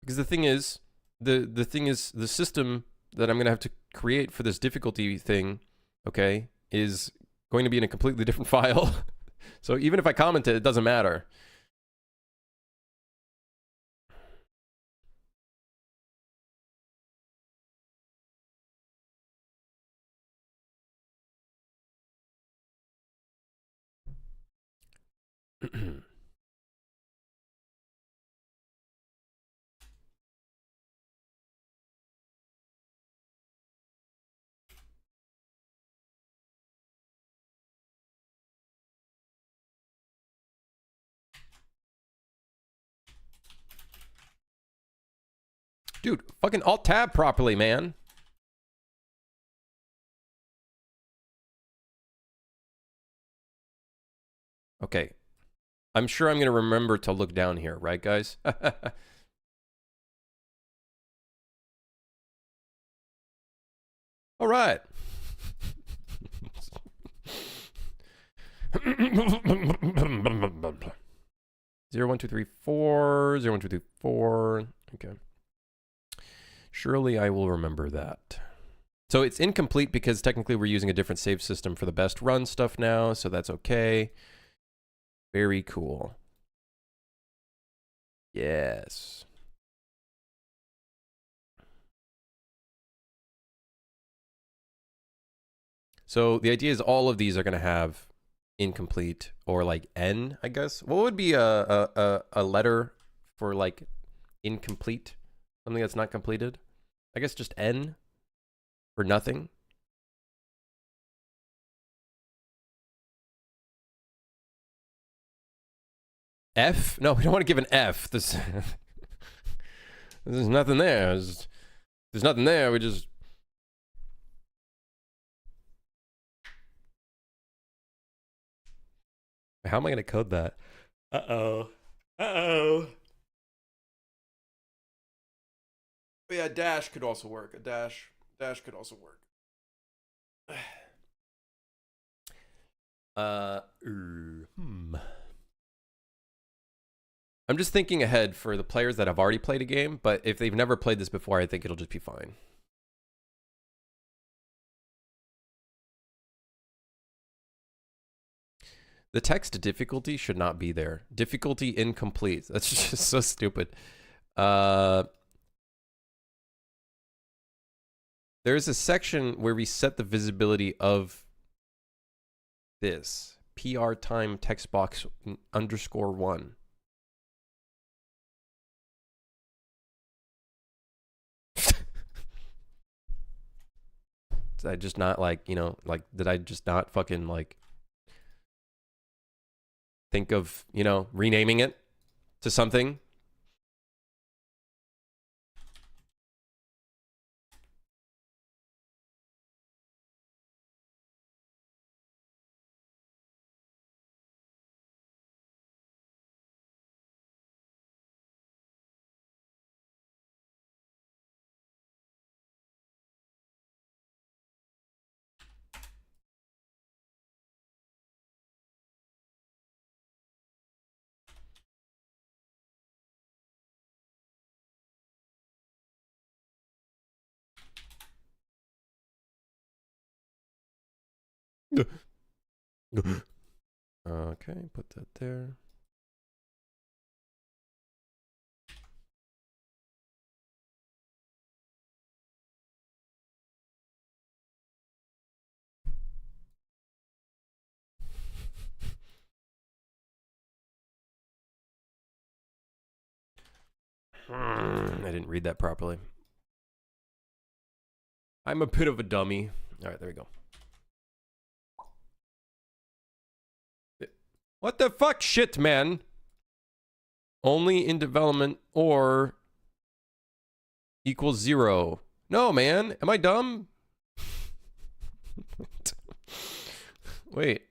[SPEAKER 1] Because the thing is, the system that I'm gonna have to create for this difficulty thing, okay, is going to be in a completely different file. So even if I comment it, it doesn't matter. Dude, fucking Alt-Tab properly, man. Okay. I'm sure I'm going to remember to look down here, right, guys? All right. 0, 1, 2, 3, 4. 0, 1, 2, 3, 4. Okay. Surely I will remember that. So it's incomplete because technically we're using a different save system for the best run stuff now, so that's okay. Very cool. Yes. So the idea is all of these are going to have incomplete or like N, I guess. What would be a letter for like incomplete? Something that's not completed? I guess just N for nothing. F? No, we don't want to give an F. There's nothing there. There's nothing there. We just... How am I going to code that? Uh-oh. Uh-oh. But yeah, dash could also work. A dash could also work. I'm just thinking ahead for the players that have already played a game, but if they've never played this before, I think it'll just be fine. The text difficulty should not be there. Difficulty incomplete. That's just so stupid. There's a section where we set the visibility of this. PR time text box _1. Did I just not like, did I just not fucking like think of, renaming it to something? Okay, put that there. I didn't read that properly. I'm a bit of a dummy. All right, there we go. What the fuck? Shit, man. Only in development or equals 0. No, man. Am I dumb? Wait.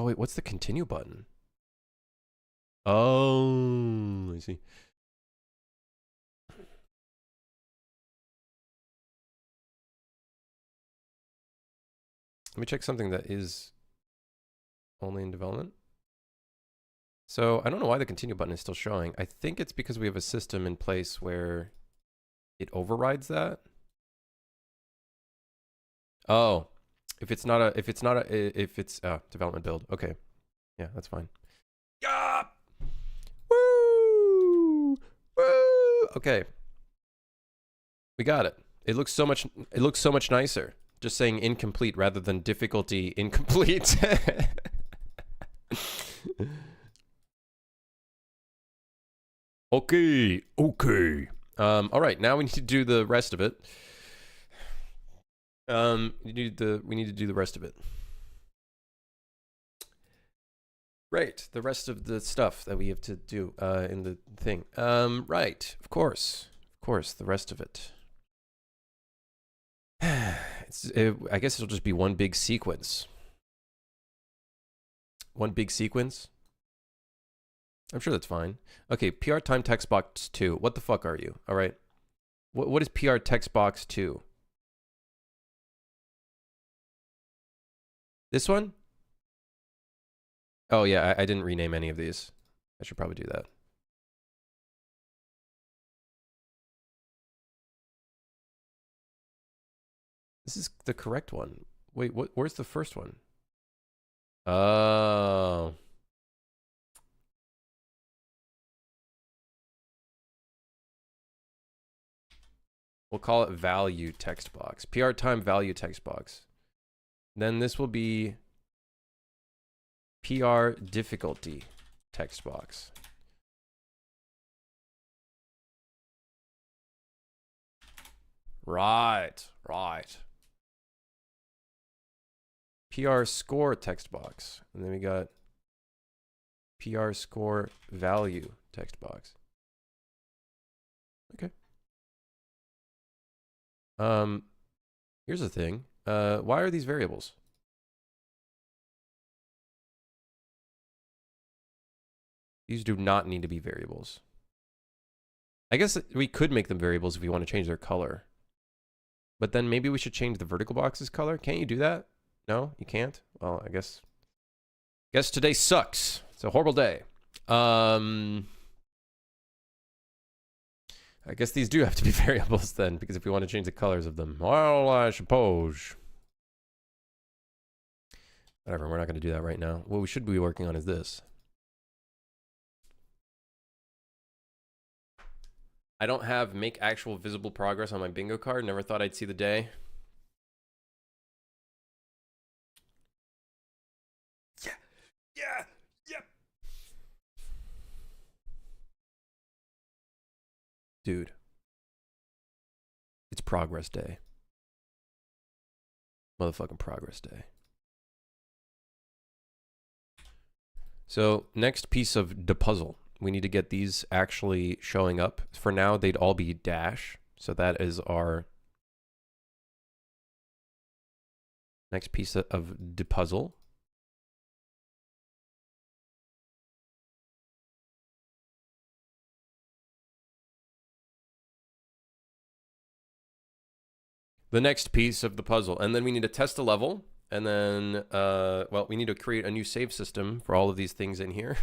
[SPEAKER 1] Oh, wait, what's the continue button? Oh, I see. Let me check something that is only in development. So I don't know why the continue button is still showing. I think it's because we have a system in place where it overrides that. Oh, if it's development build. Okay. Yeah, that's fine. Yeah. Woo! Woo! Okay. We got it. It looks so much nicer. Just saying incomplete rather than difficulty incomplete. Okay. All right, now we need to do the rest of it. We need to do the rest of it. Right, the rest of the stuff that we have to do in the thing. Right, of course, the rest of it. I guess it'll just be one big sequence. One big sequence. I'm sure that's fine. Okay, PR time text box 2. What the fuck are you? All right. What is PR text box 2? This one? Oh yeah, I didn't rename any of these. I should probably do that. This is the correct one. Wait, where's the first one? Oh. We'll call it value text box. PR time value text box. Then this will be PR difficulty text box. Right. PR score text box. And then we got PR score value text box. Okay. Here's the thing. Why are these variables? These do not need to be variables. I guess we could make them variables if we want to change their color. But then maybe we should change the vertical box's color. Can't you do that? No, you can't? Well, I guess today sucks. It's a horrible day. I guess these do have to be variables then, because if we want to change the colors of them. Well, I suppose. Whatever, we're not going to do that right now. What we should be working on is this. I don't have make actual visible progress on my bingo card. Never thought I'd see the day. Yeah. Dude. It's progress day. Motherfucking progress day. So, next piece of the puzzle. We need to get these actually showing up. For now, they'd all be dash. So that is our next piece of the puzzle. The next piece of the puzzle. And then we need to test a level. And then, well, we need to create a new save system for all of these things in here.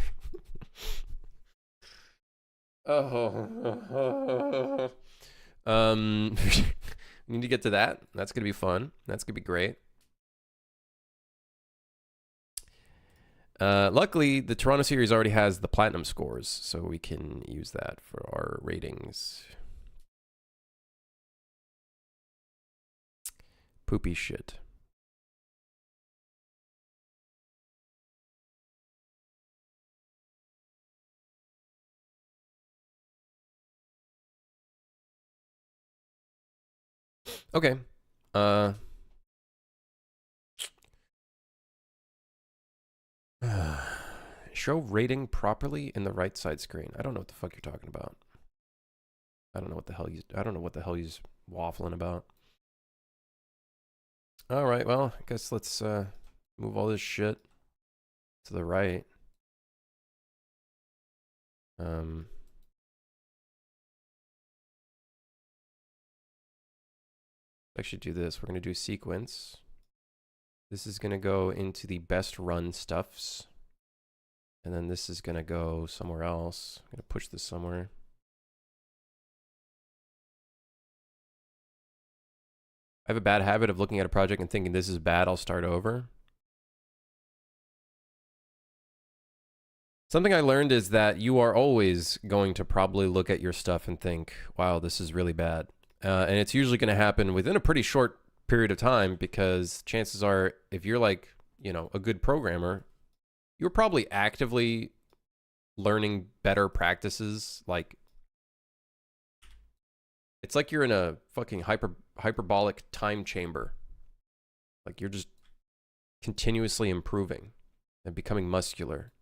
[SPEAKER 1] Oh. We need to get to that. That's going to be fun. That's going to be great. Luckily, the Toronto series already has the platinum scores, so we can use that for our ratings. Poopy shit. Okay. Show rating properly in the right side screen. I don't know what the fuck you're talking about. I don't know what the hell he's waffling about. All right, well, I guess let's move all this shit to the right. Actually do this. We're going to do sequence. This is going to go into the best run stuffs. And then this is going to go somewhere else. I'm going to push this somewhere. I have a bad habit of looking at a project and thinking this is bad, I'll start over. Something I learned is that you are always going to probably look at your stuff and think, wow, this is really bad. And it's usually going to happen within a pretty short period of time, because chances are, if you're like, you know, a good programmer, you're probably actively learning better practices. Like, it's like you're in a fucking hyperbolic time chamber. Like, you're just continuously improving and becoming muscular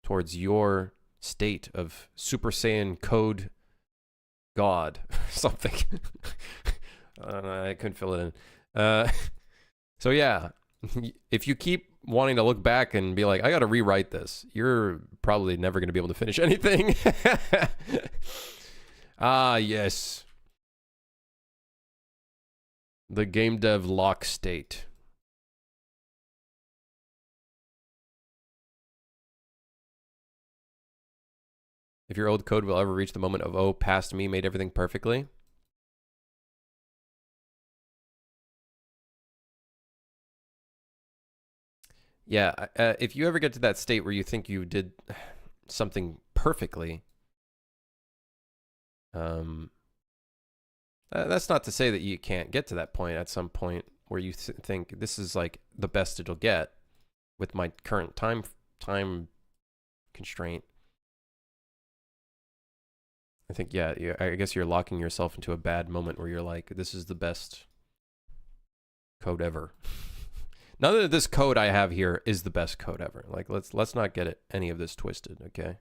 [SPEAKER 1] towards your state of Super Saiyan code God. Something. I don't know, I couldn't fill it in. So yeah, if you keep wanting to look back and be like, I got to rewrite this, you're probably never going to be able to finish anything. Ah, yes. The game dev lock state. If your old code will ever reach the moment of, oh, past me made everything perfectly. Yeah, if you ever get to that state where you think you did something perfectly, that's not to say that you can't get to that point at some point where you think this is like the best it'll get with my current time constraint. I think, yeah, I guess you're locking yourself into a bad moment where you're like, this is the best code ever. None of this code I have here is the best code ever. Like, let's not get any of this twisted, okay?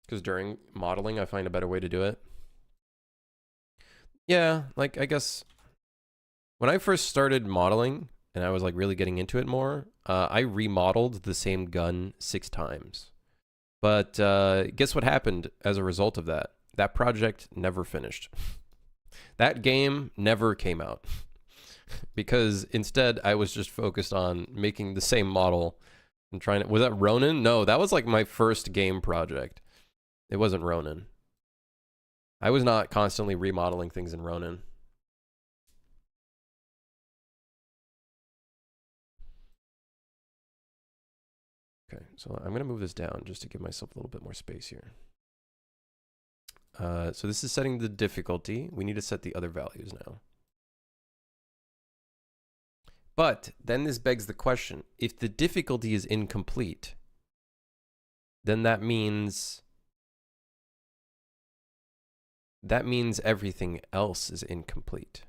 [SPEAKER 1] Because during modeling, I find a better way to do it. Yeah, like, I guess when I first started modeling and I was like really getting into it more, I remodeled the same gun 6 times. But guess what happened as a result of that? That project never finished. That game never came out. Because instead, I was just focused on making the same model and trying to... Was that Ronin? No, that was like my first game project. It wasn't Ronin. I was not constantly remodeling things in Ronin. Okay, so I'm going to move this down just to give myself a little bit more space here. So this is setting the difficulty. We need to set the other values now. But then this begs the question, if the difficulty is incomplete, then that means everything else is incomplete.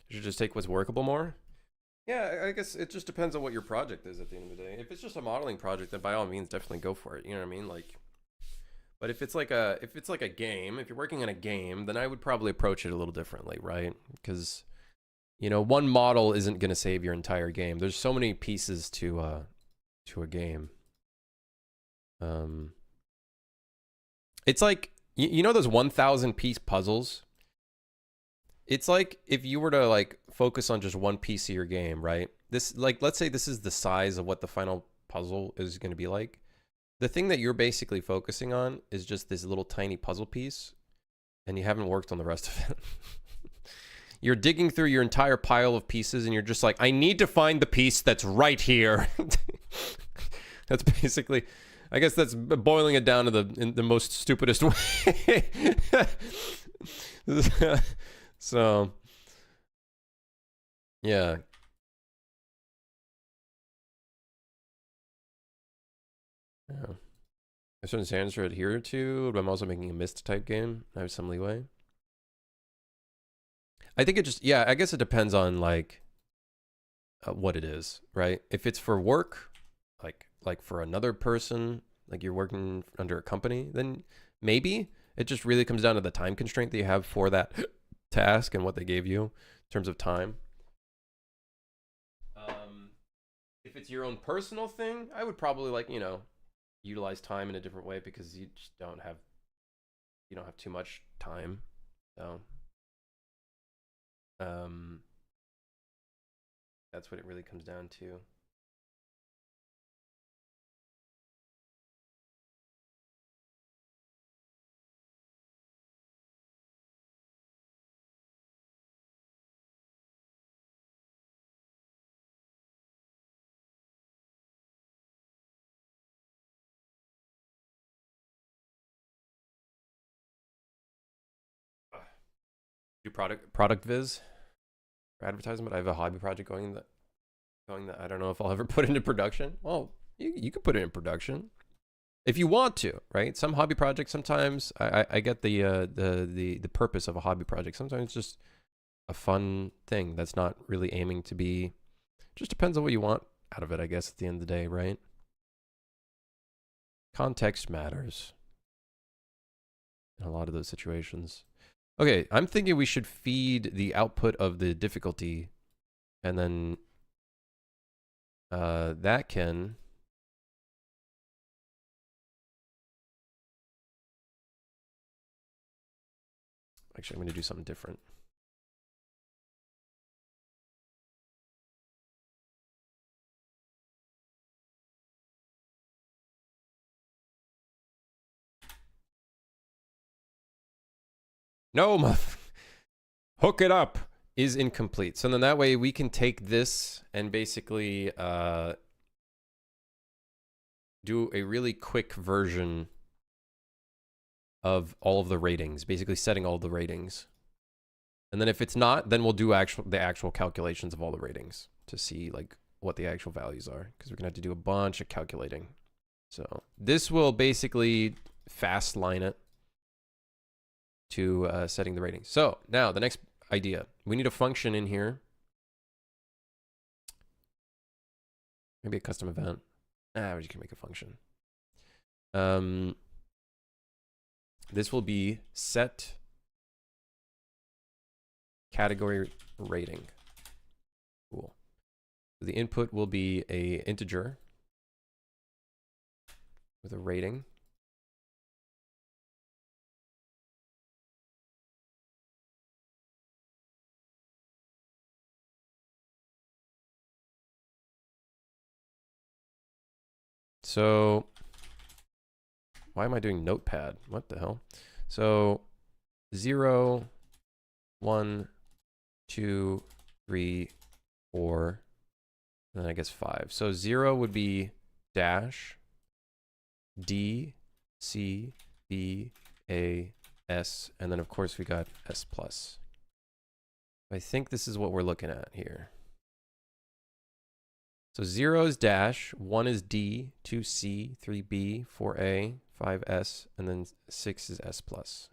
[SPEAKER 1] You should just take what's workable more? Yeah, I guess it just depends on what your project is at the end of the day. If it's just a modeling project, then by all means, definitely go for it. You know what I mean? Like, but if it's like a game, if you're working on a game, then I would probably approach it a little differently, right? Because, you know, one model isn't going to save your entire game. There's so many pieces to a game. It's like, you know those 1,000 piece puzzles? It's like if you were to like focus on just one piece of your game, right? This, like, let's say this is the size of what the final puzzle is going to be like. The thing that you're basically focusing on is just this little tiny puzzle piece, and you haven't worked on the rest of it. You're digging through your entire pile of pieces, and you're just like, I need to find the piece that's right here. That's basically, I guess that's boiling it down to in the most stupidest way. So, yeah. Yeah. If certain standards are adhered to, but I'm also making a Myst type game, I have some leeway. I think it just, yeah, I guess it depends on like what it is, right? If it's for work, like for another person, like you're working under a company, then maybe it just really comes down to the time constraint that you have for that task and what they gave you in terms of time. If it's your own personal thing, I would probably like, you know, utilize time in a different way because you just don't have too much time. So that's what it really comes down to. Do product viz for advertisement. I have a hobby project going that I don't know if I'll ever put into production. Well, you could put it in production if you want to, right? Some hobby projects, sometimes I get the purpose of a hobby project. Sometimes it's just a fun thing that's not really aiming to be, just depends on what you want out of it, I guess, at the end of the day, right? Context matters in a lot of those situations. Okay, I'm thinking we should feed the output of the difficulty, and then that can actually, I'm going to do something different. No, hook it up is incomplete. So then that way we can take this and basically do a really quick version of all of the ratings, basically setting all the ratings. And then if it's not, then we'll do the actual calculations of all the ratings to see like what the actual values are, because we're gonna have to do a bunch of calculating. So this will basically fast line it to setting the ratings. So now the next idea, we need a function in here. Maybe a custom event. We're just gonna make a function. This will be set category rating. Cool. So the input will be a integer with a rating. So why am I doing Notepad? What the hell? So 0, 1, 2, 3, 4, and then I guess 5. So 0 would be dash D, C, B, A, S, and then of course we got S plus. I think this is what we're looking at here. So 0 is dash, 1 is D, 2 C, 3 B, 4 A, 5 S, and then 6 is S plus.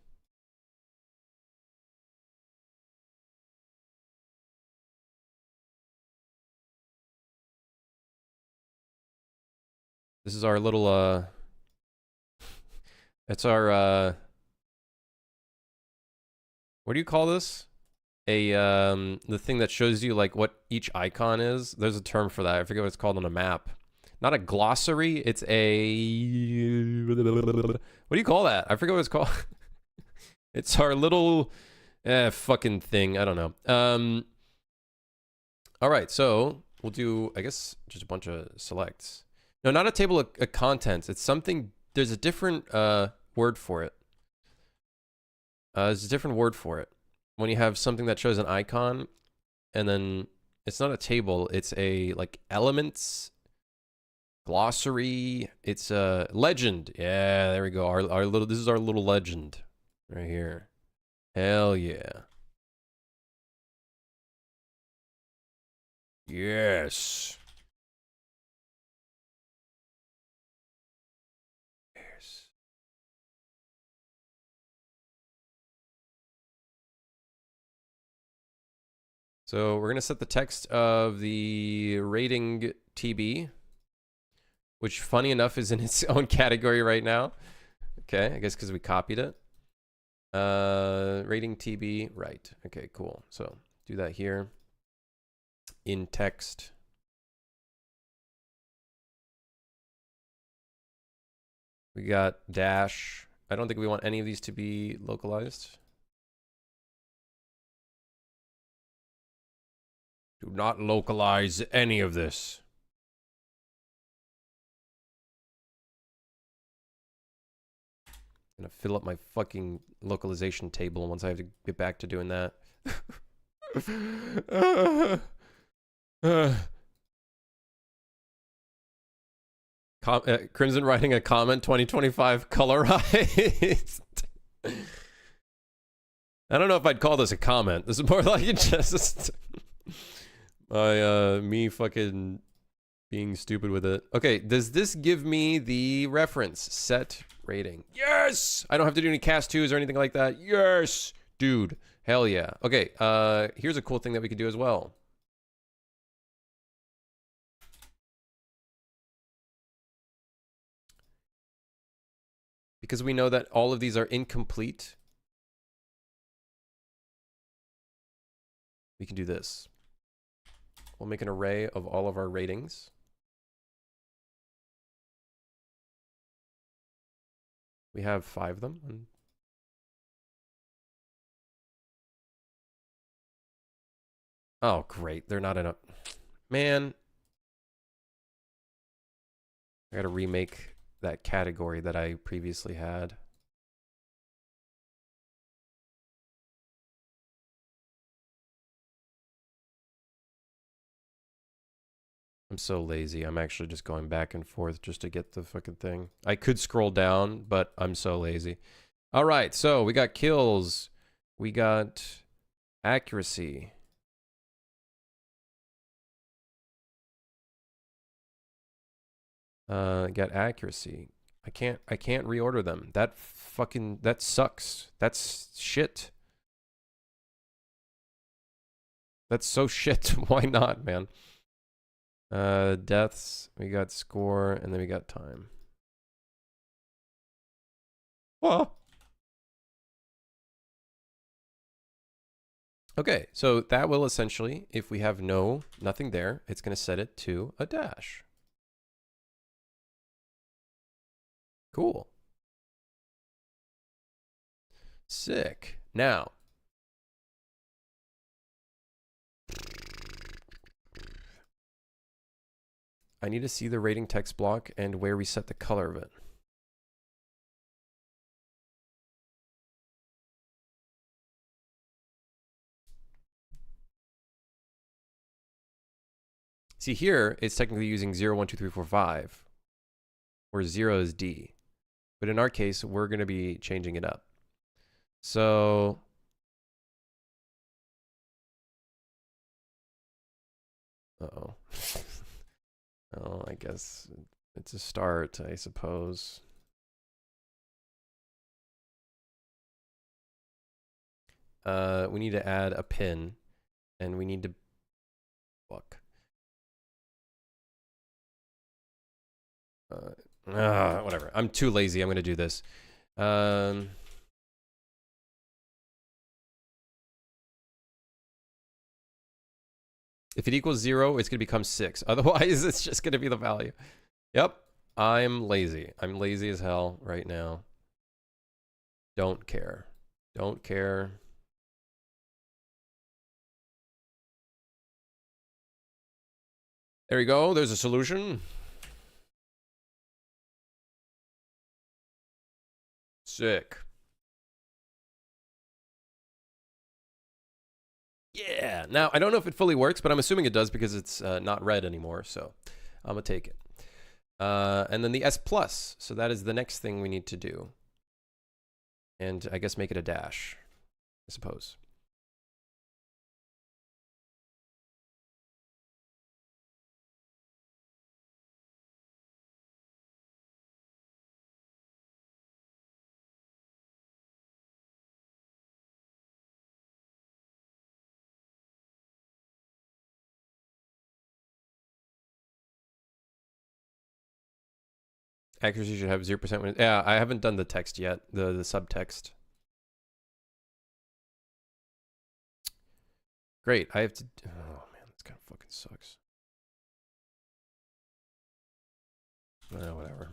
[SPEAKER 1] This is our little it's our what do you call this? The thing that shows you like what each icon is. There's a term for that. I forget what it's called on a map. not a glossary. It's a, what do you call that? I forget what it's called. It's our little fucking thing. I don't know. All right, so we'll do, I guess, just a bunch of selects. No, not a table of contents. It's something, there's a different word for it. There's a different word for it. When you have something that shows an icon, and then it's not a table, it's a, like, elements, glossary, it's a legend. Yeah, there we go. Our little, this is our little legend right here. Hell yeah. Yes. Yes. So we're going to set the text of the rating TB, which funny enough is in its own category right now. Okay, I guess because we copied it. Rating TB, right. Okay, cool. So do that here. In text. We got dash. I don't think we want any of these to be localized. Do not localize any of this. I'm gonna fill up my fucking localization table once I have to get back to doing that. Crimson writing a comment 2025 colorized. I don't know if I'd call this a comment. This is more like just me fucking being stupid with it. Okay, does this give me the reference set rating? Yes! I don't have to do any cast 2s or anything like that. Yes! Dude, hell yeah. Okay, here's a cool thing that we could do as well. Because we know that all of these are incomplete, we can do this. We'll make an array of all of our ratings. We have 5 of them. Oh, great. They're not in a... Man. I gotta remake that category that I previously had. I'm so lazy. I'm actually just going back and forth just to get the fucking thing. I could scroll down, but I'm so lazy. All right, so we got kills. We got accuracy. Got accuracy. I can't reorder them. That sucks. That's shit. That's so shit. Why not, man? Deaths, we got score, and then we got time. Whoa. Okay, so that will essentially, if we have nothing there, it's going to set it to a dash. Cool. Sick. Now, I need to see the rating text block and where we set the color of it. See here, it's technically using 0, 1, 2, 3, 4, 5, where 0 is D. But in our case, we're going to be changing it up. So uh-oh. Oh, I guess it's a start, I suppose. We need to add a pin, and we need to fuck. Whatever. I'm too lazy. I'm gonna do this. If it equals 0, it's gonna become 6. Otherwise, it's just gonna be the value. Yep. I'm lazy. I'm lazy as hell right now. Don't care. Don't care. There you go. There's a solution. Sick. Yeah. Now, I don't know if it fully works, but I'm assuming it does because it's not red anymore. So I'm going to take it. And then the S plus. So that is the next thing we need to do. And I guess make it a dash, I suppose. Accuracy should have 0%. Yeah, I haven't done the text yet, the subtext. Great. I have to. Oh man, this kind of fucking sucks. Whatever.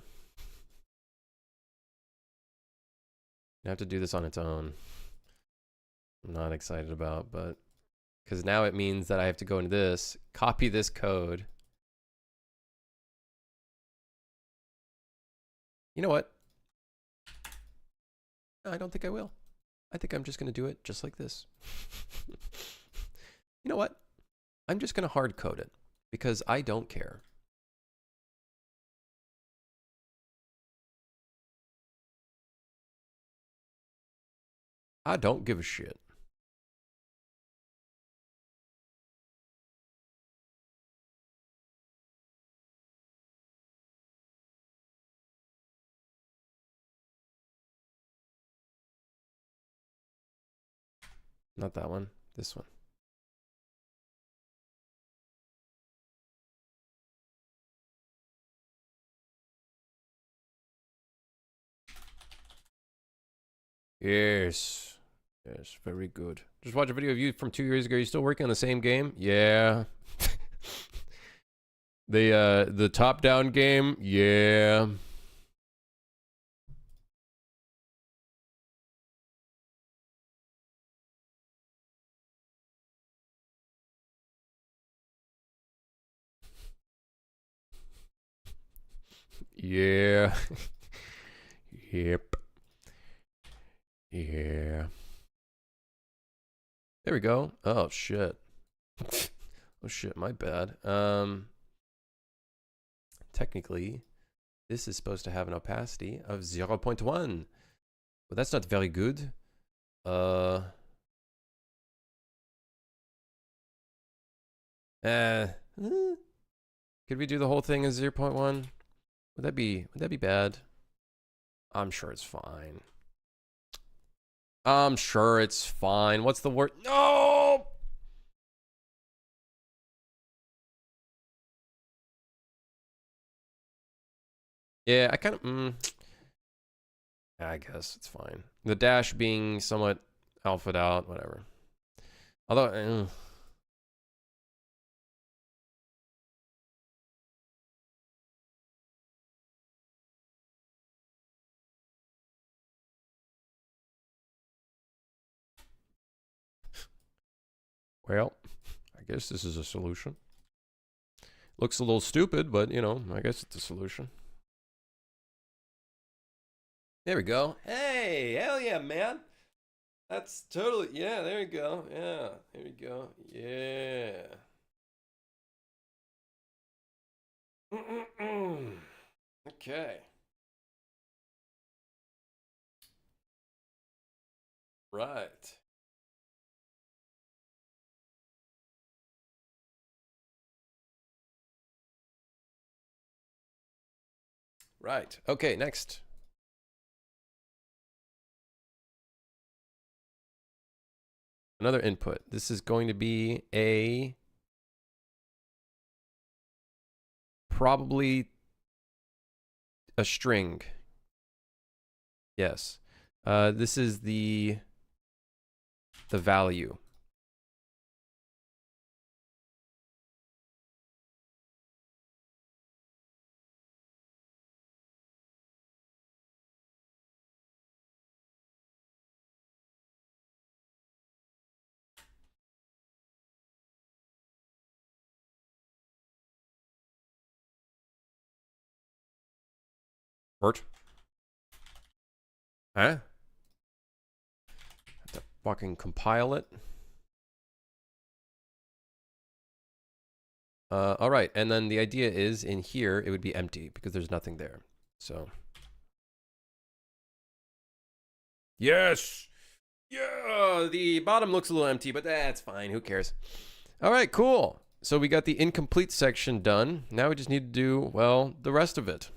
[SPEAKER 1] I have to do this on its own. I'm not excited about, but because now it means that I have to go into this, copy this code. You know what? I don't think I will. I think I'm just going to do it just like this. You know what? I'm just going to hard code it because I don't care. I don't give a shit. Not that one. This one. Yes. Yes, very good. Just watch a video of you from 2 years ago. You still working on the same game? Yeah. The top-down game? Yeah. Yeah. Yep. Yeah. There we go. Oh shit. Oh shit, my bad. Technically, this is supposed to have an opacity of 0.1. But that's not very good. Could we do the whole thing as 0.1? Would that be bad? I'm sure it's fine. I'm sure it's fine. What's the word? No! Yeah, I kind of... I guess it's fine. The dash being somewhat alphaed out, whatever. Although... Well, I guess this is a solution. Looks a little stupid, but, you know, I guess it's a solution. There we go. Hey, hell yeah, man. That's totally, yeah, there you go. Yeah, there you go. Yeah. Okay. Right. Right. Okay, next. Another input. This is going to be a probably a string. Yes. This is the value. Bert? Huh? Have to fucking compile it. All right, and then the idea is in here it would be empty because there's nothing there. So. Yes! Yeah! The bottom looks a little empty, but that's fine. Who cares? All right, cool. So we got the incomplete section done. Now we just need to do, well, the rest of it.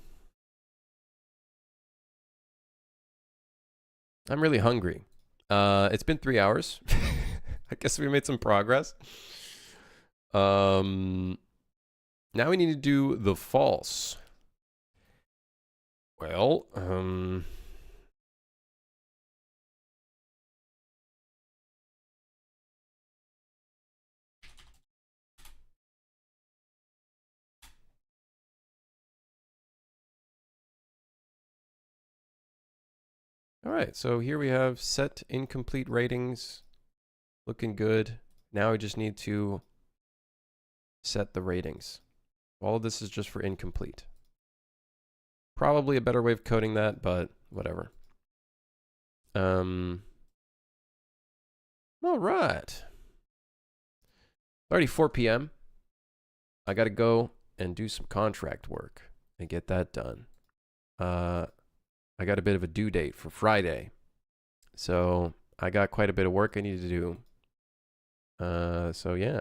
[SPEAKER 1] I'm really hungry. It's been 3 hours. I guess we made some progress. Now we need to do the false. Well, all right, so here we have set incomplete ratings. Looking good. Now we just need to set the ratings. All of this is just for incomplete. Probably a better way of coding that, but whatever. All right. It's already 4 p.m. I got to go and do some contract work and get that done. I got a bit of a due date for Friday. So I got quite a bit of work I need to do. So yeah.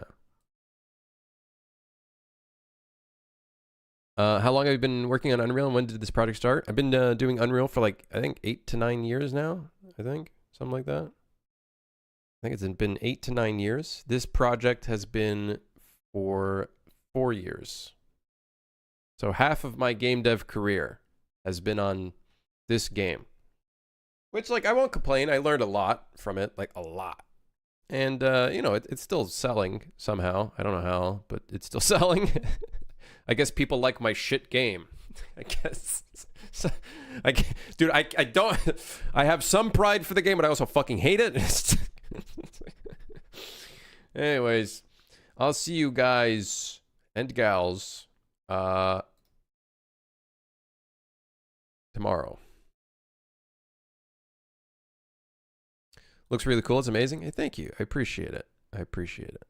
[SPEAKER 1] How long have you been working on Unreal, and when did this project start? I've been doing Unreal for like, I think 8 to 9 years now. I think something like that. I think it's been 8 to 9 years. This project has been for 4 years. So half of my game dev career has been on this game. Which, like, I won't complain. I learned a lot from it, like a lot. And, you know, it's still selling somehow. I don't know how, but it's still selling. I guess people like my shit game. I guess. So, dude, I don't. I have some pride for the game, but I also fucking hate it. Anyways, I'll see you guys and gals tomorrow. Looks really cool. It's amazing. Hey, thank you. I appreciate it. I appreciate it.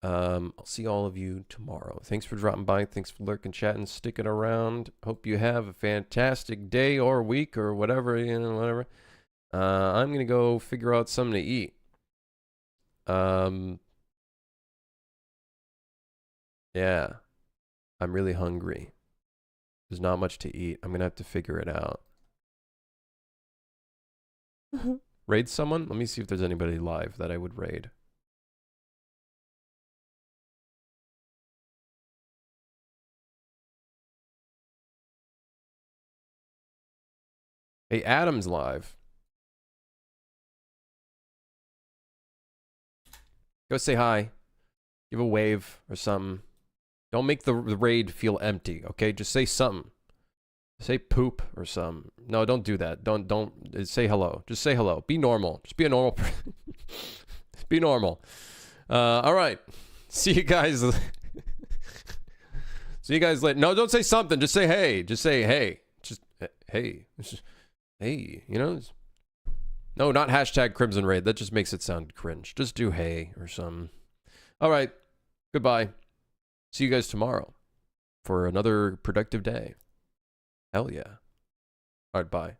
[SPEAKER 1] I'll see all of you tomorrow. Thanks for dropping by. Thanks for lurking, chatting, sticking around. Hope you have a fantastic day or week or whatever, you know, whatever. I'm gonna go figure out something to eat. Yeah, I'm really hungry. There's not much to eat. I'm gonna have to figure it out. Raid someone? Let me see if there's anybody live that I would raid. Hey, Adam's live. Go say hi. Give a wave or something. Don't make the raid feel empty, okay? Just say something. Say poop or something. No, don't do that. Don't say hello. Just say hello. Be normal. Just be a normal person. Be normal. All right. See you guys. See you guys later. No, don't say something. Just say hey. Just say hey. Just hey. Just, hey. You know? No, not hashtag Crimson Raid. That just makes it sound cringe. Just do hey or something. All right. Goodbye. See you guys tomorrow for another productive day. Hell yeah. All right, bye.